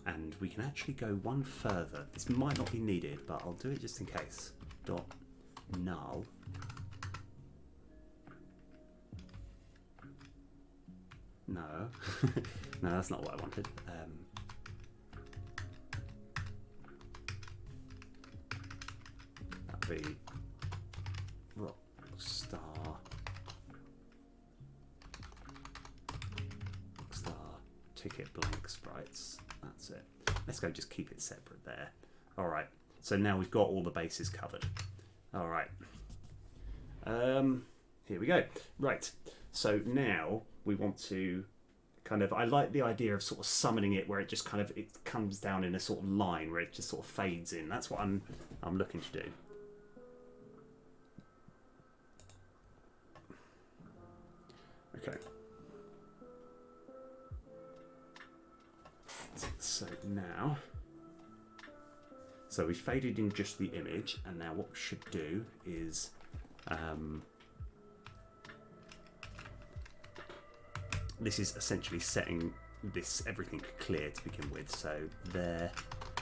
and we can actually go one further. This might not be needed, but I'll do it just in case. Dot null. No, no, that's not what I wanted. That'd be Rockstar ticket blank sprites. That's it. Let's go just keep it separate there. All right, so now we've got all the bases covered. All right, here we go. Right, so now we want to kind of, I like the idea of sort of summoning it where it just kind of, it comes down in a sort of line where it just sort of fades in. That's what I'm looking to do. Okay. So now, we faded in just the image, and now what we should do is this is essentially setting everything clear to begin with. So there,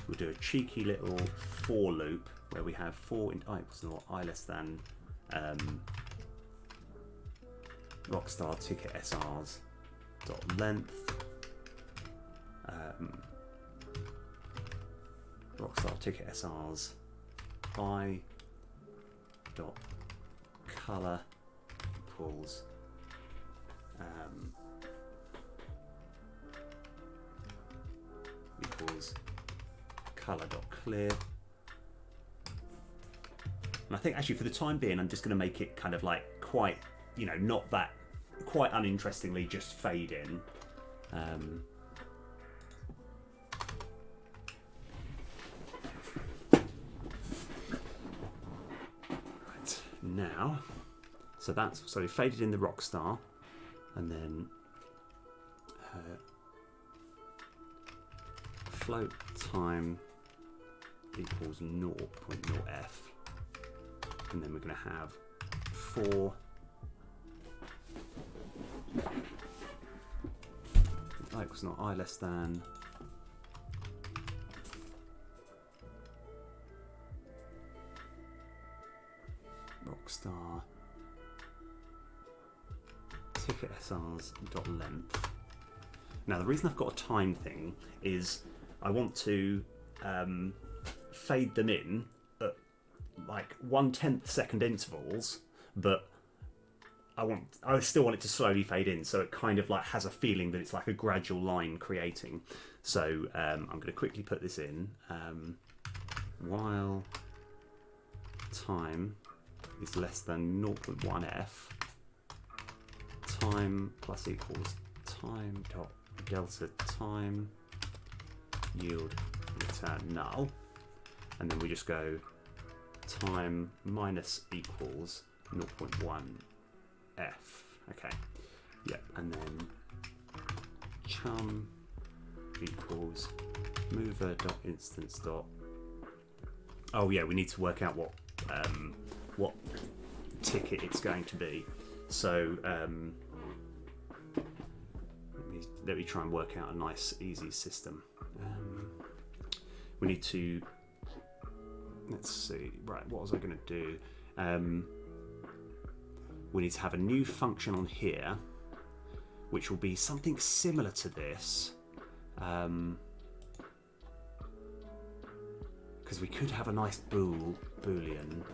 we'll do a cheeky little for loop where we have for equals not I less than RockStar ticket SRs dot length. RockStar ticket SRs I dot color equals color dot clear. And I think actually for the time being, I'm just going to make it kind of like quite, you know, not that quite uninterestingly, just fade in. Right now, so we faded in the RockStar, and then float time equals 0.0f, and then we're going to have for I equals not I less than RockStar ticket SRs dot length. Now the reason I've got a time thing is I want to fade them in at like 1/10 second intervals, but I still want it to slowly fade in, so it kind of like has a feeling that it's like a gradual line creating. So I'm going to quickly put this in. While time is less than 0.1f, time plus equals time dot delta time yield return null, and then we just go time minus equals 0.1f. Okay, yep, and then chum equals mover dot instance dot. Oh yeah, we need to work out what ticket it's going to be. So let me try and work out a nice, easy system. We need to, let's see, right, what was I going to do? We need to have a new function on here, which will be something similar to this. Because we could have a nice boolean.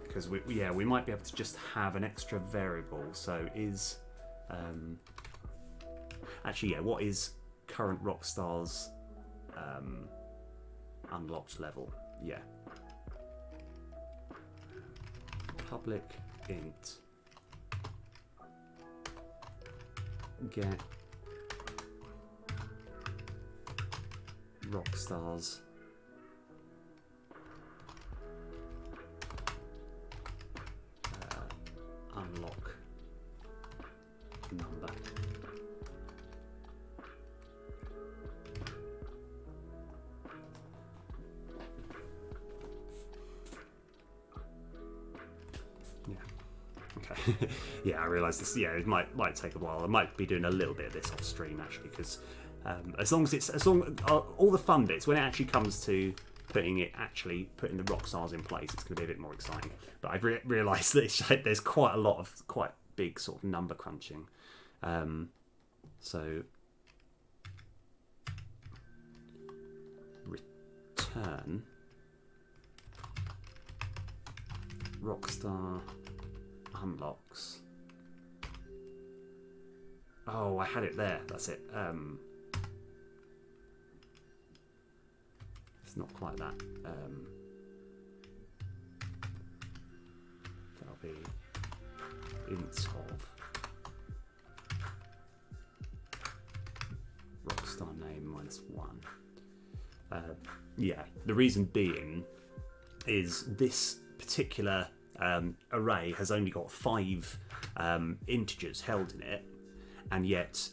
Because we might be able to just have an extra variable. So is actually, yeah, what is current RockStars unlocked level? Yeah, public int get RockStars unlock number. Yeah. Okay. Yeah, I realise this. Yeah, it might take a while. I might be doing a little bit of this off stream actually, because as long as all the fun bits, when it actually comes to putting the RockStars in place, it's going to be a bit more exciting. But I've realised that there's quite a lot of quite big sort of number crunching. So return RockStar unlocks. Oh, I had it there. That's it. It's not quite that. That'll be int of -1. Yeah, the reason being is this particular array has only got 5 integers held in it, and yet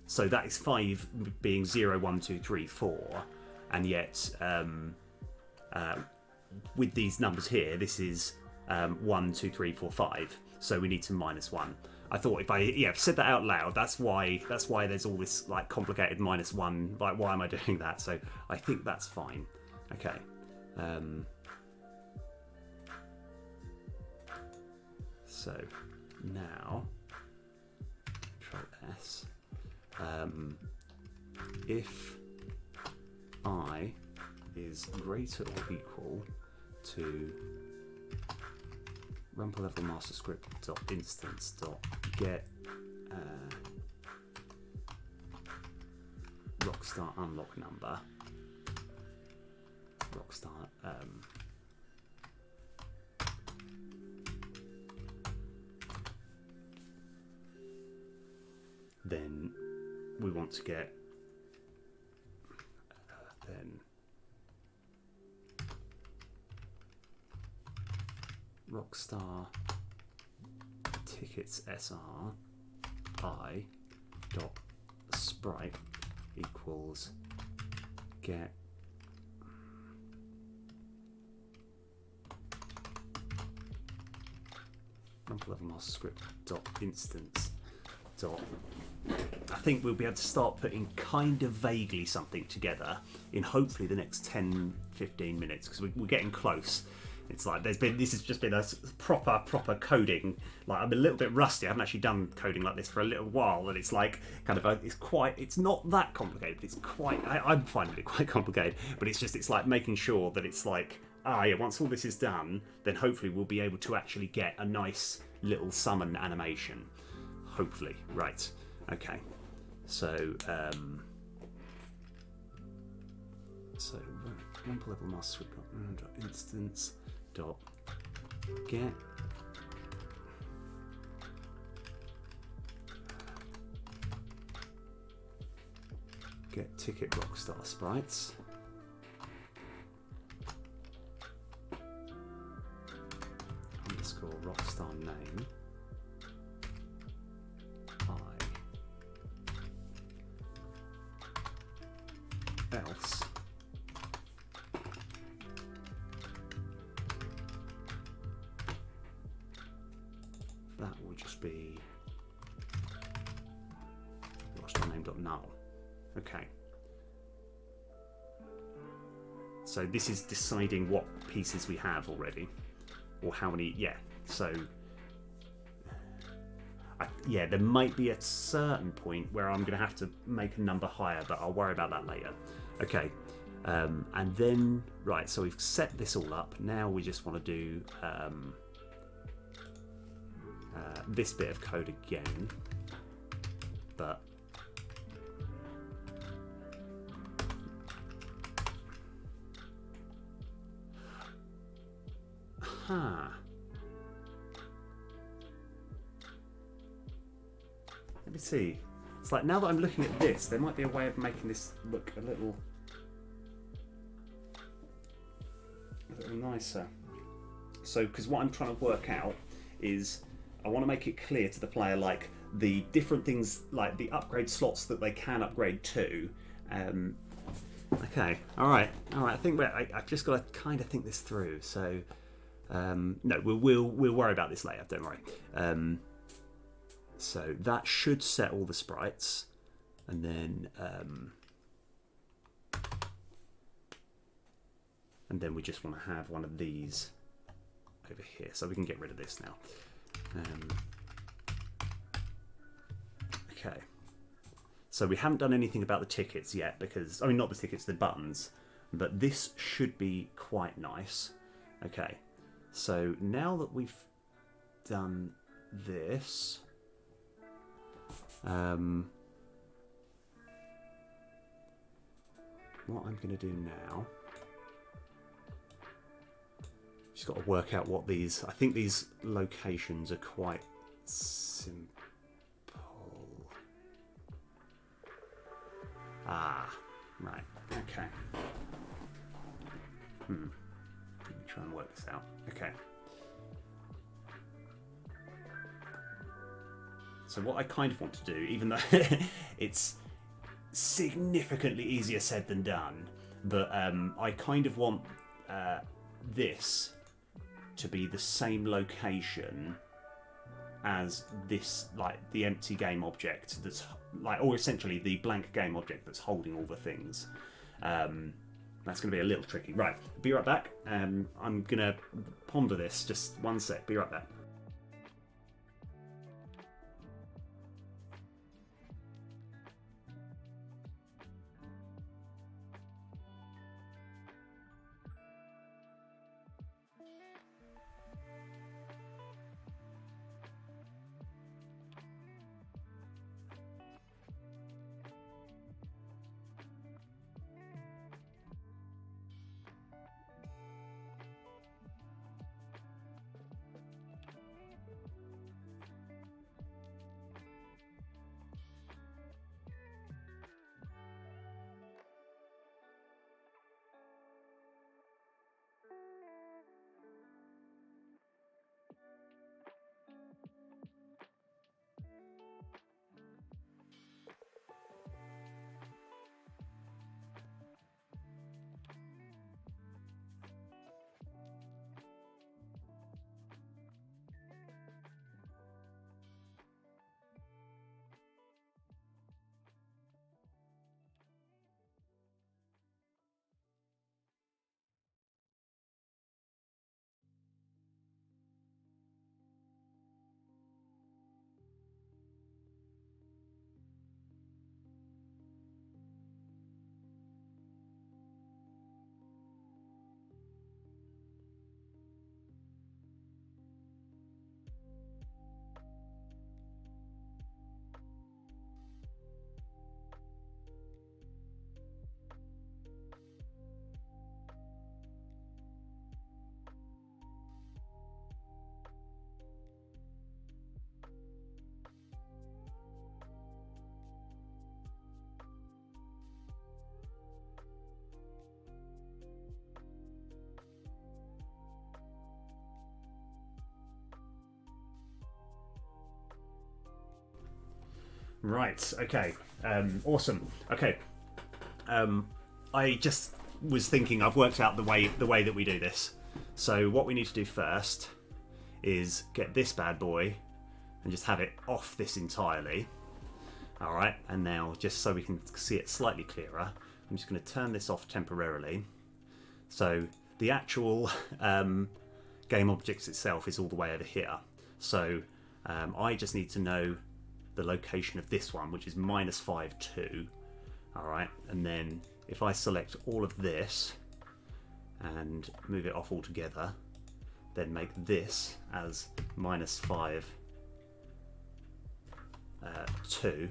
so that is 5 being 0, 1, 2, 3, 4, and yet with these numbers here, this is 1, 2, 3, 4, 5. So we need to -1. I thought if I said that out loud, that's why there's all this like complicated -1. Like, why am I doing that? So I think that's fine. Okay. So now, Control S. If I is greater or equal to Rumple level master script dot instance dot get RockStar unlock number. RockStar then we want to get then RockStar tickets SR I dot sprite equals get Rumple level master script dot instance dot. I think we'll be able to start putting kind of vaguely something together in hopefully the next 10-15 minutes, because we're getting close. It's like this has just been a proper coding. Like, I'm a little bit rusty. I haven't actually done coding like this for a little while, and it's like it's not that complicated. It's quite, I'm finding it quite complicated, but it's like making sure that it's like, once all this is done, then hopefully we'll be able to actually get a nice little summon animation. Hopefully, right? Okay, so Rumple level master dot instance dot get ticket RockStar sprites underscore RockStar name else that will just be RockStar name.null. Okay, so this is deciding what pieces we have already, or how many. So there might be a certain point where I'm going to have to make a number higher, but I'll worry about that later. Okay, and then, right, so we've set this all up. Now we just want to do this bit of code again, but let me see. It's like, now that I'm looking at this, there might be a way of making this look a little nicer. So, because what I'm trying to work out is, I want to make it clear to the player, like, the different things, like the upgrade slots that they can upgrade to. Okay, all right. I think I've just got to kind of think this through. So, no, we'll worry about this later. Don't worry. So that should set all the sprites, and then we just want to have one of these over here, so we can get rid of this now. Okay, so we haven't done anything about the tickets yet, because, I mean, not the tickets, the buttons, but this should be quite nice. Okay, so now that we've done this, what I'm going to do now, just got to work out what these, I think these locations are quite simple. Right, okay. Let me try and work this out. Okay. So what I kind of want to do, even though it's significantly easier said than done, but I kind of want this to be the same location as this, like the empty game object that's like, or essentially the blank game object that's holding all the things. That's going to be a little tricky. Right, be right back. I'm going to ponder this. Just one sec. Be right back. Right, okay. Awesome. Okay. I just was thinking, I've worked out the way that we do this. So what we need to do first is get this bad boy and just have it off this entirely. Alright, and now just so we can see it slightly clearer, I'm just going to turn this off temporarily. So the actual game objects itself is all the way over here. So I just need to know the location of this one, which is -5, 2. Alright, and then if I select all of this and move it off altogether, then make this as -5, 2.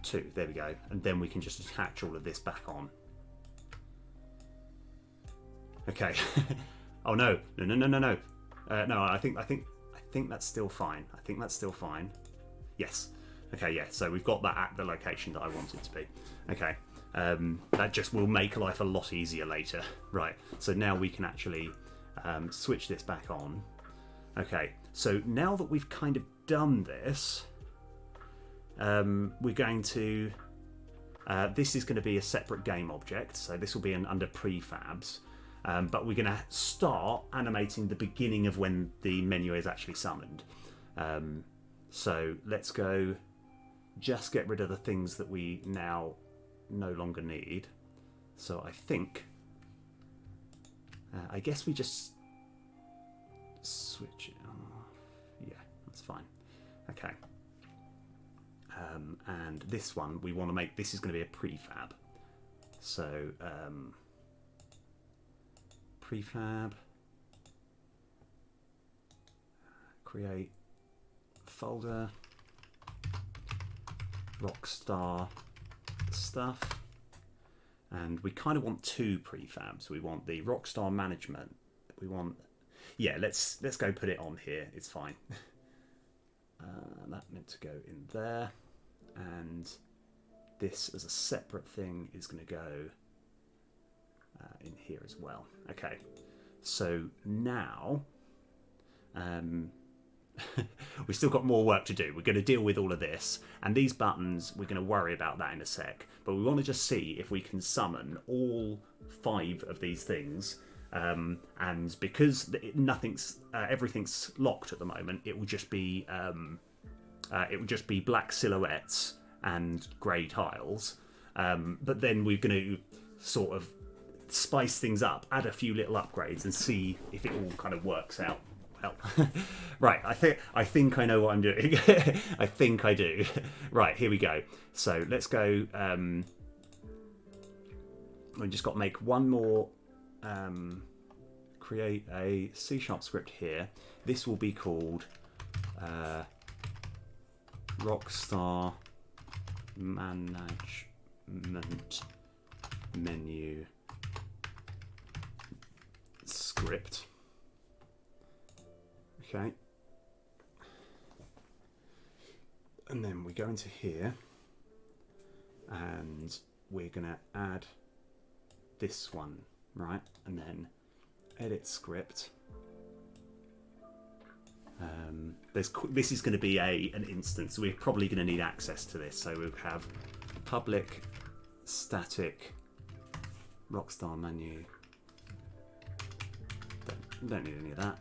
2, there we go, and then we can just attach all of this back on. Okay. Oh no, no. No, I think that's still fine. I think that's still fine. Yes. Okay, yeah, so we've got that at the location that I want it to be. Okay, that just will make life a lot easier later. Right, so now we can actually switch this back on. Okay, so now that we've kind of done this, we're going to... this is going to be a separate game object, so this will be under prefabs. But we're going to start animating the beginning of when the menu is actually summoned. So let's go just get rid of the things that we now no longer need. So I think, I guess we just switch it off. Yeah, that's fine. Okay. And this one, we want to make, this is going to be a prefab. So, prefab, create folder, RockStar stuff, and we kind of want 2 prefabs. We want the RockStar management. We want, yeah, let's go put it on here. It's fine. That meant to go in there, and this as a separate thing is going to go in here as well. Okay, so now we've still got more work to do. We're going to deal with all of this, and these buttons, we're going to worry about that in a sec, but we want to just see if we can summon all 5 of these things, and because everything's locked at the moment, it will just be black silhouettes and grey tiles, but then we're going to sort of spice things up, add a few little upgrades, and see if it all kind of works out well. Right, I think I know what I'm doing. I think I do. Right, here we go. So let's go. We've just got to make one more. Create a C# script here. This will be called RockStar Management Menu Script. Okay. And then we go into here and we're going to add this one, right? And then edit script. This is going to be an instance, so we're probably going to need access to this. So we'll have public static RockStar menu. Don't need any of that.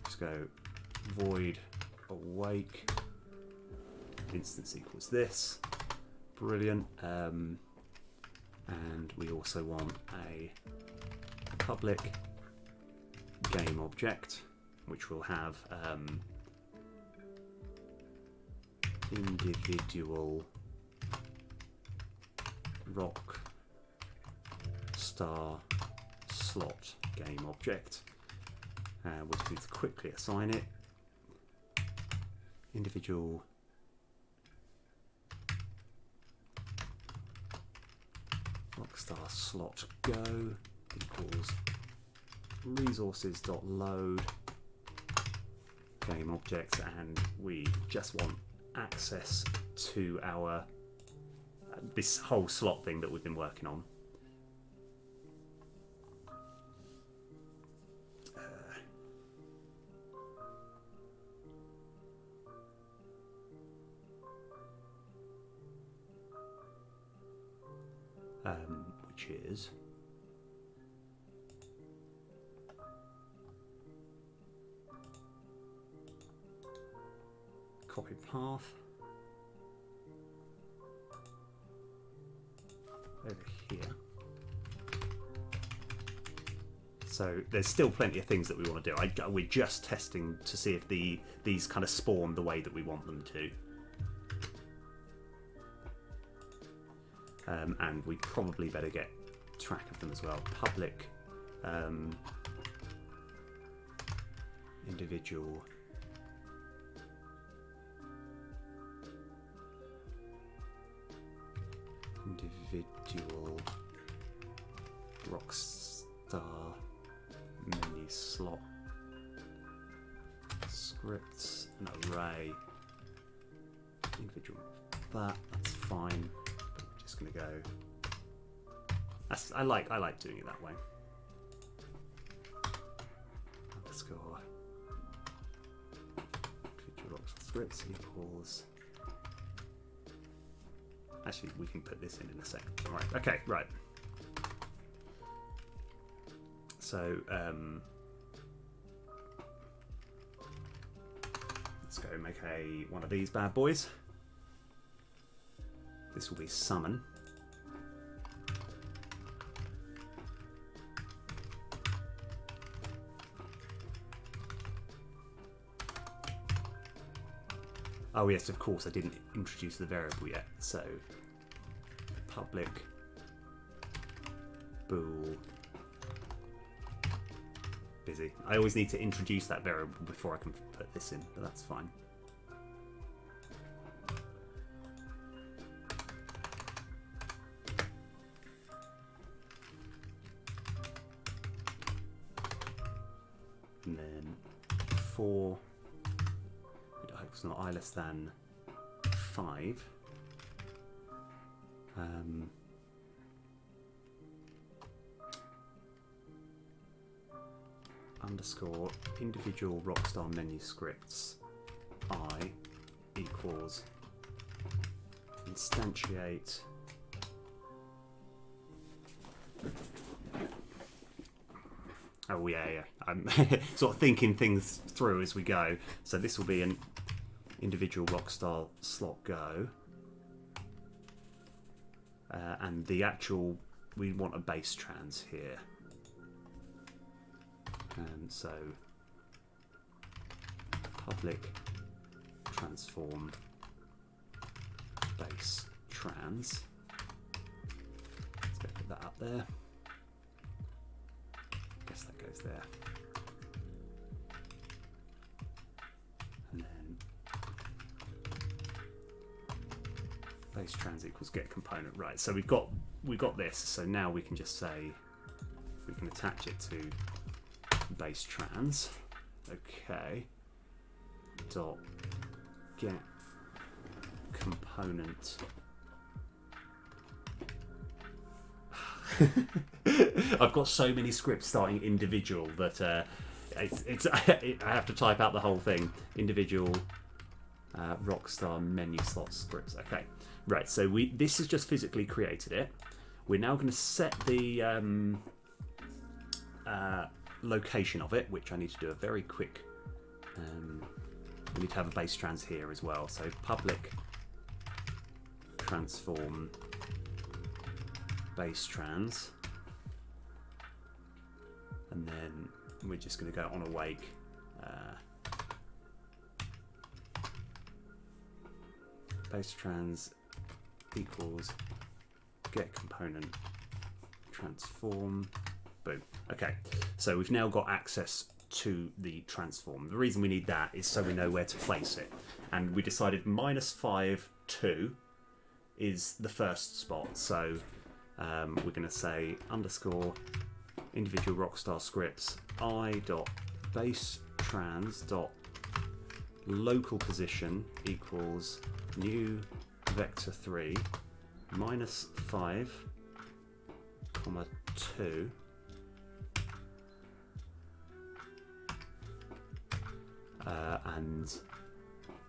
Just go void awake instance equals this. Brilliant. And we also want a public game object, which will have individual RockStar slot game object. We just need to quickly assign it. Individual RockStar slot go equals resources.load game object, and we just want access to our this whole slot thing that we've been working on. Which is copy path over here. So there's still plenty of things that we want to do. We're just testing to see if these kind of spawn the way that we want them to. And we probably better get track of them as well. Public individual RockStar menu slot scripts, an array individual. That's fine. Just gonna go. I like doing it that way. Underscore individual RockStar scripts equals. Actually, we can put this in a second. All right. Okay. Right. So let's go make one of these bad boys. This will be summon. Oh yes, of course I didn't introduce the variable yet. So public bool busy. I always need to introduce that variable before I can put this in, but that's fine. And then for I hope it's not I less than 5. Underscore individual RockStar menu scripts I equals instantiate oh yeah I'm sort of thinking things through as we go. So this will be an individual RockStar slot go, and the actual, we want a base trans here. So public transform base trans. Let's go put that up there. Guess that goes there. And then base trans equals get component. Right, so we've got this. So now we can just say we can attach it to base trans. Okay. Dot get component. I've got so many scripts starting individual that I have to type out the whole thing. Individual RockStar menu slot scripts. Okay, right. So this has just physically created it. We're now going to set the location of it, which I need to do a very quick. We need to have a base trans here as well. So public transform base trans, and then we're just going to go on awake. Base trans equals get component transform. Boom. Okay, so we've now got access to the transform. The reason we need that is so we know where to place it, and we decided -5, 2 is the first spot. So we're going to say underscore individual RockStar scripts I dot base trans dot local position equals new vector 3 -5, 2. And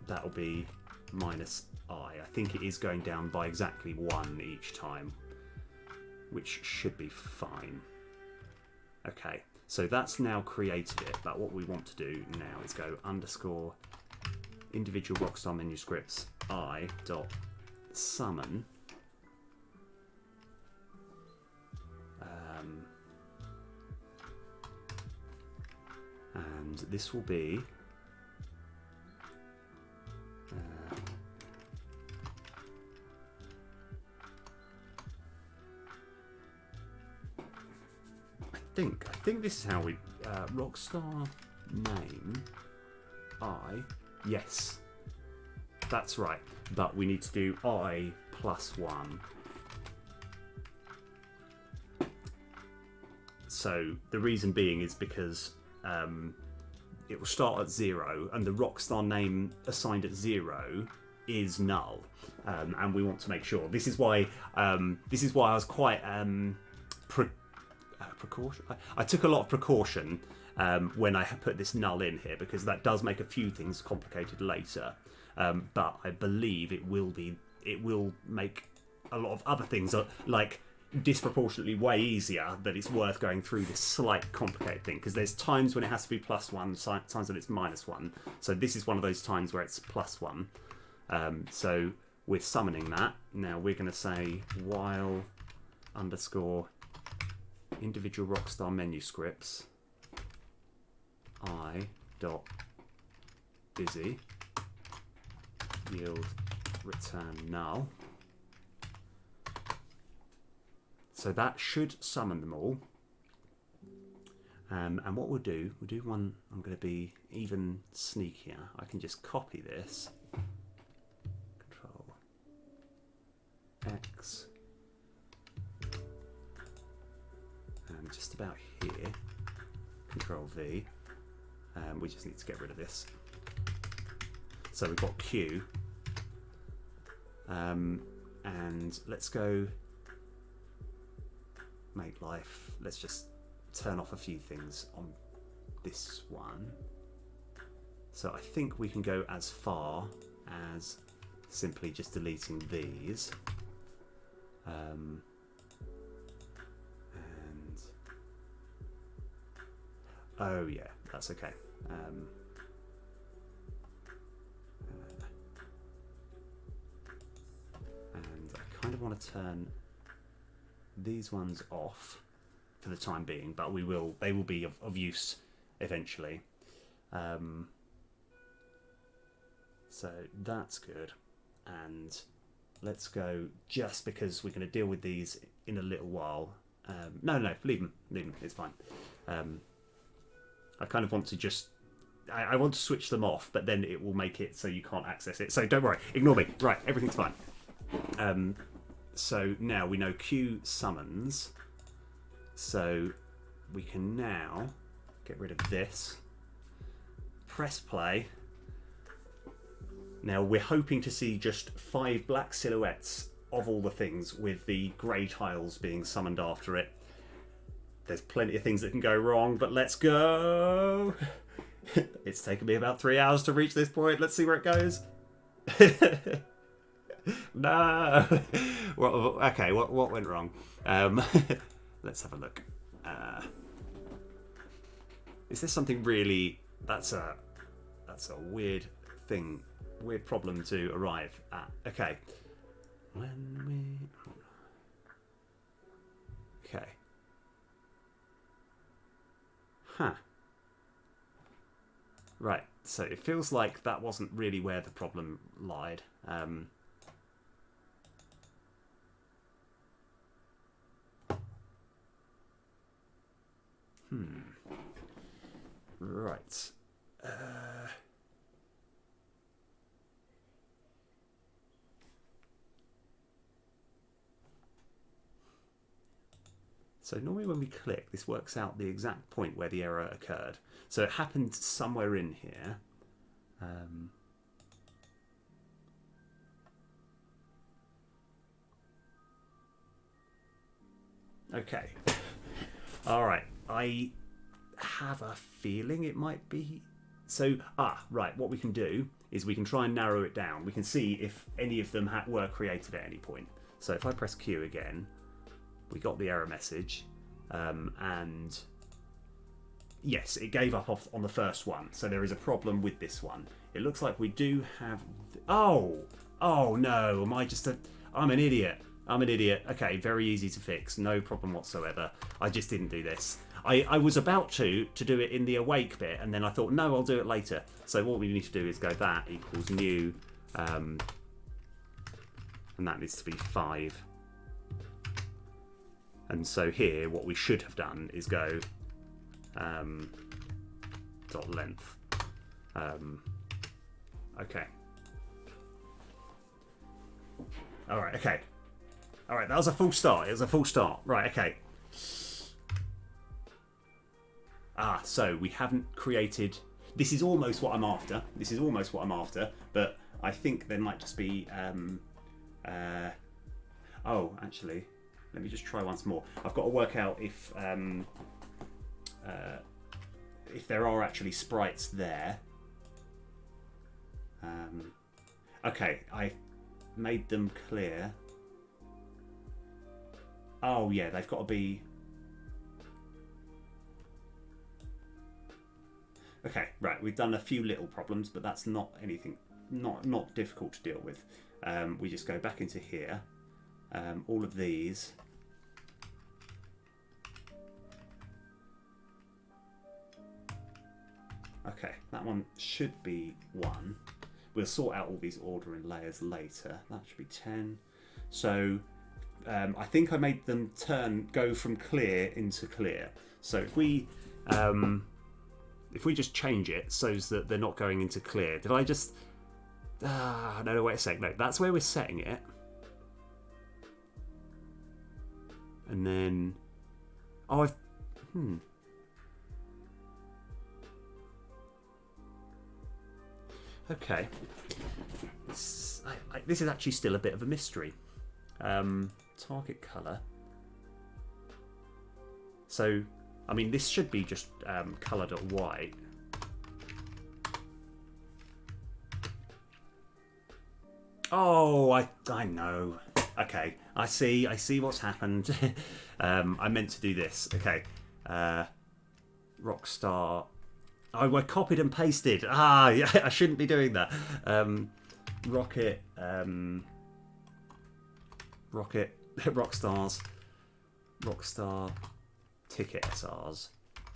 that'll be -I. I think it is going down by exactly 1 each time, which should be fine. Okay, so that's now created it, but what we want to do now is go underscore individual RockStar menu scripts I dot summon and this will be I think this is how we RockStar name yes, that's right, but we need to do I +1. So the reason being is because it will start at 0, and the RockStar name assigned at 0 is null, and we want to make sure. This is why I was quite precaution. I took a lot of precaution when I put this null in here, because that does make a few things complicated later. But I believe it will make a lot of other things like disproportionately way easier, that it's worth going through this slight complicated thing, because there's times when it has to be +1, times when it's -1. So this is one of those times where it's +1. So we're summoning that. Now we're going to say while underscore individual RockStar menu scripts I dot busy yield return null. So that should summon them all. And what we'll do one. I'm going to be even sneakier. I can just copy this. Control X. And just about here. Control V. We just need to get rid of this. So we've got Q. and let's go make life. Let's just turn off a few things on this one. So I think we can go as far as simply just deleting these. And oh yeah, that's okay. And I kind of want to turn these ones off for the time being, but they will be of use eventually. So that's good. And let's go, just because we're going to deal with these in a little while. No, leave them, it's fine. I kind of want to just, I want to switch them off, but then it will make it so you can't access it. So don't worry, ignore me. Right, everything's fine. So now we know Q summons. So we can now get rid of this. Press play. Now we're hoping to see just 5 black silhouettes of all the things, with the grey tiles being summoned after it. There's plenty of things that can go wrong, but let's go. It's taken me about 3 hours to reach this point. Let's see where it goes. No. Okay, what went wrong? Let's have a look. Is this something really? That's a weird thing, weird problem to arrive at. Okay. Okay. Huh. Right. So it feels like that wasn't really where the problem lied. Right. So normally when we click, this works out the exact point where the error occurred. So it happened somewhere in here. Okay. All right. I have a feeling it might be. So, right. What we can do is we can try and narrow it down. We can see if any of them were created at any point. So if I press Q again, we got the error message, and yes, it gave up on the first one. So there is a problem with this one. It looks like we do have. Oh no! Am I just I'm an idiot. I'm an idiot. Okay, very easy to fix. No problem whatsoever. I just didn't do this. I was about to do it in the awake bit, and then I thought, no, I'll do it later. So what we need to do is go that equals new, and that needs to be 5. And so here, what we should have done is go dot length. Okay. All right. Okay. All right. That was a full start. It was a full start. Right. Okay. So we haven't created. This is almost what I'm after. But I think there might just be. Oh, actually. Let me just try once more. I've got to work out if there are actually sprites there. Okay, I made them clear. Oh yeah, they've got to be. Okay, right. We've done a few little problems, but that's not anything, not difficult to deal with. We just go back into here. All of these. Okay, that one should be 1. We'll sort out all these ordering layers later. That should be 10. So I think I made them go from clear into clear. So if we just change it so that they're not going into clear. Did I just... no, wait a sec. No, that's where we're setting it. And then... Oh, I've... Okay. This is actually still a bit of a mystery. Target colour. So, I mean, this should be just coloured at white. Oh, I know. Okay, I see what's happened. I meant to do this. Okay, RockStar. Oh, I copied and pasted. Ah, yeah, I shouldn't be doing that. Rocket, RockStars, RockStar, Ticket SRs,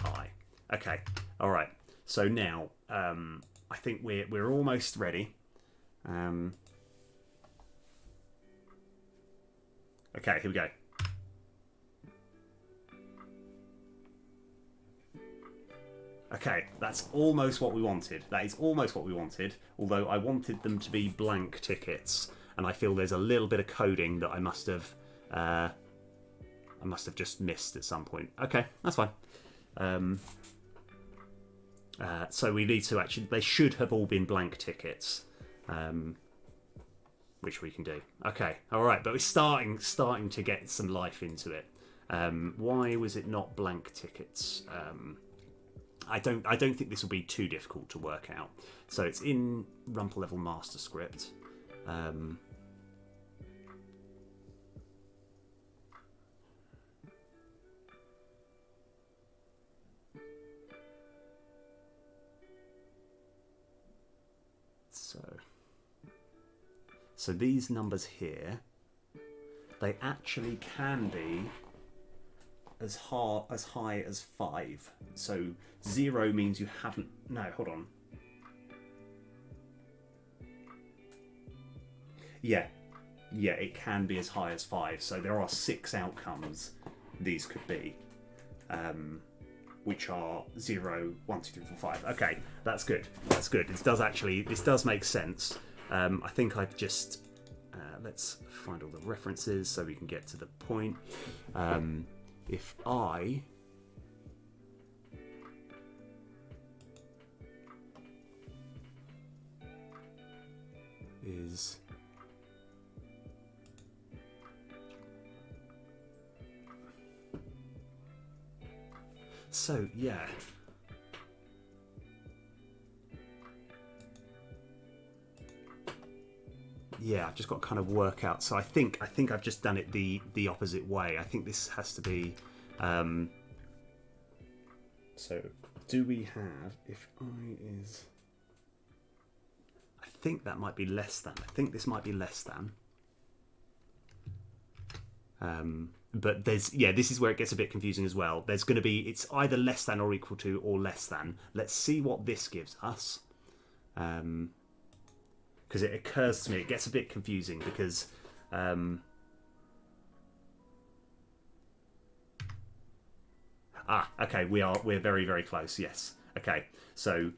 I. Okay, all right. So now, I think we're almost ready. Okay, here we go. Okay, that's almost what we wanted. That is almost what we wanted, although I wanted them to be blank tickets, and I feel there's a little bit of coding that I must have just missed at some point. Okay, that's fine. So we need to actually, they should have all been blank tickets, which we can do. Okay, all right, but we're starting to get some life into it. Why was it not blank tickets? I don't think this will be too difficult to work out. So it's in Rumple level master script. So these numbers here, they actually can be as high as 5. So 0 means you haven't. No, hold on. Yeah, it can be as high as 5. So there are 6 outcomes these could be, which are 0, 1, 2, 3, 4, 5. Okay, that's good. That's good. This does make sense. I think I've just let's find all the references so we can get to the point. If I is so yeah. Yeah, I've just got to kind of work out. So I think I've just done it the opposite way. I think this has to be. So do we have if I is? I think that might be less than. I think this might be less than. But there's this is where it gets a bit confusing as well. There's going to be it's either less than or equal to or less than. Let's see what this gives us. Because it occurs to me, it gets a bit confusing because okay, we're very, very close. Yes. Okay. So